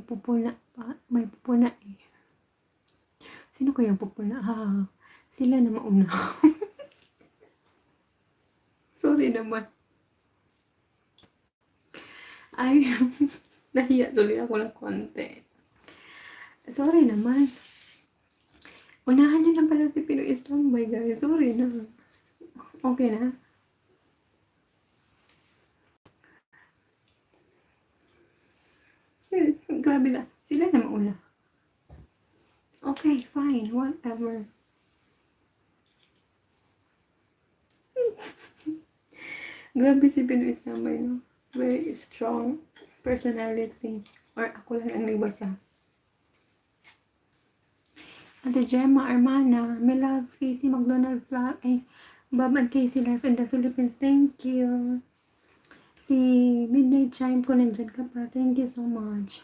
pupul na may pupuna eh. Sino kayang pupuna? Sila na mauna. Sorry naman. Ay, nahiya tuloy ako ng konti. Sorry naman. Unahan nyo na pala si Pinoy Standby, guys. Sorry na. Okay na? Grabe na. Sila na mauna. Okay, fine. Whatever. Grabe si Pinoy Standby, no? Very strong personality. Or ako lang ang nagbasa. Ate Gemma Armana, my loves, Casey McDonald Vlog, Bob and Casey Life in the Philippines, thank you. Si Midnight Chime ko, nandyan ka pa, thank you so much.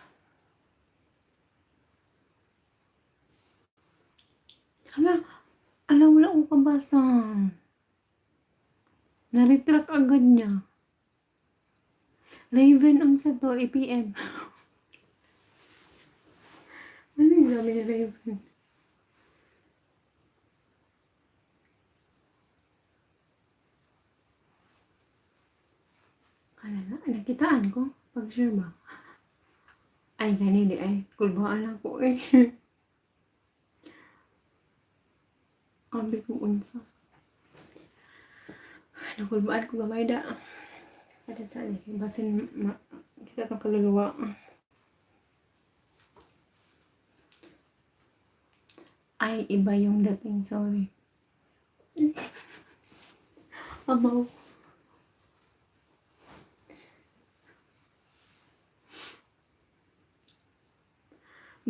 Wala akong kabasa. Na-retract agad niya. Raven, ang sa to, APM. Ano yung sabi ni Raven? Nakitaan ko. Pag-share ba? Ay, ganili ay. Kulbaan ako eh. Abi ko unsa. Nakulbaan ko gamay da. At sa basin kita itong kaluluwa. Ay, iba yung dating. Sorry. Amaw.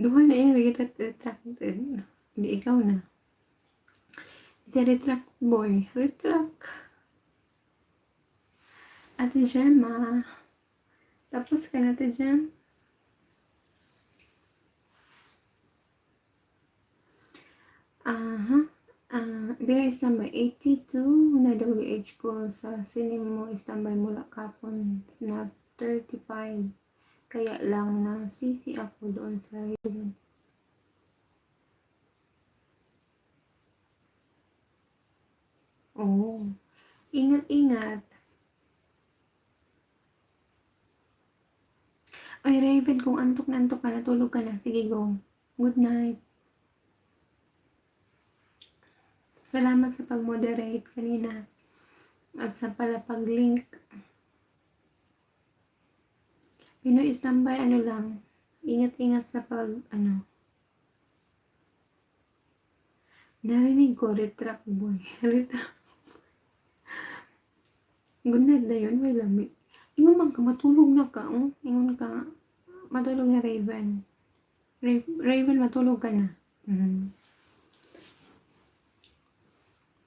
Duha na yung retracted. Hindi ikaw na. Si retract boy. Retract. Ate Gemma. Tapos ka na, Ate Gem. Bigay standby 82 na WH ko sa sinimo standby mula kapon na 35. Kaya lang na sisi ako doon sa yun. Oh, ingat-ingat. Ay, Raven, kung antok na antok ka na, tulog ka na. Sige, go. Good night. Salamat sa pag-moderate kanina. At sa pala pag-link. Pinoy Standby, ano lang. Ingat-ingat sa Narinig ko, retract boy. Retract. Good night na yun, may lami. Ingon man ka, matulog na ka. Ingon ka, matulog na Raven. Raven, matulog ka na.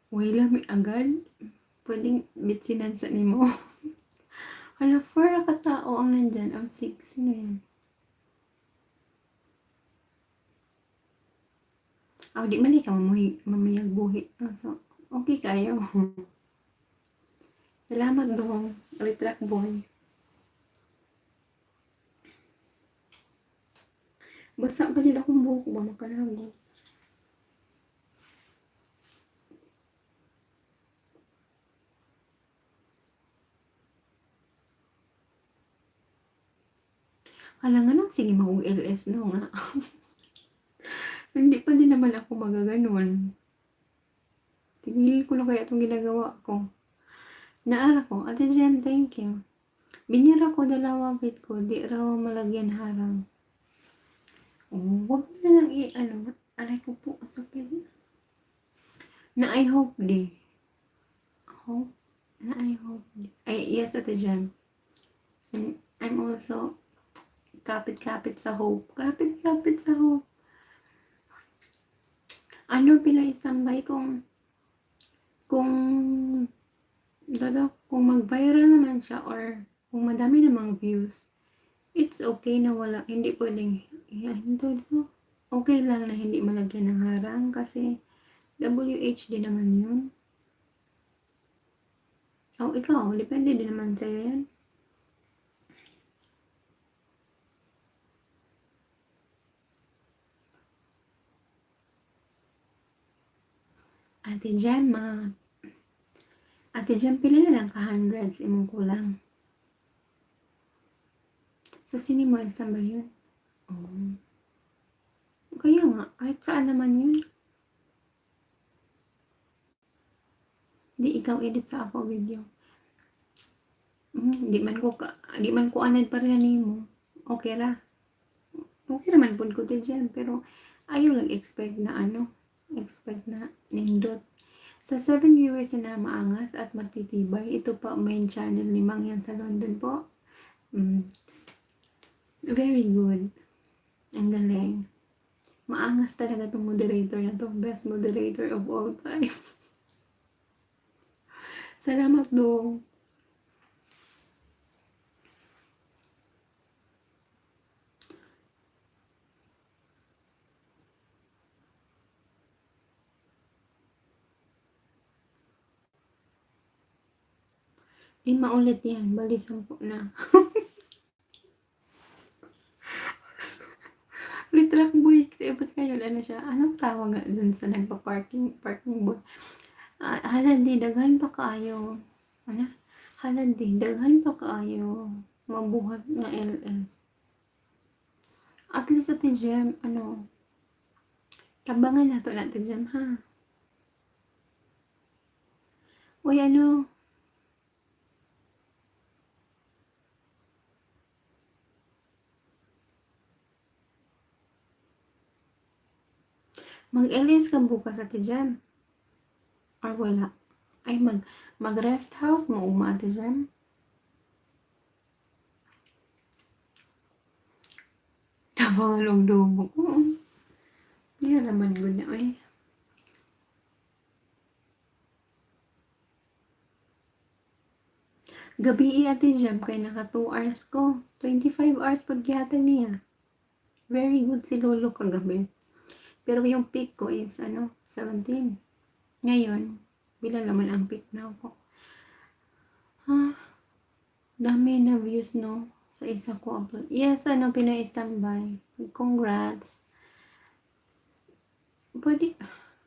Way lami agad. Pwedeng bitsinan sa nimo. Hala, 4 ka tao ang nandyan. Ang 6. Sino yan? Di mali ka mamayag buhi. So, okay kayo. Salamat doon. Retract boy. Basa pa din akong buhok ba makalago. Alangan nang sige mag-LS no nga. Hindi pa din naman ako magaganon. Tigilin ko na kaya itong ginagawa ko. Naara ko, Ate Jen, thank you. Binira ko dalawa bit ko, di raw malagyan harang. Huwag na lang aray ko po, ang sakit. Na I hope di. I hope di. Ay, yes, Ate Jen. I'm also kapit-kapit sa hope. Kapit-kapit sa hope. Ano pina-standby kung mag-viral naman siya or kung madami namang views, it's okay na wala, hindi pwedeng, okay lang na hindi malagyan ng harang kasi WH din naman yun. Ikaw, depende din naman sa'yo yan. Ate Gemma. Ate Gem, pila na lang ka-hundreds imong kulang. Sa sini mo isa ba yun? Oh. Kaya nga, kahit saan naman yun. Di ikaw edit sa ako video. Di man ko anad pareha nimo. Okay ra. Okay naman po ko dyan, pero ayaw lang expect na nindot. Sa 7 viewers na maangas at matitibay, ito pa main channel ni Mangyan sa London po. Very good. Ang galing. Maangas talaga tong moderator na to. Best moderator of all time. Salamat dong. Di maulit yan. Bali 10 na. Litrak boy. Ba't kayo ano siya? Anong tawag nga dun sa parking boy? Halandi, daghan pa kaayo. Ano? Halandi, daghan pa kaayo. Mabuhat nga LS. At least at Gem, tabangan na to natin Gem, ha? Uy, mag-LS ka bukas at Gem. Or wala. Ay, mag-rest house mo Ate Gem. Tabangan ng dumo. Hindi naman good na, ay. Gabi Ate Gem, kay naka 2 hours ko. 25 hours pagyatan niya. Very good si Lolo kagabi. Pero yung peak ko is, 17. Ngayon, bilang naman ang peak na ako. Dami na views, no? Sa isa ko upload. Yes, Pinoy standby. Congrats. Pwede,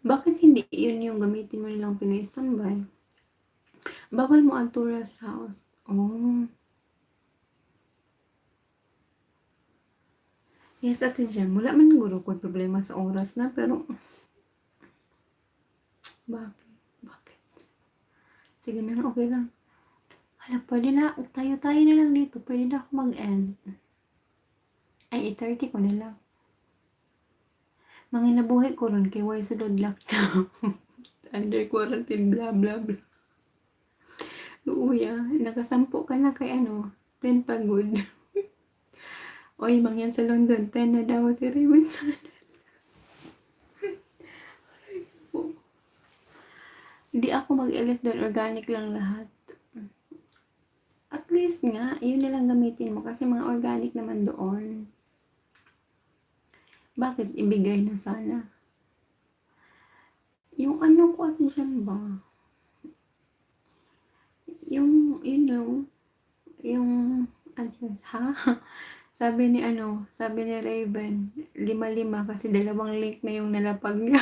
bakit hindi yun yung gamitin mo nilang Pinoy standby? Bawal mo ang tourist house. Oh. Yes, Ate Gem. Wala man guro ko problema sa oras na, pero bakit? Sige na, okay lang. Hala, pwede na, tayo na lang dito. Pwede na ako mag-end. Ay, 8:30 ko na lang. Mga nabuhay ko ron kay why sulod lockdown. Under quarantine, blah, blah, blah. Luuya, nakasampo ka na kay 10 pagod. Oy, Mangyan sa London, 10 na daw si Raymond Channel. Hindi ako mag-LS doon, organic lang lahat. At least nga, yun nilang gamitin mo kasi mga organic naman doon. Bakit ibigay na sana? Yung ko at dyan ba? Yung, yung, ha? Sabi ni Raven, 5 kasi 2 link na yung nalapag niya.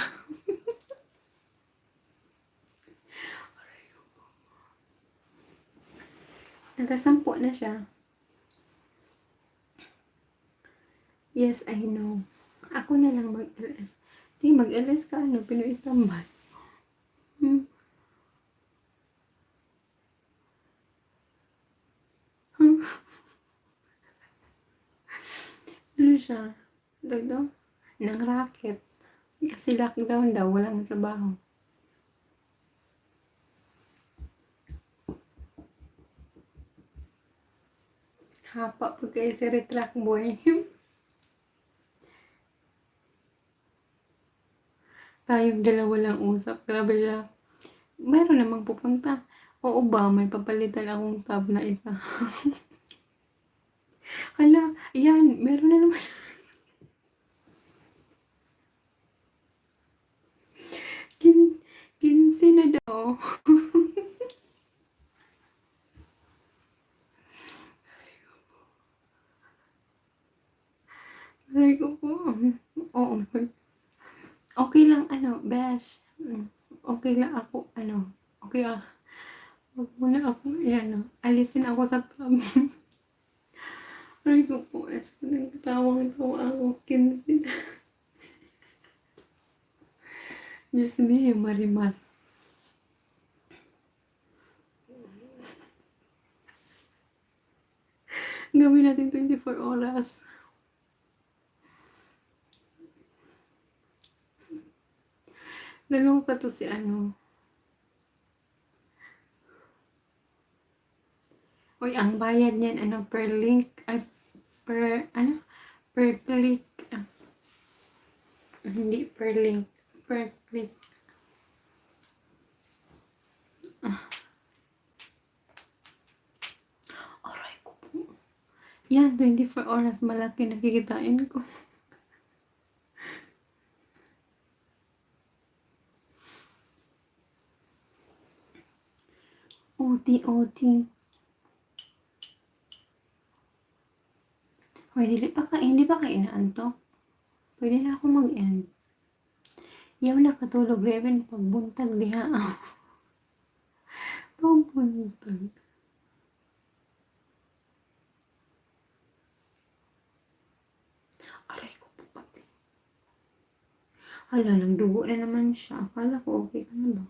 Nakasampo na siya. Yes, I know. Ako na lang mag-LS. Sige, mag-LS ka, Pinoy standby. Ano siya? Nang racket. Kasi lockdown daw, walang trabaho. Hapa po kayo si Retract Boy. Tayong dalawa lang usap. Grabe siya. Mayroon namang pupunta. Oo ba, may papalitan akong tab na isa. Hala, yan, meron na naman. 15 na daw. Aray ko po. Oo. Okay lang, Besh. okay lang ako, okay wag muna ako, alisin ako sa tab. Aray ko po, nagtawang-tawa ako, 15. Diyos me, Marimar. Gawin natin 24 oras. Nalungkot to si Uy, ang bayad niyan, per link, per click, hindi per link, per click. Aray ko po. Yan, 24 oras, malaki nakikitain ko. OT. Hoy, hindi pa ka inaantok. Pwede na ako mag-end. Yaw nakatulog, Reven, pagbuntag diha. Pagbuntag. Aray ko po pati. Hala, nagdugo na naman siya. Akala ko okay ka na ba?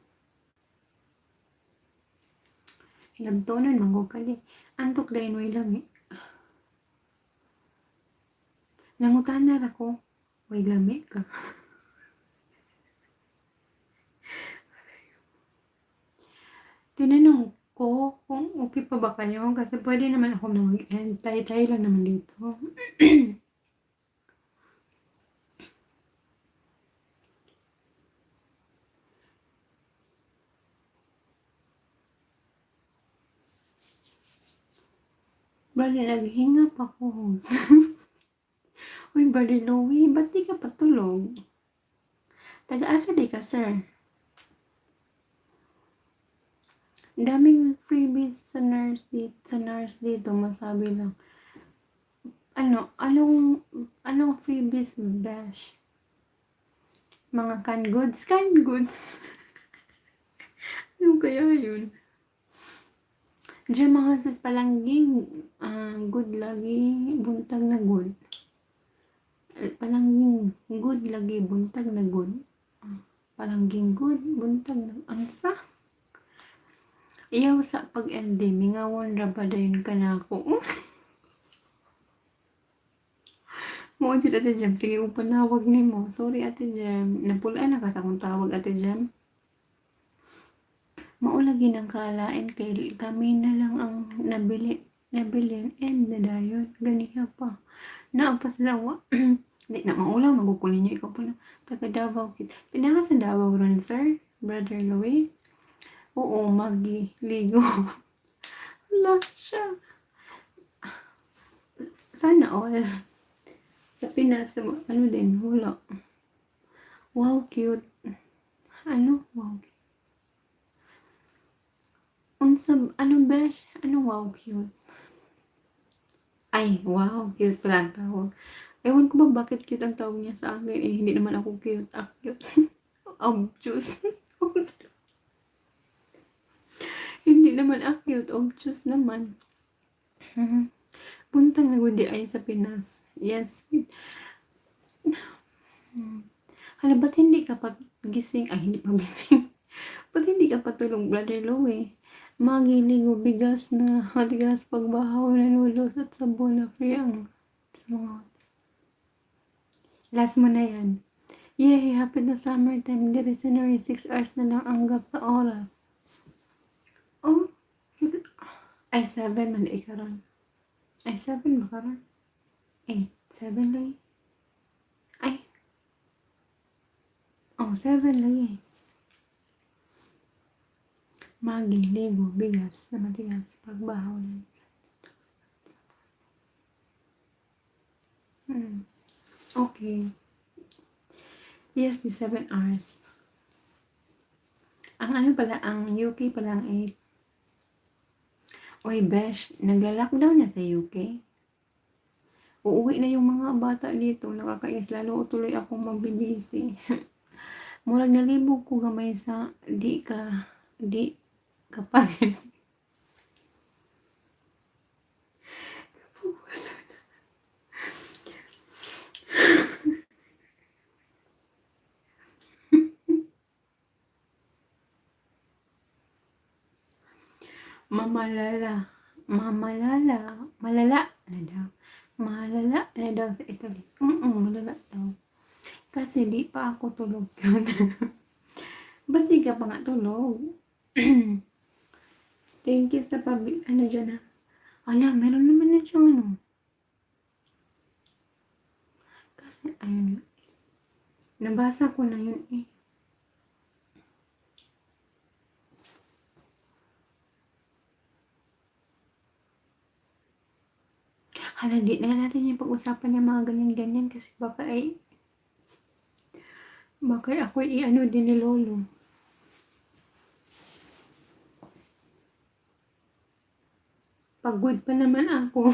Hinabtonan, manggog ka di. Antok dahil way lami. Nangutan na ako. Way lami ka. Tinanong ko kung okay pa ba kayo kasi pwede naman ako na mag-end. Tayo lang naman dito. Bali, naghinga pa ko. Uy, Brother Louie, ba't di ka patulog? Taga-asa di ka, sir? Daming freebies sa nurse dito, masabi lang. Anong freebies, Bash? Mga canned goods? Canned goods? Ano kaya yun? Diyan mga sis palangging, good lagi, buntag na good. Palangging good lagi, buntag na good. Palangging good, buntag na, ansa? Iyaw sa pag-endi, mingawon ra ba dayon ka na ako? Mo jud Ate Jem, sige upanawag nimo. Sorry Ate Jem, napulaan na ka sa akong tawag Ate Jem. Maulagi ng kalain kay kami na lang ang nabili and nadayon ganiya pa naapas lawa. Di na maulang magukulin niyo ikaw pa na taga Davao kid pinaka sa Davao ron sir Brother Louie. Oo, magligo. Wala siya. Sana all. Sa Pinas, din, wala. Wow, cute. Wow, cute. Besh? Wow, cute? Ay, wow, cute pala ang tawag. Ewan ko ba bakit cute ang tawag niya sa akin. Hindi naman ako cute. Cute. Obtuse. Hindi naman cute. Obtuse naman. Puntang nagudi ay sa Pinas. Yes. Hala, ba't hindi ka pa gising? Ay, hindi pa gising. Ba't hindi ka patulog, Brother Louie? Magiligo, bigas na matigas pagbahaw na noodles at sabon na free ang mga last mo na yan. Yay, happy na summertime. There is 6 hours na lang ang gap sa oras. Oh, ay 7 man ikaron. Ay 7 ba karon? 8, 7 lang. Ay. Oh, 7 lang magiligo, bigas na matigas, pagbahaw na. Okay. Yes, the 7 hours. Ang UK pala ang 8. Oy, Besh, nagla-lockdown na sa UK. Uuwi na yung mga bata dito, nakakainis, lalo tuloy akong mabibisi. Murag nalibog ko gamay sa di ka pagis. Malala na daw. Malala na daw sa Italy. Malala daw. Kasi di pa ako tulog yun. Ba't di ka pa nga tulog? Thank you sa ano dyan ha. Ala, meron naman na siyang ano. Kasi, ayun. Nabasa ko na yun eh. Hala, di na natin yung pag-usapan yung mga ganyan-ganyan kasi baka ako i-ano din ni Lolo. Pagod pa naman ako.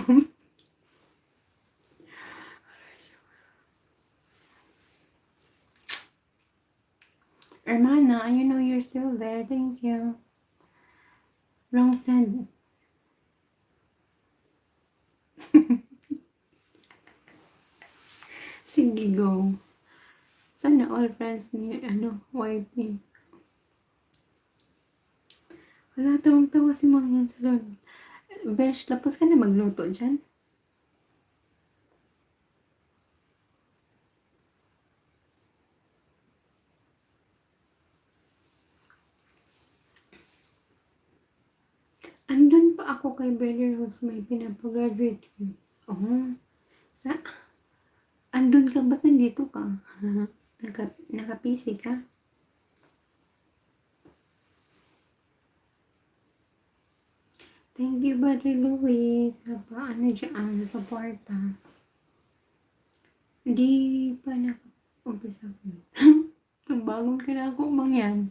Hermana, I know you're still there. Thank you. Wrong send. Sige, go. Sana all friends ni, wifey. Wala, tawang-tawa si mga yan sa lolo. Besh, tapos ka na magluto dyan? Andun pa ako kay Brother Rose, may pinapag-graduate ko. Oh, andun ka? Ba't nandito ka? Naka-PC ka? Thank you, Brother Louis, sa paano dyan, sa suporta. Hindi pa naka-umpisa ko. Tumbagon ka na ako, mangyan.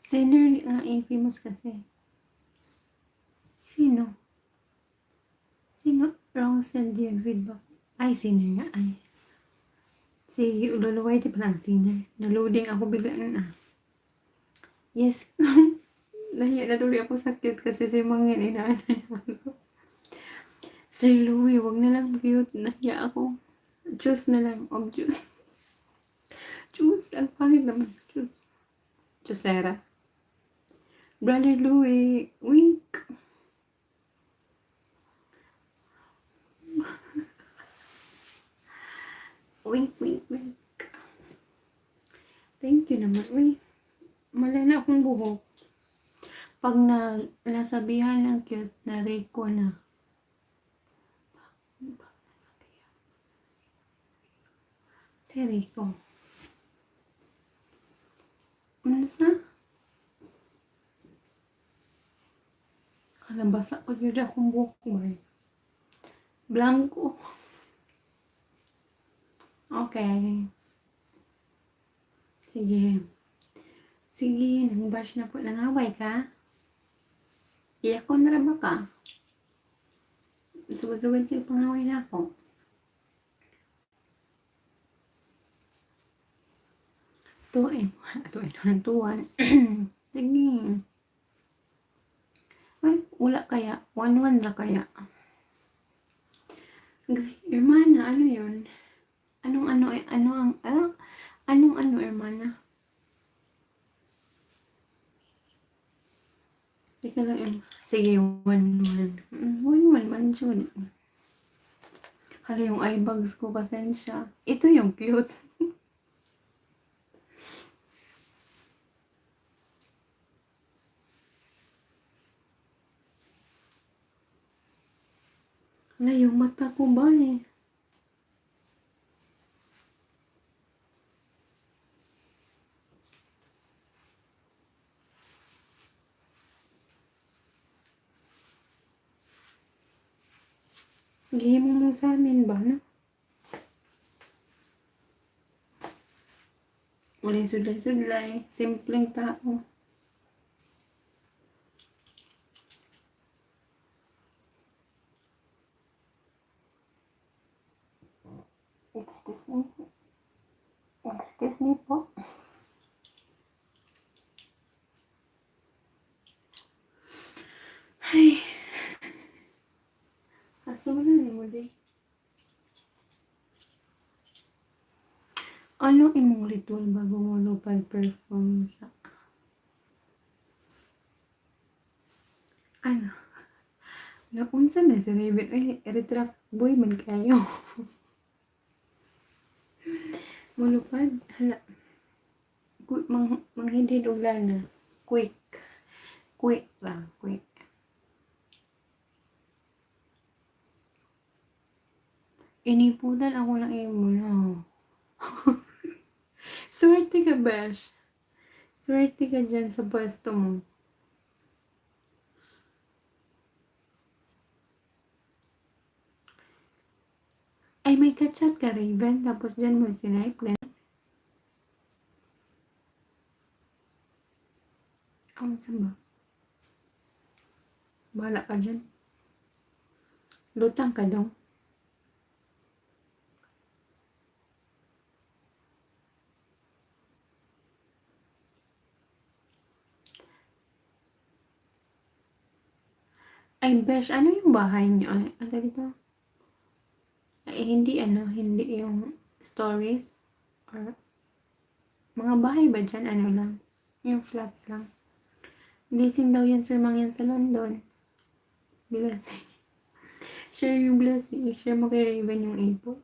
Sinner nga, famous kasi. Sino? Wrong send yun, feedback. Ay, sinner nga, ay. Si Lolo Whitey palang sinner. Naloading ako bigla na. Yes. Nahiya na tuloy ako sa cute kasi si Mangin inaanay ako. Sir Louie, wag na lang cute. Nahiya ako. Juice na lang. Juice. Juice. Ang pangit naman. Juice. Juicera. Brother Louie. Wink. Wink, wink, wink. Thank you naman. Uy, malala akong buhok. Pag nasabihan ng cute, na-rate ko na. Si Rico. Unsa? Kalabasa ko yun akong buhok mo eh. Blanco. Okay. Sige. Sige, nang-bash na po. Nangaway ka? Iyak ko na ba ka? Sugod-sugod kayo pangaway na ako. Tuwan. Sige. Ay, wala kaya. 1-1 na kaya. Hermana, ano yun? Anong hermana? Teka lang yun. Sige, 1-1. 1-1 man yun. Hala, yung eye bags ko, pasensya. Ito yung cute. Hala, yung mata ko ba eh. Gihimo mo sa amin ba, no? Wala yung sudlay-sudlay. Simpleng tao. Excuse me po. Ano imong ritual bago mo lupad perform sa ano? Naunsa na sa Raven? Ay, retract boy man kayo. Mulupad, hala. Manghidid og lana. Quick. Quick lang, quick. Iniputan ako ng imo na. Swerte ka, Besh. Swerte ka dyan sa pwesto mo. Ay, may kachat ka, Raven. Tapos dyan mo sinipe lang. Ang saan ba? Bahala ka dyan. Lutang ka daw. Ay, Besh, ano yung bahay niyo? Ay, ano dito? Ay, hindi yung stories. Or, mga bahay ba dyan? Ano lang? Yung flat lang. Blessing daw yan, Sir Mangyan sa London. Blessing. Share yung blessing. Share mo kay Raven yung ipo.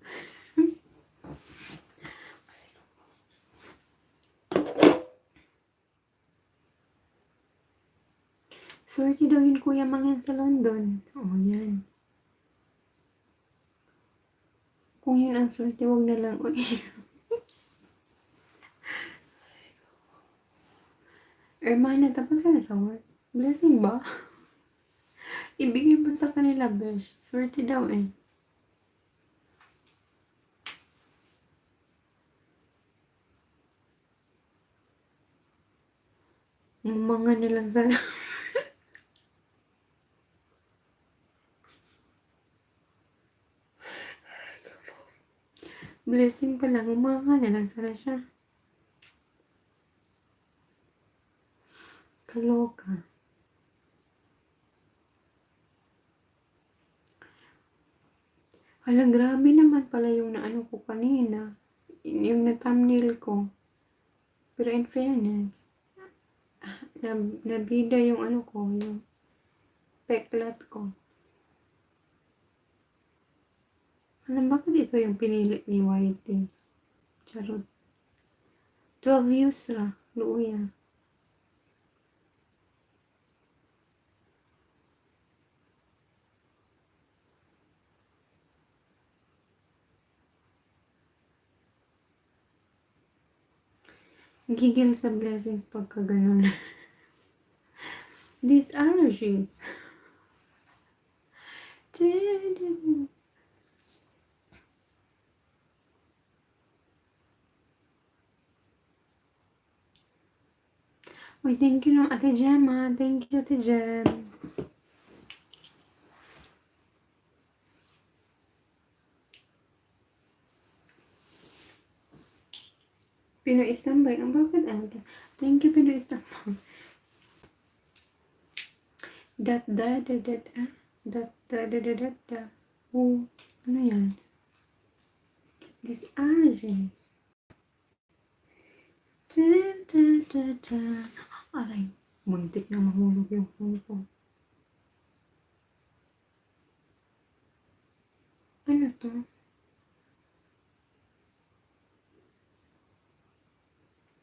Swerte daw yun, Kuya Mangyan sa London. Oh, yan. Kung yun ang swerte, wag na lang. Uy. Hermana, tapos ka na sa work. Blessing ba? Ibigay mo sa kanila, Besh. Swerte daw eh. Mga na lang sana. Blessing pa lang. Mga na lang sana siya. Kaloka. Hala, grabe naman pala yung naano ko kanina. Yung na-thumbnail ko. Pero in fairness, nabida yung ano ko, yung peklat ko. Alam, bakit ito yung pinili ni Whitey? Charot. 12 views ra. Luya. Gigil sa blessings pagka ganun. These allergies. Uy, thank you no, Ate Gemma. Thank you, Ate Gem. Pinoy Istambay. Ang bakit ano? Thank you, Pinoy Istambay. Dat. Oh, ano yan? These allergies. Aray, muntik na mahulog yung phone ko. Ano to?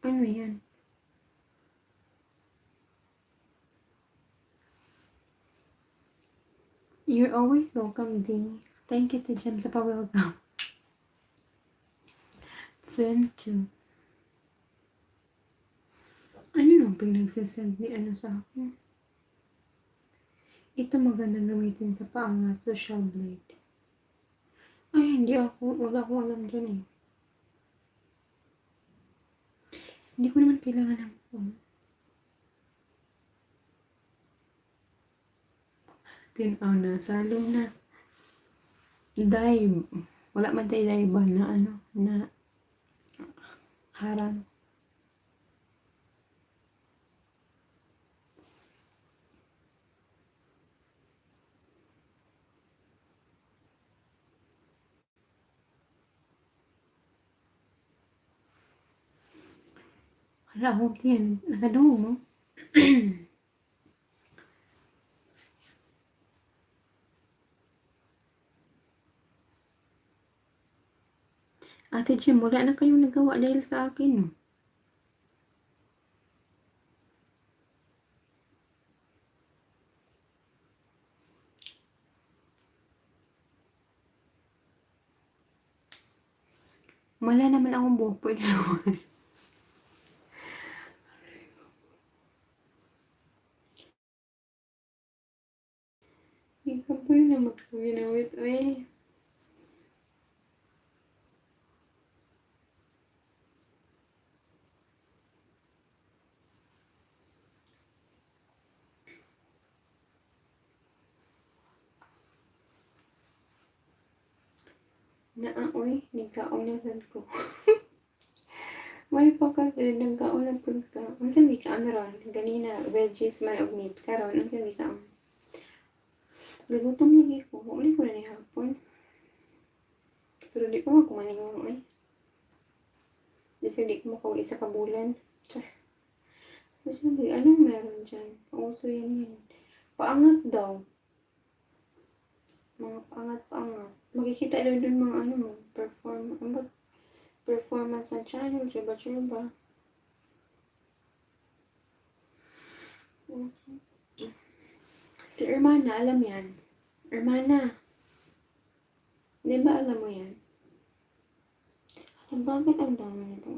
Ano yan? You're always welcome, Dee. Thank you to Jem sa pa-welcome. Send to. Ano nang pinagsasend ni ano sa akin? Ito maganda gamitin sa paangat, social blade. Ay, wala akong alam dyan eh. Hindi ko naman kailangan ng phone. Tinaw na, salong na. Dive. Wala man tayo dive na ano, na harang. Wala akong tiyan. Nakadungo mo. Ate Jem, wala na kayong nagawa dahil sa akin, no? Wala naman akong buhok. Pwede naman. Ikaw po yun naman ko ginawit. Uy. Uy, nagkaon na sad ko. May pa kasi, nagkaon na po ka. Ang sabi ka, ron? Ganina, veggies man of meat. Karon, ang sabi ka, nagutom lagi ko. Uli ko na ni hapon. Pero di ko ako maningon, eh. Kasi di ko makauwi sa kabulan. Kasi anong meron dyan? Pauso yan. Paangat daw. Mga paangat. Makikita daw dun mga performance sa channel, chuba. Si Hermana, alam yan. Hermana. Di ba alam mo yan? Bakit ang dami nito?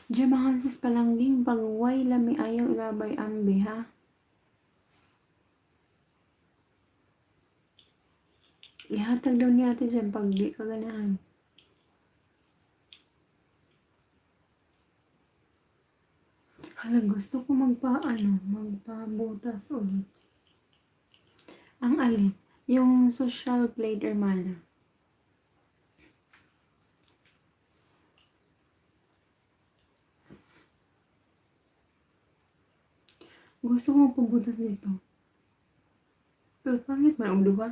Diyan sis palangging pagway lami ayaw ilabay ambi, ha? Ihatag daw niya ate dyan pag di kaganahan. Hala, gusto ko magpabutas ulit. Ang alin? Yung social plate, Hermana. Gusto ko magpabutas dito. Pero pangit man ang duha.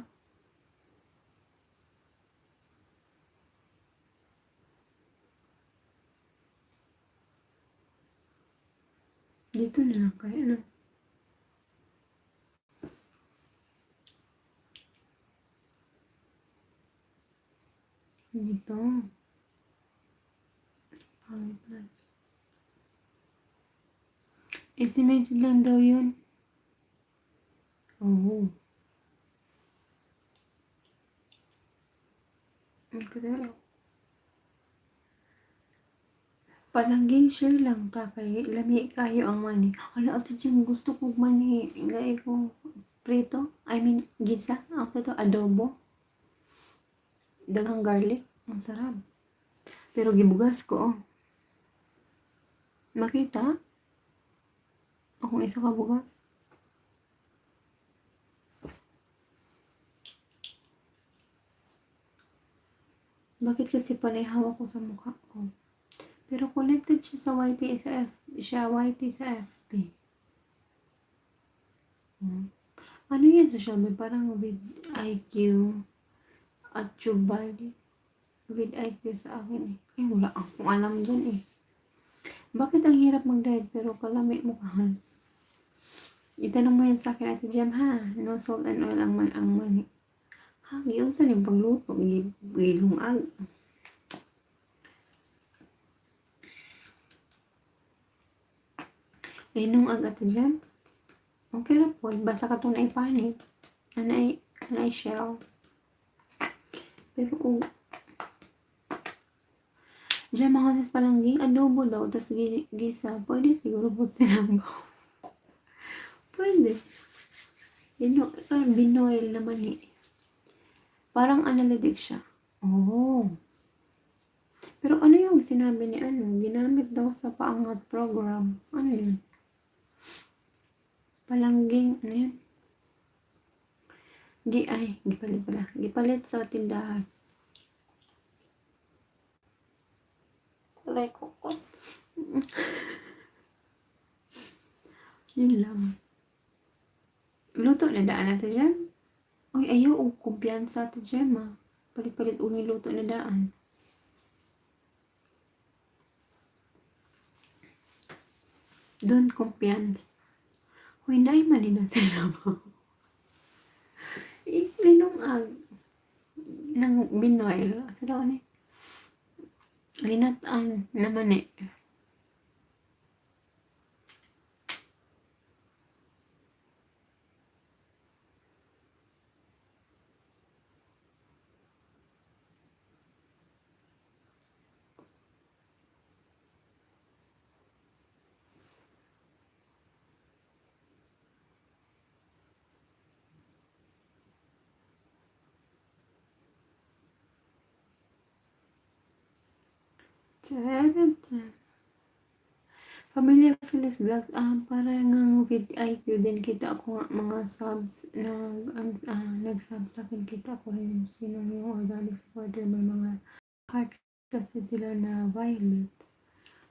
Dito na lang kaya, ano? Dito. Pangit na. Estimated lang daw yun. Oo. Ang kadalaw. Palangging share lang ka kay lami kayo ang mani. Ala, ate Jim, gusto ko mani. Gaya ko prito. I mean, gisa. Ang to adobo. Dagang garlic. Ang sarap. Pero gibugas ko, oh. Makita? Akong isa ka bugas. Bakit kasi panay hawak ko sa mukha ko? Pero connected siya sa YT sa FB. Ano yan sa Xiaomi? Parang with IQ at Chubali. With IQ sa akin, eh. Ay, wala akong alam dyan, eh. Bakit ang hirap mag-diet pero kalami mo kahan? Itanong mo yan sa akin, Ate Jam, ha? No salt and oil ang mani. Ha? Giyon sa yung pagluto. Gilungag. Linungag, Ate Jam. Okay na po. Basta ka itong naipanit. Anay shell. Pero, Diyan mga sis palangging, adobo daw, tas gisa. Pwede siguro po sinambaw. Pwede. Binoil naman eh. Parang analytic siya. Oh. Pero ano yung sinabi ni ginamit daw sa paangat program. Ano yun? Palangging, ano yun? Gipalit pala. Gipalit sa tindahan. Like ko. Yun lang. Luto na daan natin dyan. Uy, ayaw o kumpiyansa natin dyan, ma. Palit-palit uni luto na daan. Don't kumpiyansa. Huy, naay manina sa labaw. Iklinong ng Binoy. Sila ni linataan naman eh. Pamilya Phyllis Vlogs, para ng vidIQ din kita ako nga mga subs nag-sub sa akin, kita ko rin sino yung organic supporter, may mga heart kasi sila na violet.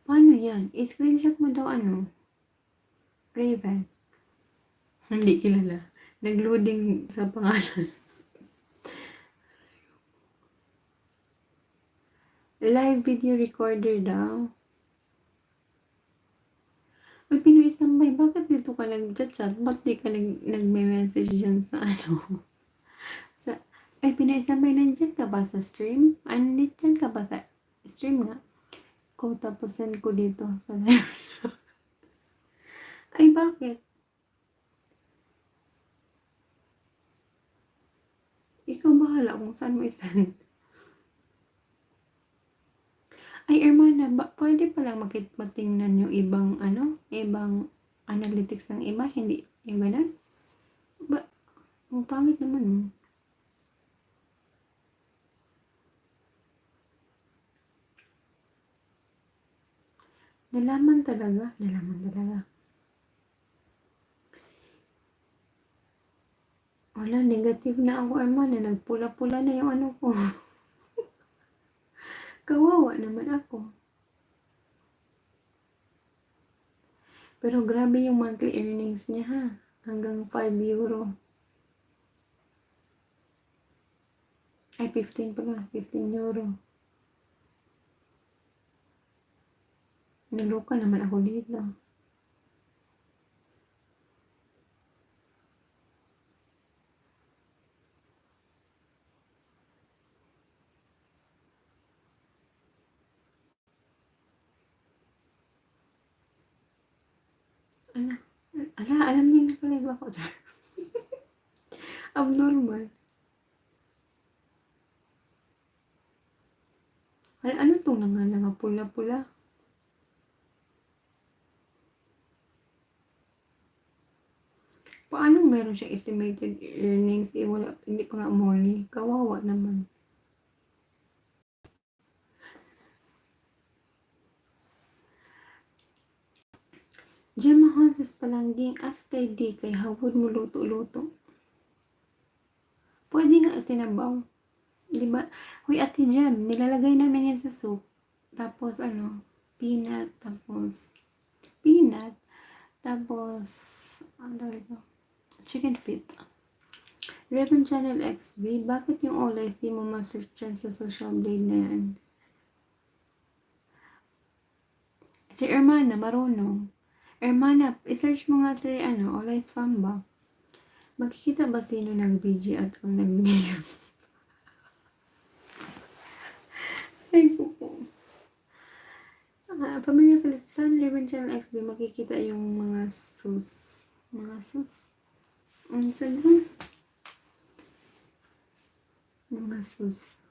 Paano yan? I-screenshot mo daw Raven. Hindi kilala. Nag-loading sa pangalan. Live video recorder daw. Ay, Pinoy Tambay, bakit dito ka nag-chat? Ba't di ka nag-message dyan sa ay, Pinoy Tambay, nandyan ka ba sa stream? Nandyan ka ba sa stream nga? Ko, tapos send ko dito sa live. Ay, bakit? Ikaw bahala kung saan mo isend. Ay, Hermana, pwede palang matingnan yung ibang analytics ng iba, hindi yung ganun? Ang pangit naman. Nalaman talaga. Wala, negative na ako, Hermana. Nagpula-pula na yung ko. Kawawa naman ako. Pero grabe yung monthly earnings niya, ha. Hanggang 5 euro. Ay, 15 pala. 15 euro. Naluka naman ako dito. Alam niyo na pala ba ako dyan? Abnormal. Ano itong nga pula-pula? Paano meron siyang estimated earnings? Hindi pa nga moli. Kawawa naman. Diyan mahonses palangging as kay di kay hawod mo luto-luto. Pwede nga sinabaw. Diba? Huy, Ate Jem, nilalagay namin yan sa soup. Tapos peanut. Ano ito? Chicken feet. Raven Channel XB, bakit yung always di mo ma-search yan sa social blade na yan? Si Hermana, marunong. Hermana, isearch mo nga si always fan ba? Makikita ba sino nag-BG at kung nag-video? Ay, kuko. Pamilya Felicisan, Raven Channel XB, makikita yung mga sus. Ang sabi? Mga sus.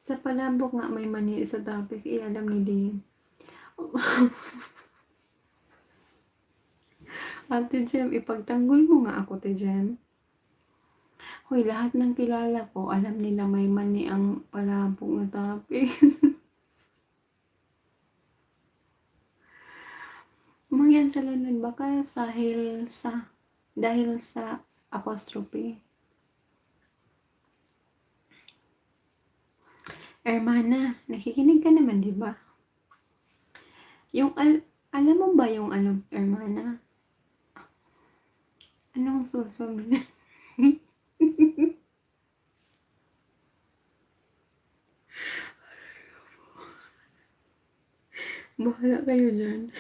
Sa palabok nga may mani sa tapis, alam ni Dean. Ate Jem, ipagtanggol mo nga ako, Te Jem. Hoy, lahat ng kilala ko, alam nila may mani ang palabok na tapis. Mangyan sa lanan baka dahil sa apostrophe. Hermana, nakikinig ka naman, di ba? Yung, alam mo ba yung Hermana? Anong susunod? Wala kayo dyan.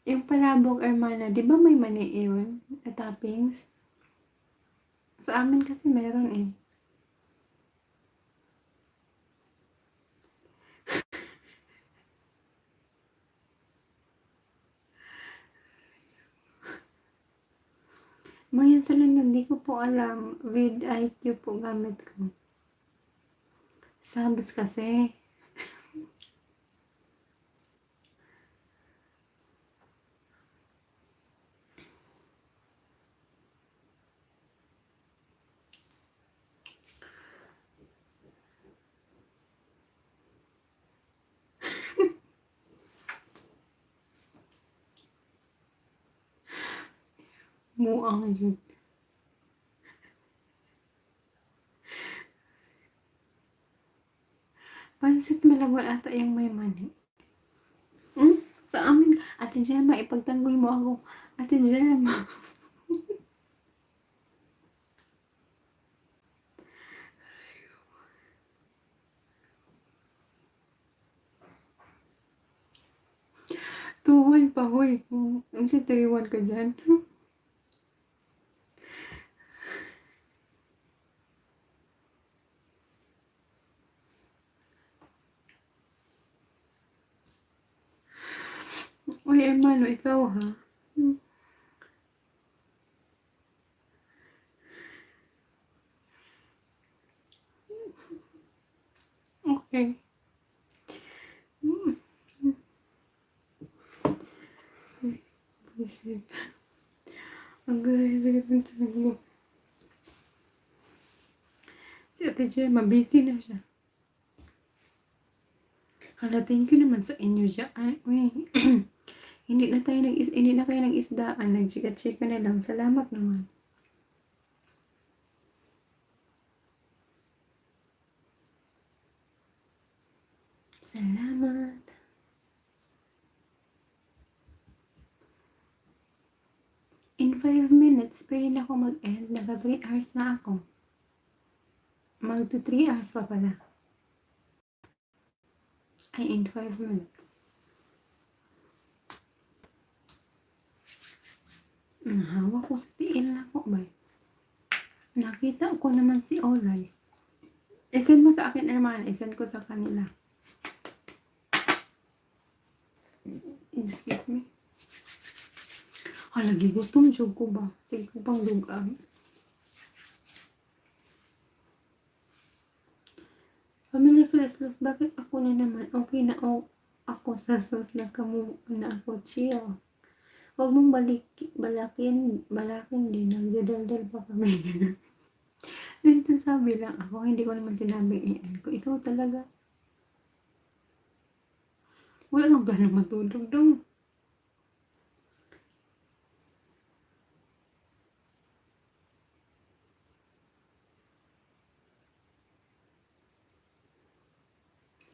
Yung palabok, Hermana, di ba may mani yun? Na toppings? Sa amin kasi meron eh. Mayan sa London, di ko po alam. With IQ po gamit ko. Subs kasi. Muang yun. Pansit malabon ata yung may mani. Sa amin, Ate Gemma, ipagtanggol mo ako. Ate Gemma. Tuwan pa, hoy. Ang si 3-1 ka dyan. Uy, Hermano, ikaw ha? Okay. Isip. Ang galing sakit ng tiyan mo. Si Ate Gemma, busy na siya. Hala, thank you naman sa inyo siya. Ay, uy. hindi na kayo nag-isdaan. Nag-chika-chika na lang. Salamat naman. Salamat. In 5 minutes, pwede na ako mag-end. Naka 3 hours na ako. Mag 3 hours pa pala. Ay, in 5 minutes. Hawak ko sa tiil na ako ba? Nakita ko naman si Olay. I-send mo sa akin, Hermana. I-send ko sa kanila. Excuse me. Halagi, gutom jug ko ba? Sige ko pang dugang. Family Flashless, bakit ako na naman? Okay na ako sa sus na kamu na ako chill. Huwag mong balakin din. Nagdadaldal pa kami. Dito sabi lang ako, hindi ko naman sinabi iyan ko. Ikaw talaga. Wala nang plano matulog daw.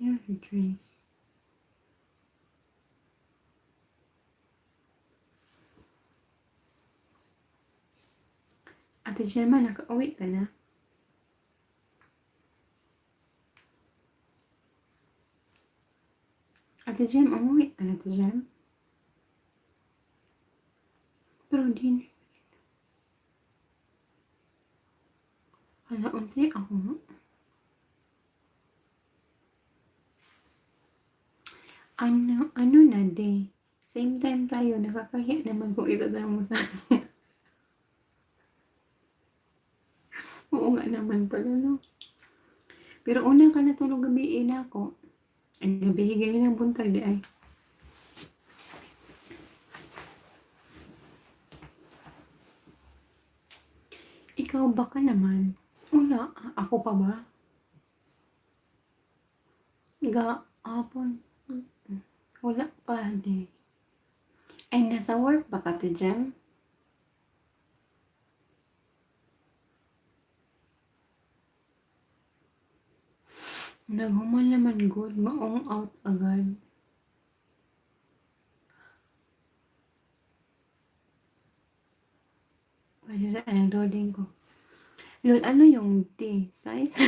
Here's the drinks. Ate Gemma, nakauwi ka na? Ate Gem, umuwi ka na, Ate Gem? Pero din. Hala, unsay ako? Ano na, day? Same time tayo, nakakahiya naman kung itatama mo sa Oo nga naman pala, no? Pero unang ka natulog gabi na ako. Ay, gabi ng buntag di ay. Ikaw baka naman? Wala. Ako pa ba? Hapon. Wala pa, di. Ay, nasa work ba ka, Te Jem? Naghuman naman good. Maong out agad. Kasi sa nag-loading ko. Lol, ano yung T? Size?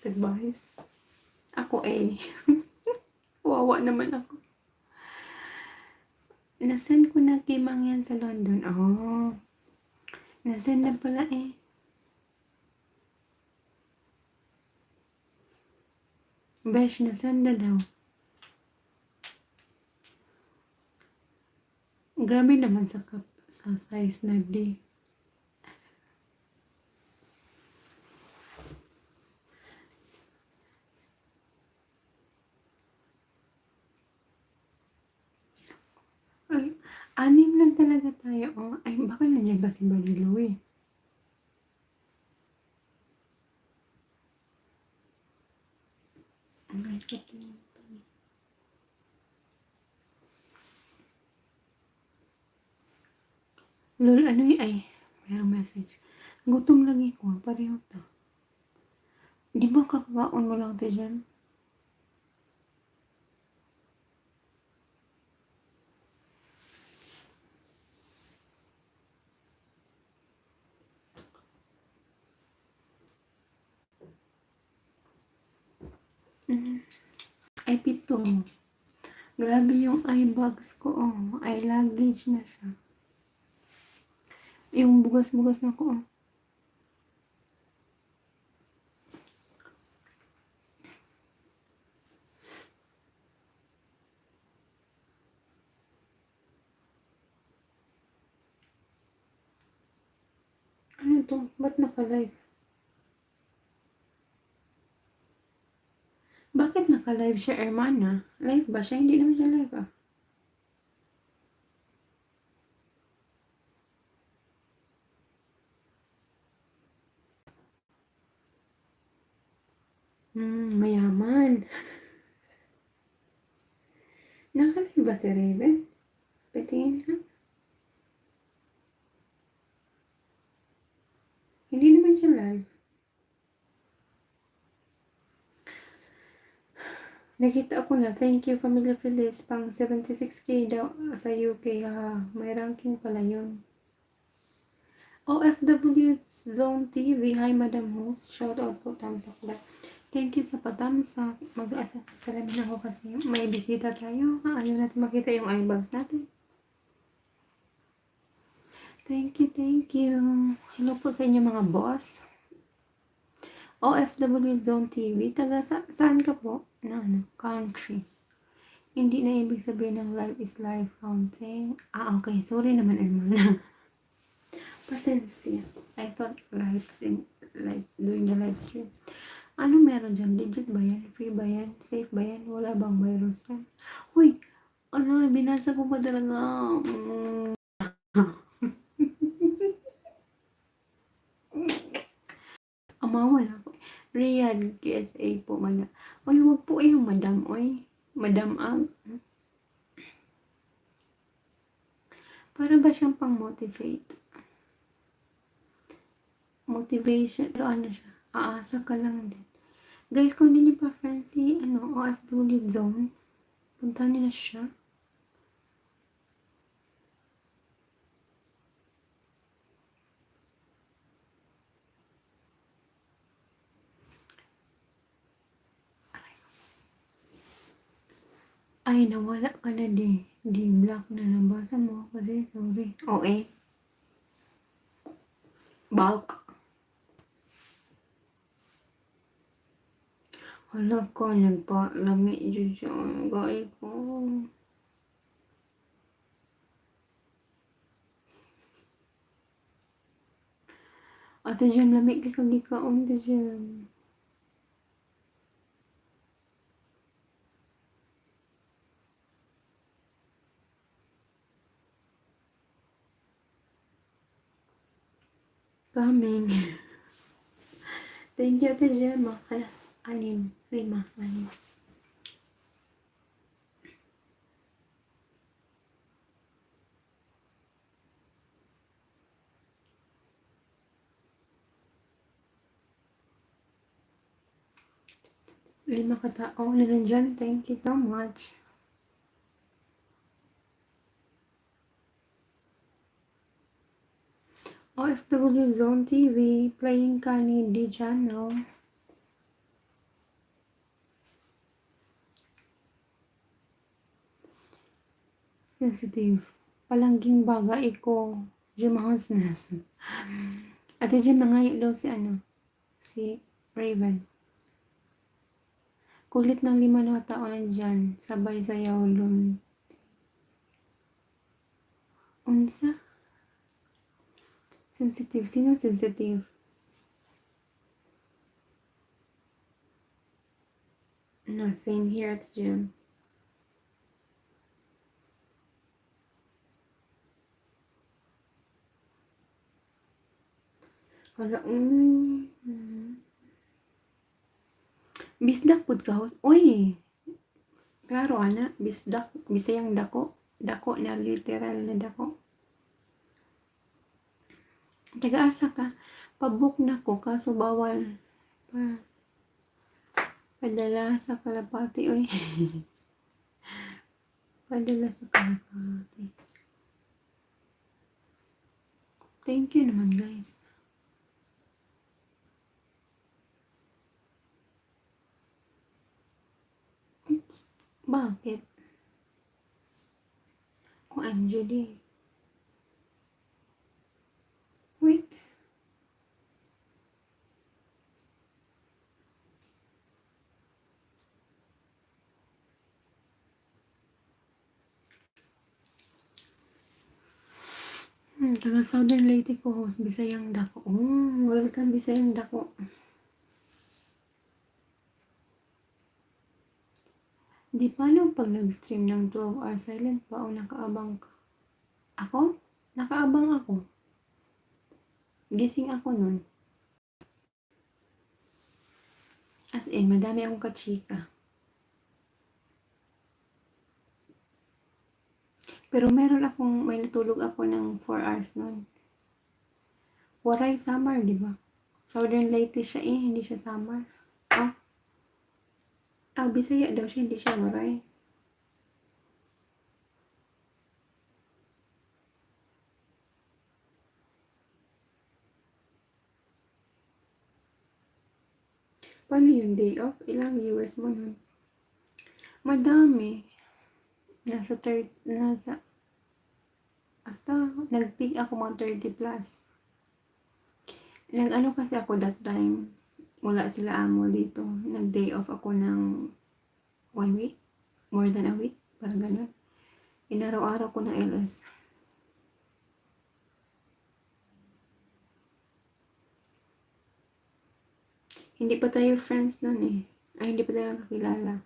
Advice. Ako eh. Wawa naman ako. Nasend ko na kimang yan sa London. Oh. Nasend na pala eh. Besh, nasend na daw. Grabe naman sa size na D. Ay, anim lang talaga tayo. Oh. Ay, baka nandiyan ba si Barilo eh. Ay, lol, ano yun? Ay, mayroong message. Gutom lagi ko. Pareho to. Di ba kakakaon mo lang tayo dyan? Ay, pito. Grabe yung eye bags ko. Oh. Eye luggage na siya. Yung bugas-bugas na ko. Oh. Ano to? Ba't naka-live? Bakit naka-live siya, Hermana? Live ba siya? Hindi naman siya live ah. Mayaman. Naka-live ba si Raven? Patingin ha? Hindi naman siya live. Nakita ako na, thank you Familia Feliz, pang 76k daw sa UK ha. May ranking pala yun. OFW Zone TV, hi Madam Host, shout out po, thumbs up lang. Thank you sa pa-thumbs up. Mag-salamin ako kasi may bisita tayo. Ayaw natin makita yung eyebags natin. Thank you, thank you. Hello po sa inyo mga boss. OFW Zone TV, taga saan ka po? Na ano? Country. Hindi na ibig sabihin ng live is live counting. Okay. Sorry naman, Hermana. Pasensya. I thought live is in live, doing the live stream. Ano meron dyan? Legit ba yan? Free ba yan? Safe ba yan? Wala bang virus yan? Uy! Ano, binasa ko pa talaga. Wala po. Riyadh, KSA po, madam. Uy, wag po yung madam, oy. Madam ang. Para ba siyang pang-motivate? Motivation. Pero ano siya? Aasa ka lang din. Guys, kung hindi niyo pa friends si OFW Zone, puntahan niyo na siya. Ay, nawala ka na di. Di-block na. Nabasa mo kasi, sorry. Okay. Bulk. Hala ko, nagpa-lami dyan siya. Gaya ko. Ate dyan, lamig ka kagikaon dyan. Coming. Thank you, Ate Gemma. Hala, 6, 5, 6. Lima katao na nandyan. Thank you so much. OFW Zone TV, playing ka ni D channel. Sensitive. Palangging baga iko. Jumahos nas. Ate Jim, nangayo daw si Raven. Kulit ng 5 na taon nandyan. Sabay sayaw lun. Unsa? Sensitive. Sino sensitive? No, same here at the gym. Wala, bisdak pud ka host. Uy! Klaro, ana. Bisdak. Bisayang dako. Dako na literal na dako. Taga-asa ka. Pabook na ko kaso bawal. Padala sa kalapati. Uy. Padala sa kalapati. Thank you naman, guys. Oops. Bakit? Kung Anjali. Wait. Taga Southern Leyte ko host. Bisayang dako. Welcome Bisayang dako. Di paano pag nag-stream ng 12 hours silent pa o nakaabang ka? Ako? Nakaabang ako. Gising ako nun. As in, madami akong kachika. Pero may natulog ako ng 4 hours nun. Waray summer, di ba? Southern Leyte siya hindi siya summer. Bisaya daw siya, hindi siya waray. Paano yung day off? Ilang viewers mo nun? Madami. Nag-peak ako mga 30 plus. Nag-ano kasi ako that time, wala sila amo dito. Nag-day off ako ng 1 week, more than a week, parang ganun. Inaraw-araw ko ng LS. Hindi pa tayo friends nun eh. Hindi pa tayo nakakilala.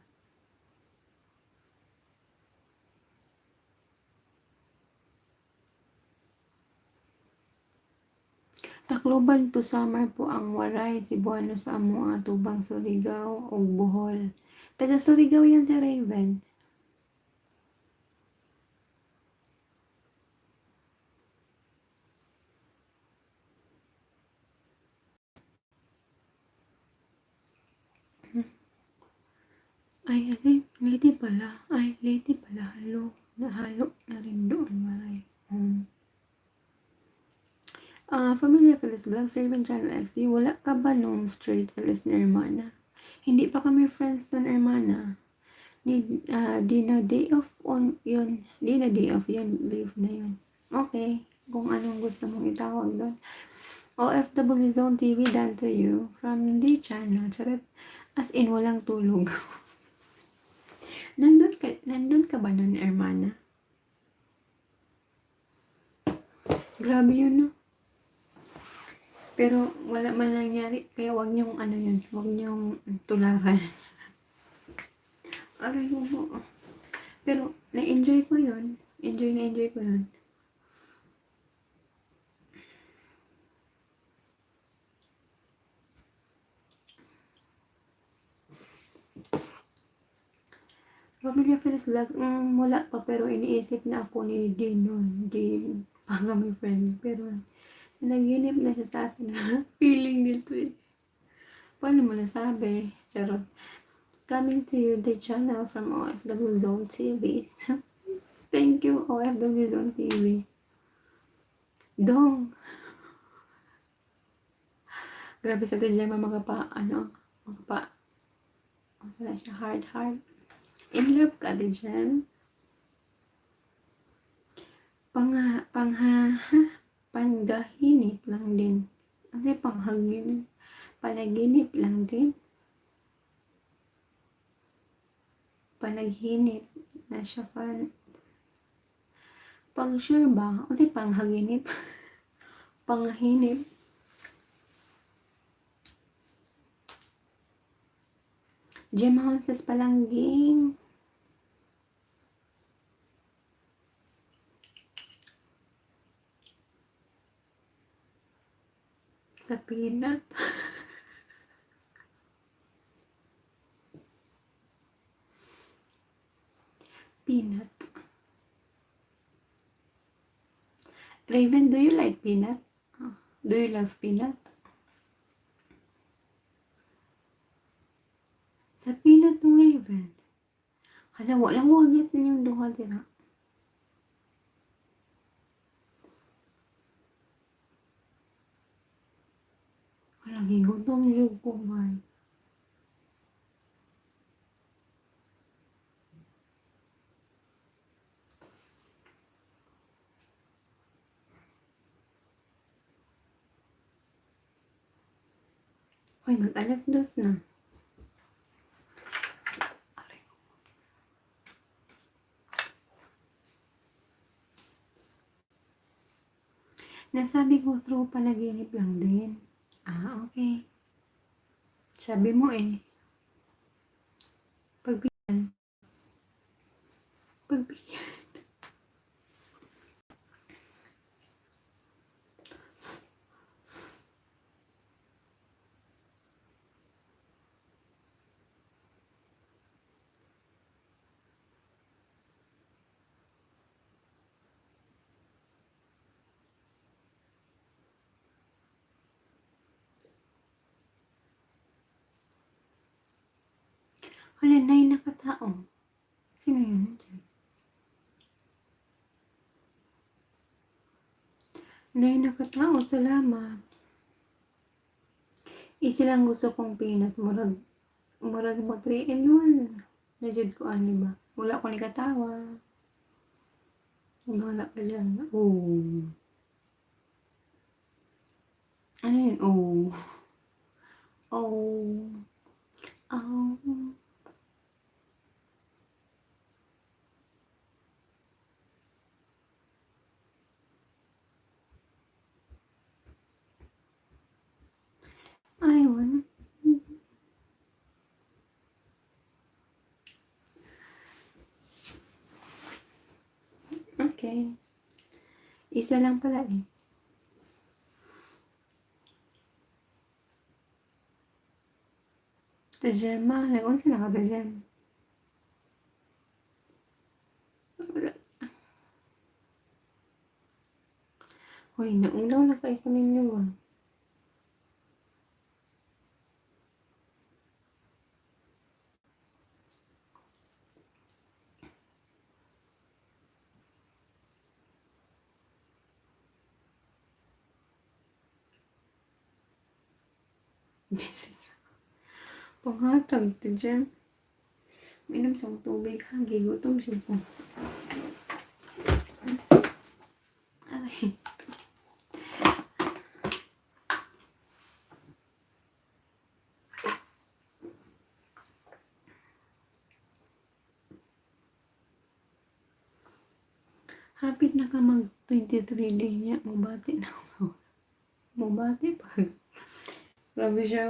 Tacloban to summer po ang waray, Cebuano sa amo Tubang, Surigao ug Bohol. Taga Surigao yan si Raven. Leyte pala. Leyte pala. Nahalo na rin doon waray. Familiar Felis Vlogs, Raven Channel XD, wala ka ba nung straight Felis na Hermana? Hindi pa kami friends doon, Hermana. Di na day off yun. Leave na yun. Okay, kung anong gusto mong itawag doon. OFW Zone TV, done to you from the channel. Charot. As in, walang tulog. Nandun ka ba nun, Hermana? Grabe yun, no? Pero wala man nangyari, kaya wag niyong wag niyong tularan. Aray mo. Pero na-enjoy ko yun. Enjoy ko yun. Pamilya Felis Vlog, wala pa, pero iniisip na ako ni Dean nun. Dean, pang kami friend. Pero naginip na siya sa akin. Feeling nito eh. Paano mo nasabi? Charot. Coming to you, the channel from OFW Zone TV. Thank you, OFW Zone TV. Dong. Grabe sa Tejema wala siya, hard. In love ka, Tejem? Panggahinip lang din. Ano panghaginip? Panaginip lang din. Panaginip na siya pang sure ba? Ano panghaginip? Panghinip. Gemma Honses palangging. Sa peanut. Peanut. Raven, do you like peanut? Do you love peanut? Sa peanut ng Raven. Hala, walang wagit sa inyong duha dira. Hala, gigutom jud ko man. Hoy, mag-alas 2 na. Nasabi ko through panaginip lang din. Okay. Sabi mo eh. Pagbigyan. Hala, 9 na katao. Sino yun? 9 na katao, salamat. Isi lang gusto kong peanut. Murag mo 3 in 1. Najud ko ani ba? Wala ko ni katawa. Wala ka dyan. Oh. Ano yun? Oh. Oh. Oh. I wanna see. Okay. Isa lang pala eh. Tajema. Nag-unsa na ka tajem? Wala. Hoy, naulaw na kayo ninyo ba? Busy. Panghatag, tajem. Minom sa tubig ha. Gigutom siya po. Aray. Hapit na ka mag 23 day niya. Mabati na ako. Mabati pa. Grabe siya.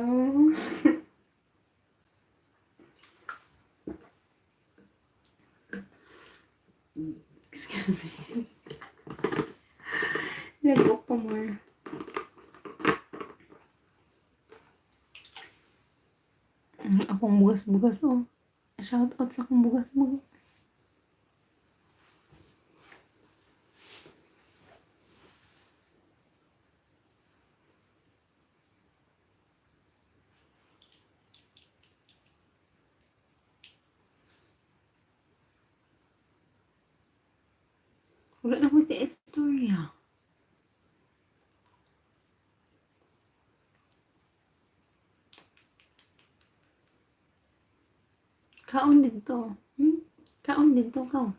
Excuse me. Nag-book pa more. Akong bugas-bugas oh. Shout out sa akong bugas-bugas. Wala na ko ka-istorya. Kaon dito. Kaon dito ka.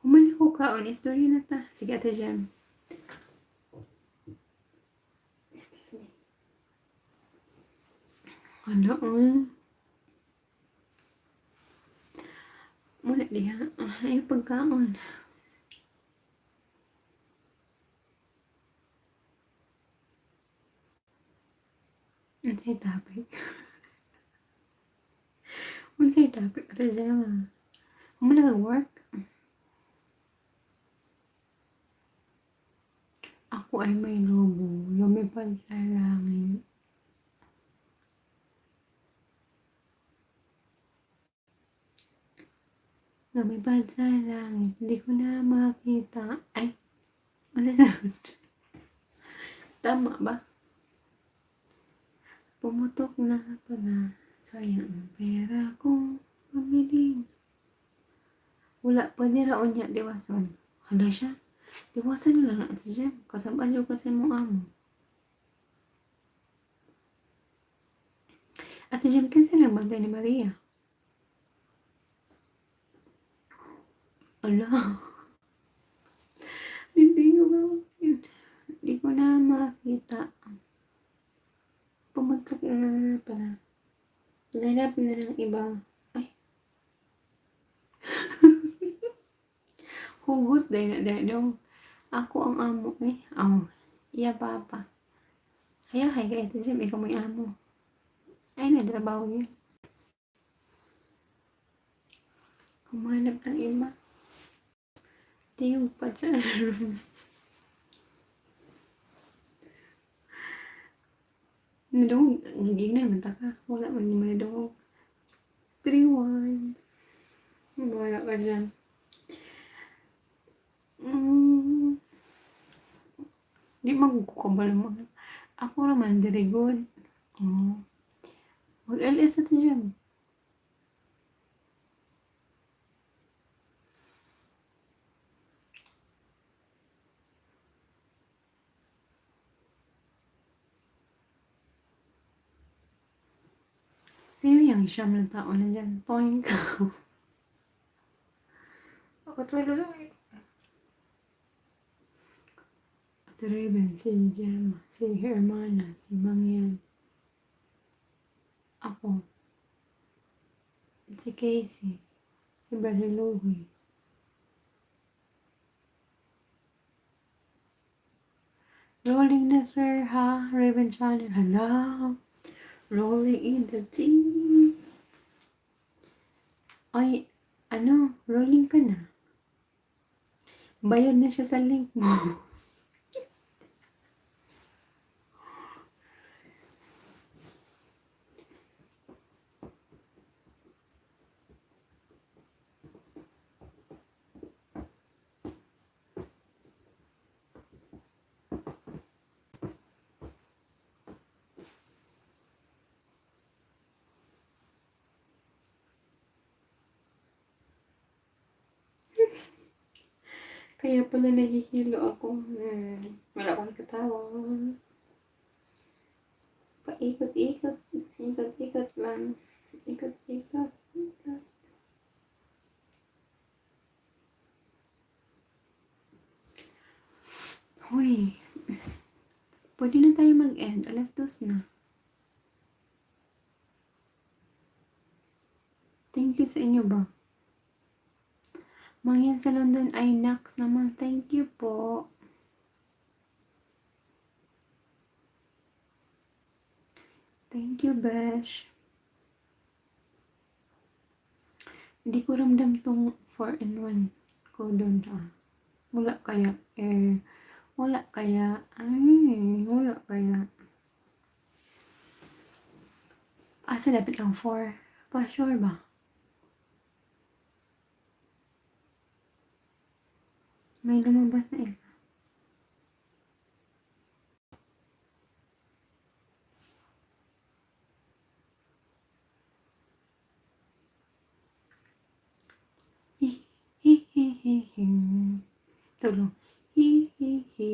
Humana ko kaon. Istorya na ta. Sige, Ate Jem. Excuse me. Ano, Muna diha. Ay, pagkaon. Unsay topic? Unsay topic, Ate Jem? Humana ka work? Ako ay may lobo. Lumipad sa langit. Lumipad sa langit. Hindi ko na makita. Ay, ano sa tama ba? Pumutok na pala. Sayang ang pera kong pamili. Wala pa nira o niya, diwason. Hala siya. Diwasan nila na sa dyan. Kasabaan yung kasi mo amo. At sa dyan, kinsa nagbantay ni Maria? Ala. Hindi ko ba? Hindi ko na makita. Pumutok na pala. Nanap na ng iba. Ay. Hugot day na daw. Ako ang amo eh. Iya papa. Kaya kaya ito siya. Ikaw may amo. Ay, nadrabaho yun. Kumanap ng iba. Tiyog pa dyan. Nadungog. Hindi na naman taka. Wala man naman nadungog. 3-1. Wala ka dyan. Di magkukabal mo. Ako naman, very good. Mag-LS natin dyan. Sino yung siyam na tao na dyan? Toing ka. Ako tulo lang eh. Ate Raven, si Gemma, si Hermana, si Mangyan. Ako. Si Casey. Si Brother Louie. Rolling na sir ha, Raven Channel. Hala. Rolling in the tea. Ay, rolling ka na. Bayad na siya sa link mo. Kaya pala nahihilo ako. Wala akong katawa. Paikot-ikot. Ikot-ikot lang. Ikot-ikot. Hoy. Pwede na tayo mag-end. 2:00 na. Thank you sa inyo ba? Mangyan sa London ay Nax naman. Thank you po. Thank you, Besh. Hindi ko ramdam tong 4-in-1 ko doon. Wala kaya. Wala kaya. Wala kaya. Asa dapat ang 4? Pa-sure ba? May lumabas na Tulong. Hi, hi, hi.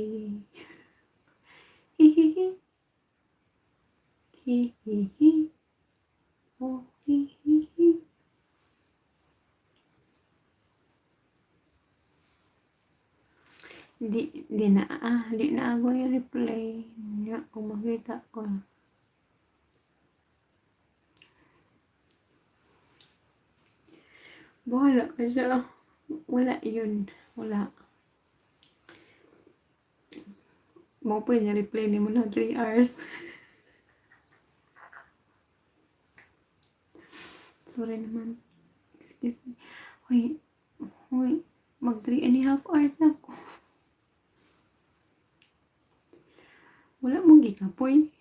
Hi, hi, hi. Hi, hi, hi. Oh, hi, hi, hi. Di na ako i-replay. Nga, kung makita ko. Bahala ka siya. Wala yun. Wala. Mo po yung replay ni mo na 3 hours. Sorry naman. Excuse me. Hoy, mag 3.5 hours na ako. Wala mong gikapoy.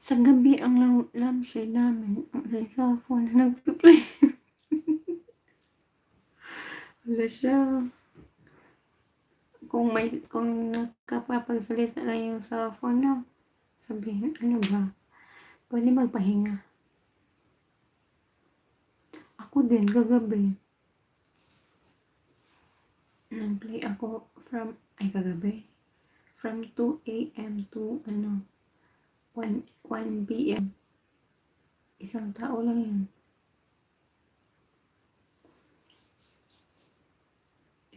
Sa gabi ang lampshade namin, ang sa cellphone na nagpa-play. Wala siya. Kung nakapapagsalita lang yung cellphone na, sabihin, ano ba? Pwede magpahinga. Ako din, kagabi. Nag-play ako kagabi. From 2 a.m. to, 1 p.m. Isang tao lang yun.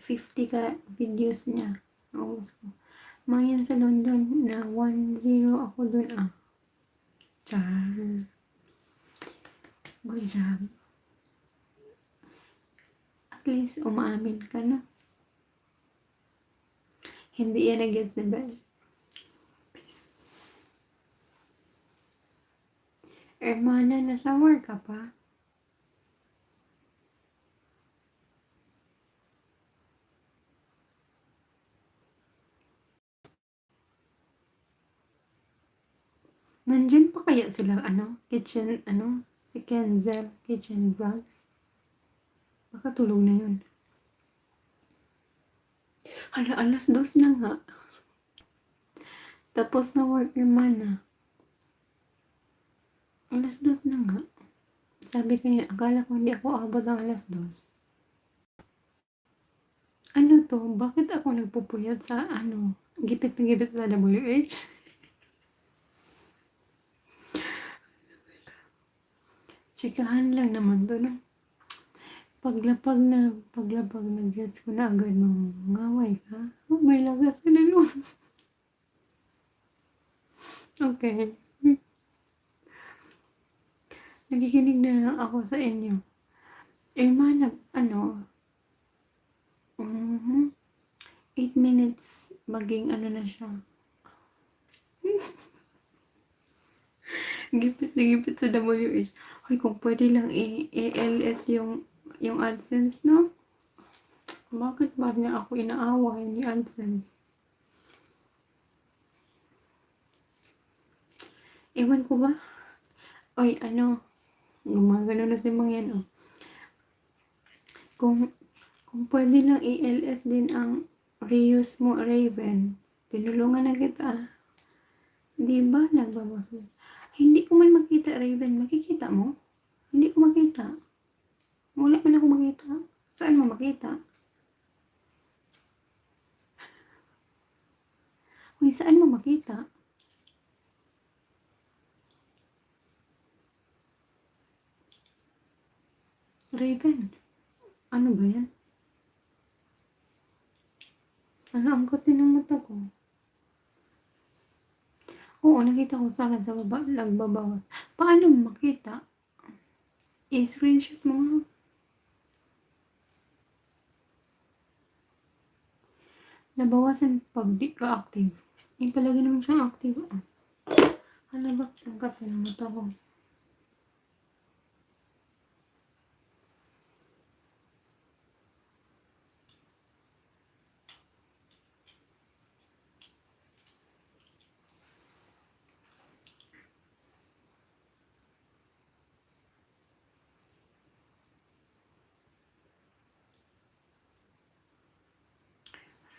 50 ka videos niya. Naubos ko. Mayan sa London na 1-0 ako dun Char. Good job. At least umaamin ka na. Hindi yan against the bell. Peace. Hermana, nasa work ka pa? Nandyan pa kaya sila, kitchen, si Kenzel, kitchen vlogs? Baka tulog na yun. Hala, alas 2 na nga. Tapos na work yung mana. Alas 2 na nga. Sabi kanina, akala ko hindi ako abot ng alas 2. Ano to? Bakit ako nagpupuyat sa, gipit na gipit sa WH? Chikahan lang naman to, no? Paglapag na gets ko na agad ngaway ka. Oh, may lagas ka na loob. Okay. Nakikinig na lang ako sa inyo. Mana, 8 minutes, maging na siya. Gipit na gipit sa WH. Hoy, kung pwede lang i-ALS yung AdSense, no? Bakit ba niya ako inaaway ni AdSense? Ewan ko ba? Oy, gumagano na si mga yan, oh. Kung pwede lang i-LS din ang reuse mo, Raven, tinulungan na kita. Di ba? Nagbawas mo. Hindi ko man makita, Raven. Makikita mo? Hindi ko makita. Wala man ako makita. Saan mo makita? Uy, saan mo makita? Raven. Ano ba yan? Ang kuti ng mata ko. Oo, nakita ko sa akin sa baba. Nagbabawas. Paano mo makita? I-screenshot mo nga. Nabawasan pag di ka active. Palagi naman siyang active. Ano ba? Ang kapit ng mata ko.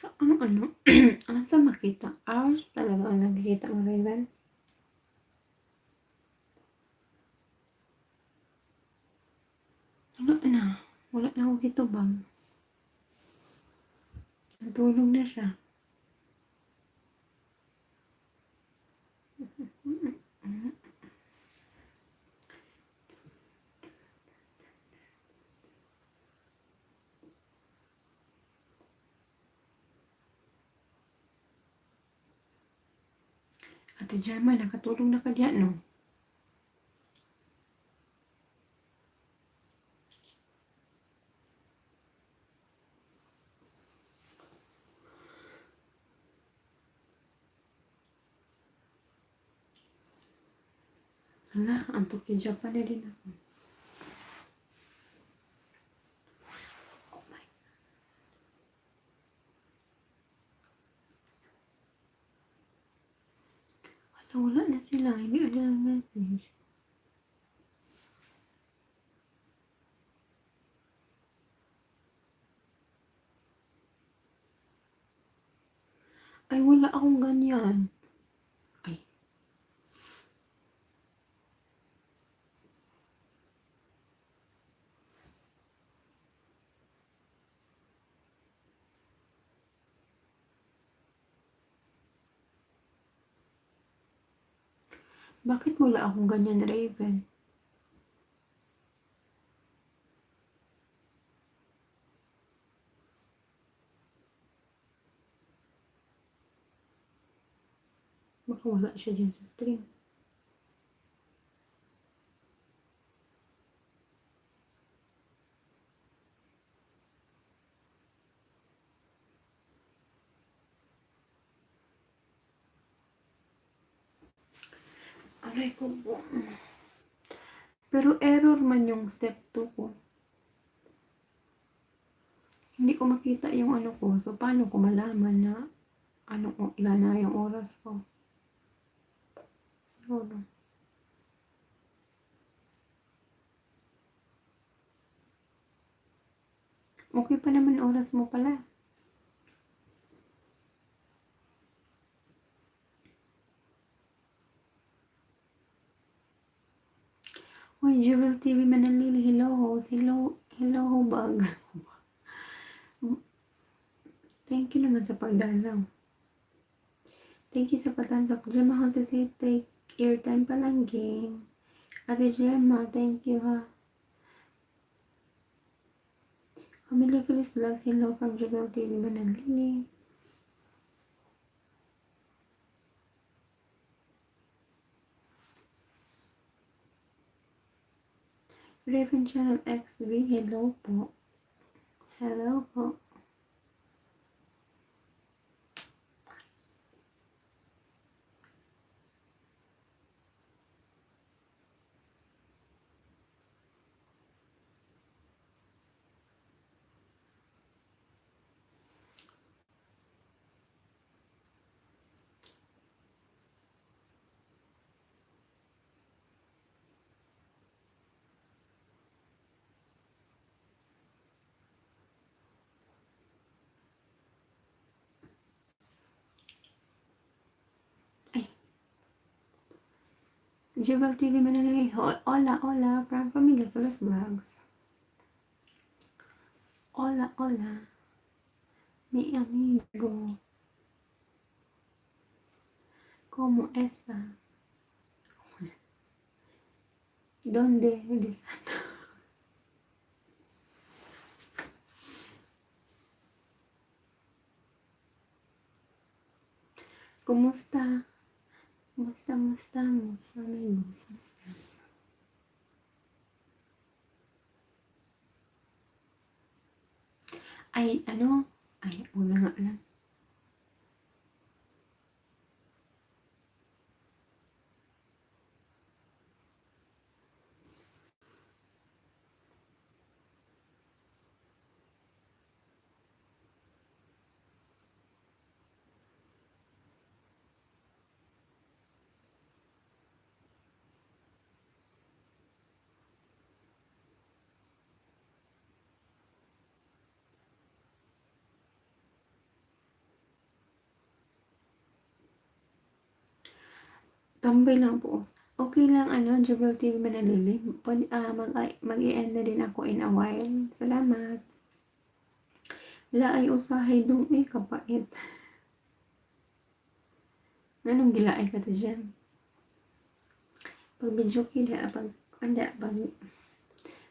So, ang sa makita? Hours talaga ang nakikita mo, Raven? Wala na. Wala na ako dito bag. Natulog na siya. Ate Gemma, nakatulog na ka diyan, no? Hala, antok yung Japan na din ako. Oh my. Hala, wala na sila. Hindi na lang message. Ay, wala akong ganyan. Ay. Bakit wala akong ganyan, Raven? Baka wala siya dyan sa stream. Aray ko po. Pero error man yung step 2 ko. Hindi ko makita yung ano ko. So, paano ko malaman na ano ko, ilan na yung oras ko? Siguro. Okay pa naman oras mo pala. Uy, Jewel TV Manalili, hello host, hello bag. Thank you naman sa pagdalaw. Thank you sa patansok. Gemma Jose say take airtime pa lang game. Ate Gemma, thank you ha. Camila Feliz Vlogs, hello from Jewel TV Manalili. Raven Channel XV, hello po. Hello po. Jewel TV Manalili, hola from Familia Feliz Vlogs. Hola, mi amigo. ¿Cómo está? ¿Dónde? ¿Cómo está? ¿Cómo estamos, amigos? Ay, ano? Ay, wala nga lang. Tambay lang po. Okay lang Jubel TV Manalilim. Mag-i-end na din ako in a while. Salamat. Laay usahay dong kapait. Anong gilaay ka ta dyan? Pag video kila,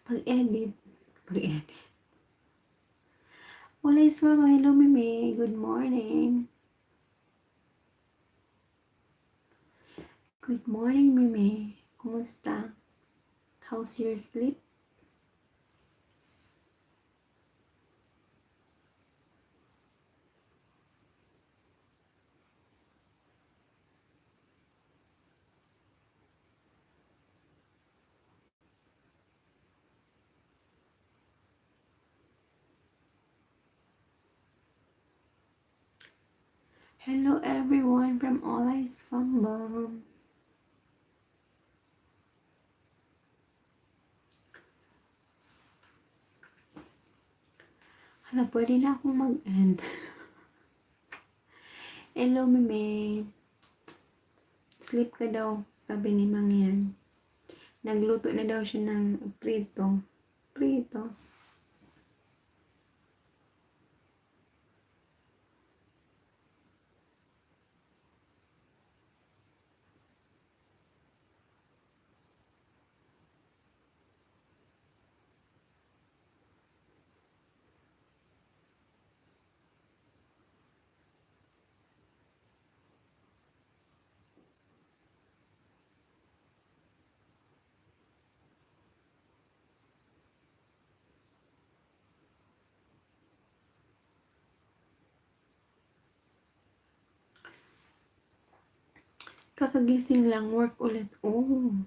pag-edit. Ulay mama, hello Mimi. Good morning. Good morning, Mimi. Kumusta? How's your sleep? Hello everyone from All Eyes Fambam. Hala, pwede na akong mag-end. Hello, Mimi. Sleep ka daw, sabi ni Mang yan. Nagluto na daw siya ng prito. Prito. Kakagising lang, work ulit. Oh.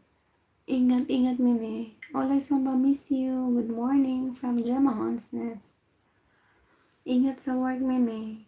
Ingat, Mimi. All Eyes Fambam, miss you. Good morning from Gemma Hansness. Ingat sa work, Mimi.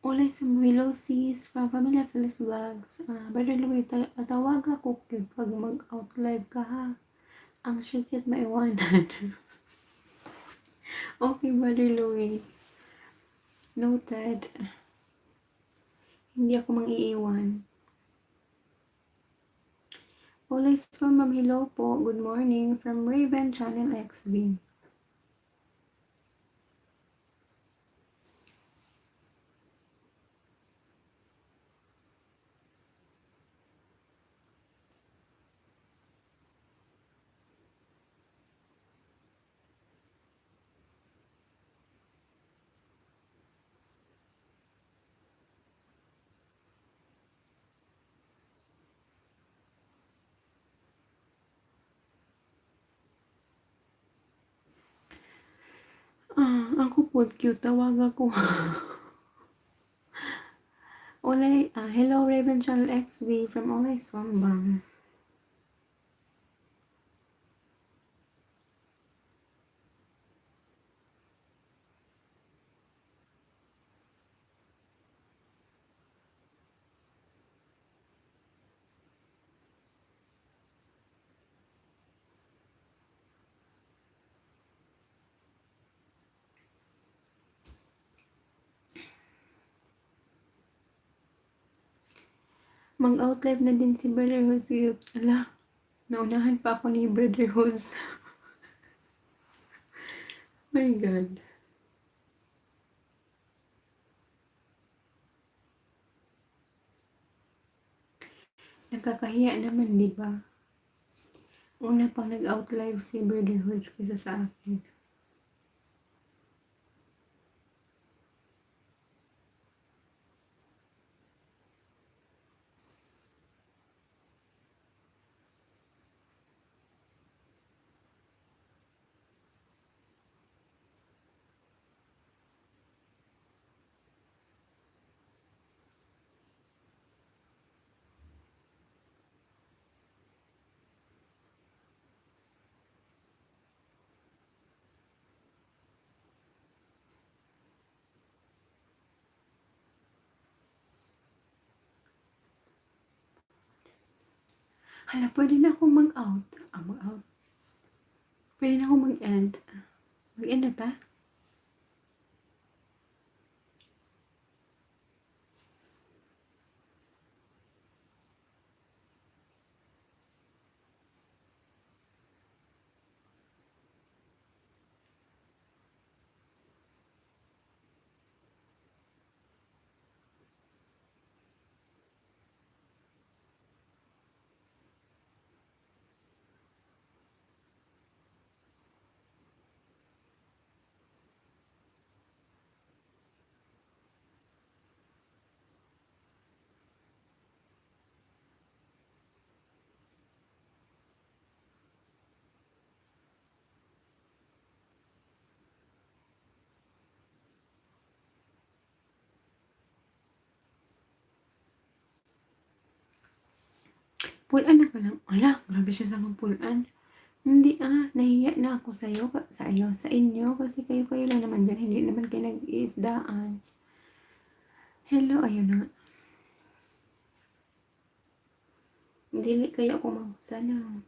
Ulay sumwilo sis from Pamilya Phyllis Vlogs. Brother Louie, tawag ako pag mag-out live ka ha. Ang shikit maiwanan. Okay, Brother Louie. Noted. Hindi ako mang-iiwan. Ulay from Ma'am, hello po. Good morning from Raven Channel XB. Ako po, cute. Tawag ako. Hello, Raven Channel XB from Olay Swambang. Mag-out live na din si Brother Hose. Ala, naunahan pa ako ni Brother Hose. My God. Nakakahiya naman, di ba? Una pang nag-out live si Brother Hose kaysa sa akin. Hala, pwede na akong mag-out. Mag-out. Pwede na akong mag-end. Mag-end na ta? Pulaan na ka lang. Ala, grabe siya sa mga pulaan. Hindi nahiya na ako sa inyo, kasi kayo lang naman dyan, hindi naman kayo nag-iisdaan. Hello, ayun na nga. Dili kayo ako sana.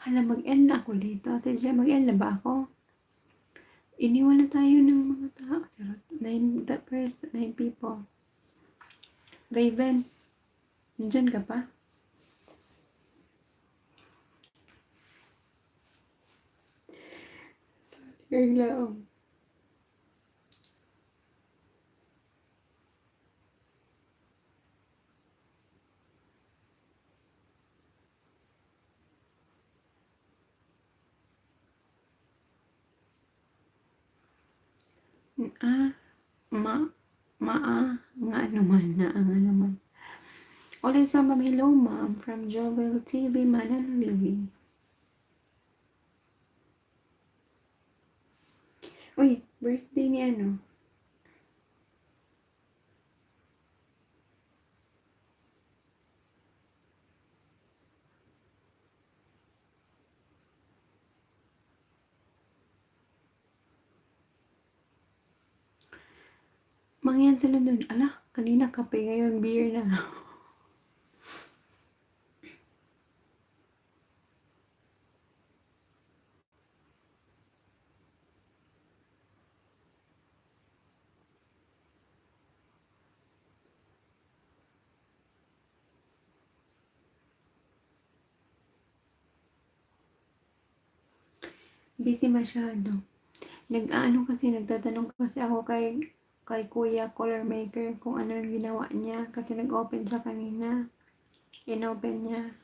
Hala, mag-end na ako dito. Ate Jay, mag-end na ba ako? Iniwan na tayo ng mga tao. 9 people. Raven, nandyan ka pa? Sorry lang. Nga naman. Always ma'am, hello ma'am, from Jovel TV Mananaliwi. Uy, birthday ni ano? Mangyan sa London. Ala, kanina kape, ngayon beer na. Busy masyado. Nagtatanong kasi ako kay Kuya Color Maker kung ano yung ginawa niya, kasi nag-open siya kanina. In-open niya.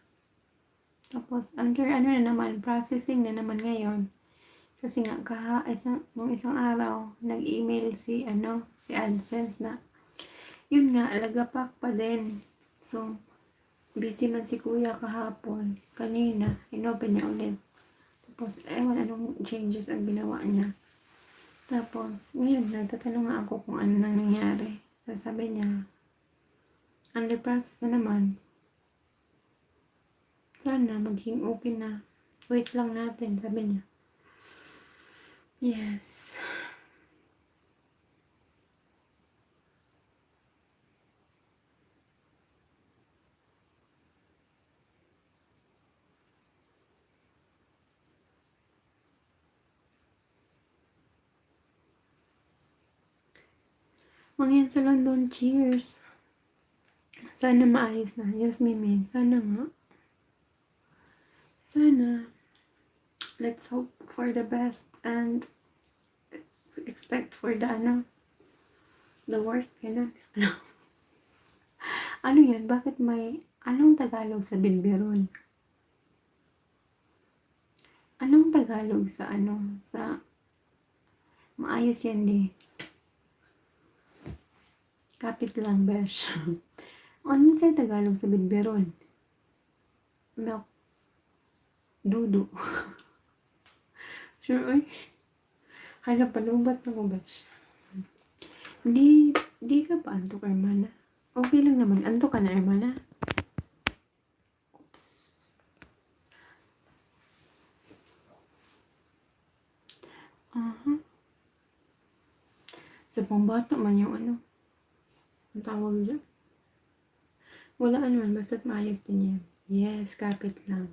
Tapos, under na naman, processing na naman ngayon. Kasi nga, nung isang araw, nag-email si AdSense na, yun nga, lagapak pa din. So, busy man si Kuya kahapon. Kanina, in-open niya ulit. Tapos, ewan anong changes ang ginawa niya. Tapos, ngayon, nagtatanong nga ako kung ano nang nangyari. Sabi niya, under process na naman. Sana maging okay na. Wait lang natin, sabi niya. Yes. Mangyan sa London, cheers. Sana maayos na. Yes, Mimi. Sana nga. Sana. Let's hope for the best and expect for the worst. Ganun. Ano yan? Bakit anong Tagalog sa bilbiron? Anong Tagalog sa sa maayos yan di. Kapit lang, besh. Anong sa Tagalog sa bidberon? Milk. Dudu. Sure, oy. Hala, palubat na mo, besh. Di ka pa antok, hermana. Okay lang naman. Antok ka na, hermana. Oops. Sa pambata man yung ang tawag dyan. Wala naman, basta't maayos din yan. Yes, kapit lang.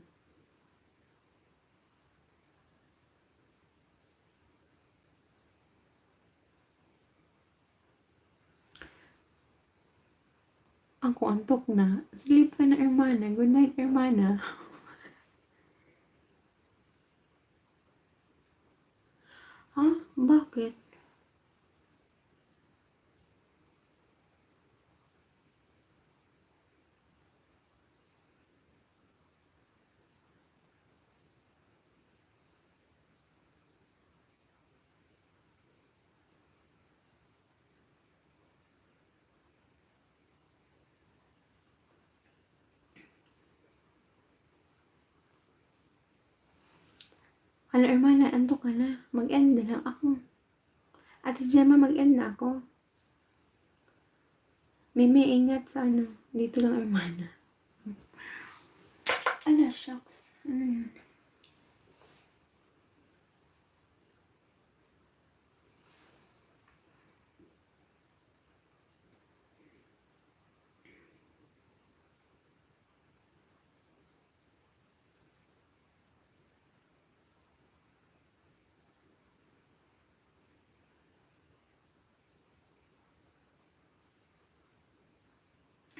Ako antok na. Sleep ka na, hermana. Good night, hermana. Ha? Bakit? Hala, hermana, antok ka na. Mag-end na lang ako. Ate Gemma, mag-end na ako. Mimi, ingat sa dito lang, hermana. Ala, shucks. Ano yun?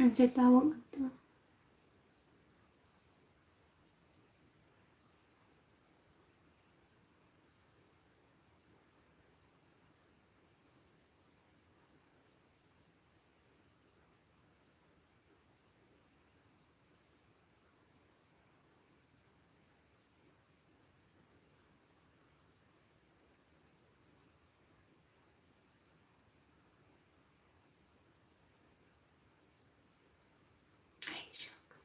Ang siya tawag ito. Ay, shucks.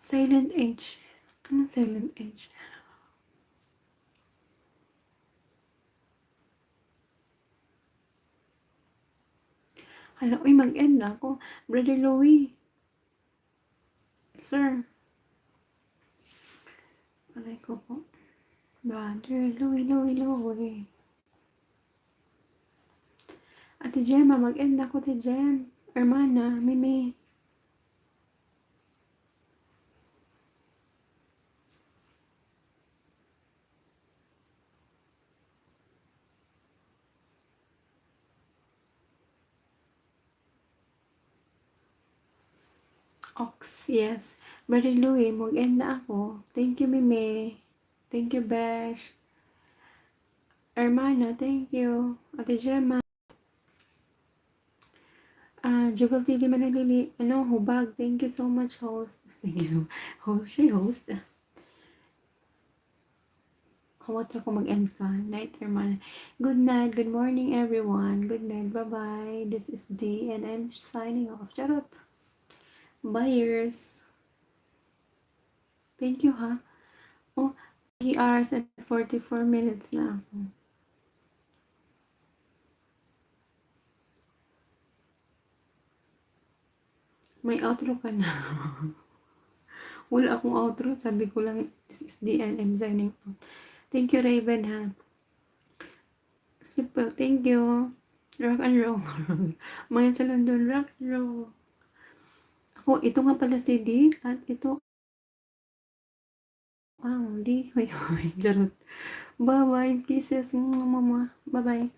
Silent H. Anong Silent H? Hala, uy, mag-end na ako. Brother Louie. Sir. Alay ko po. Brother Louie. Ate Gemma, mag-end na ako, Ate Gem. Hermana, Mimi. Ox, yes. Brother Louie, mag-end na ako. Thank you, Mimi. Thank you, Besh. Hermana, thank you. Ate Gemma. Jubal TV Manalili. Hubag. Thank you so much, host. Thank you. Host. Hawat ako mag-end ka. Night, hermana. Good night. Good morning, everyone. Good night. Bye-bye. This is D and I'm signing off. Charot. Buyers. Thank you, ha. Oh, 3 hours and 44 minutes na ako. May outro ka na. Wala akong outro. Sabi ko lang, this is the end. I'm signing off. Thank you, Raven, ha. Sleep well. Thank you. Rock and roll. Mga sa London, rock and roll. Ako, ito nga pala si D. At ito, wow, D. Hoy, jarot. Bye-bye. Kisses, mama. Bye-bye.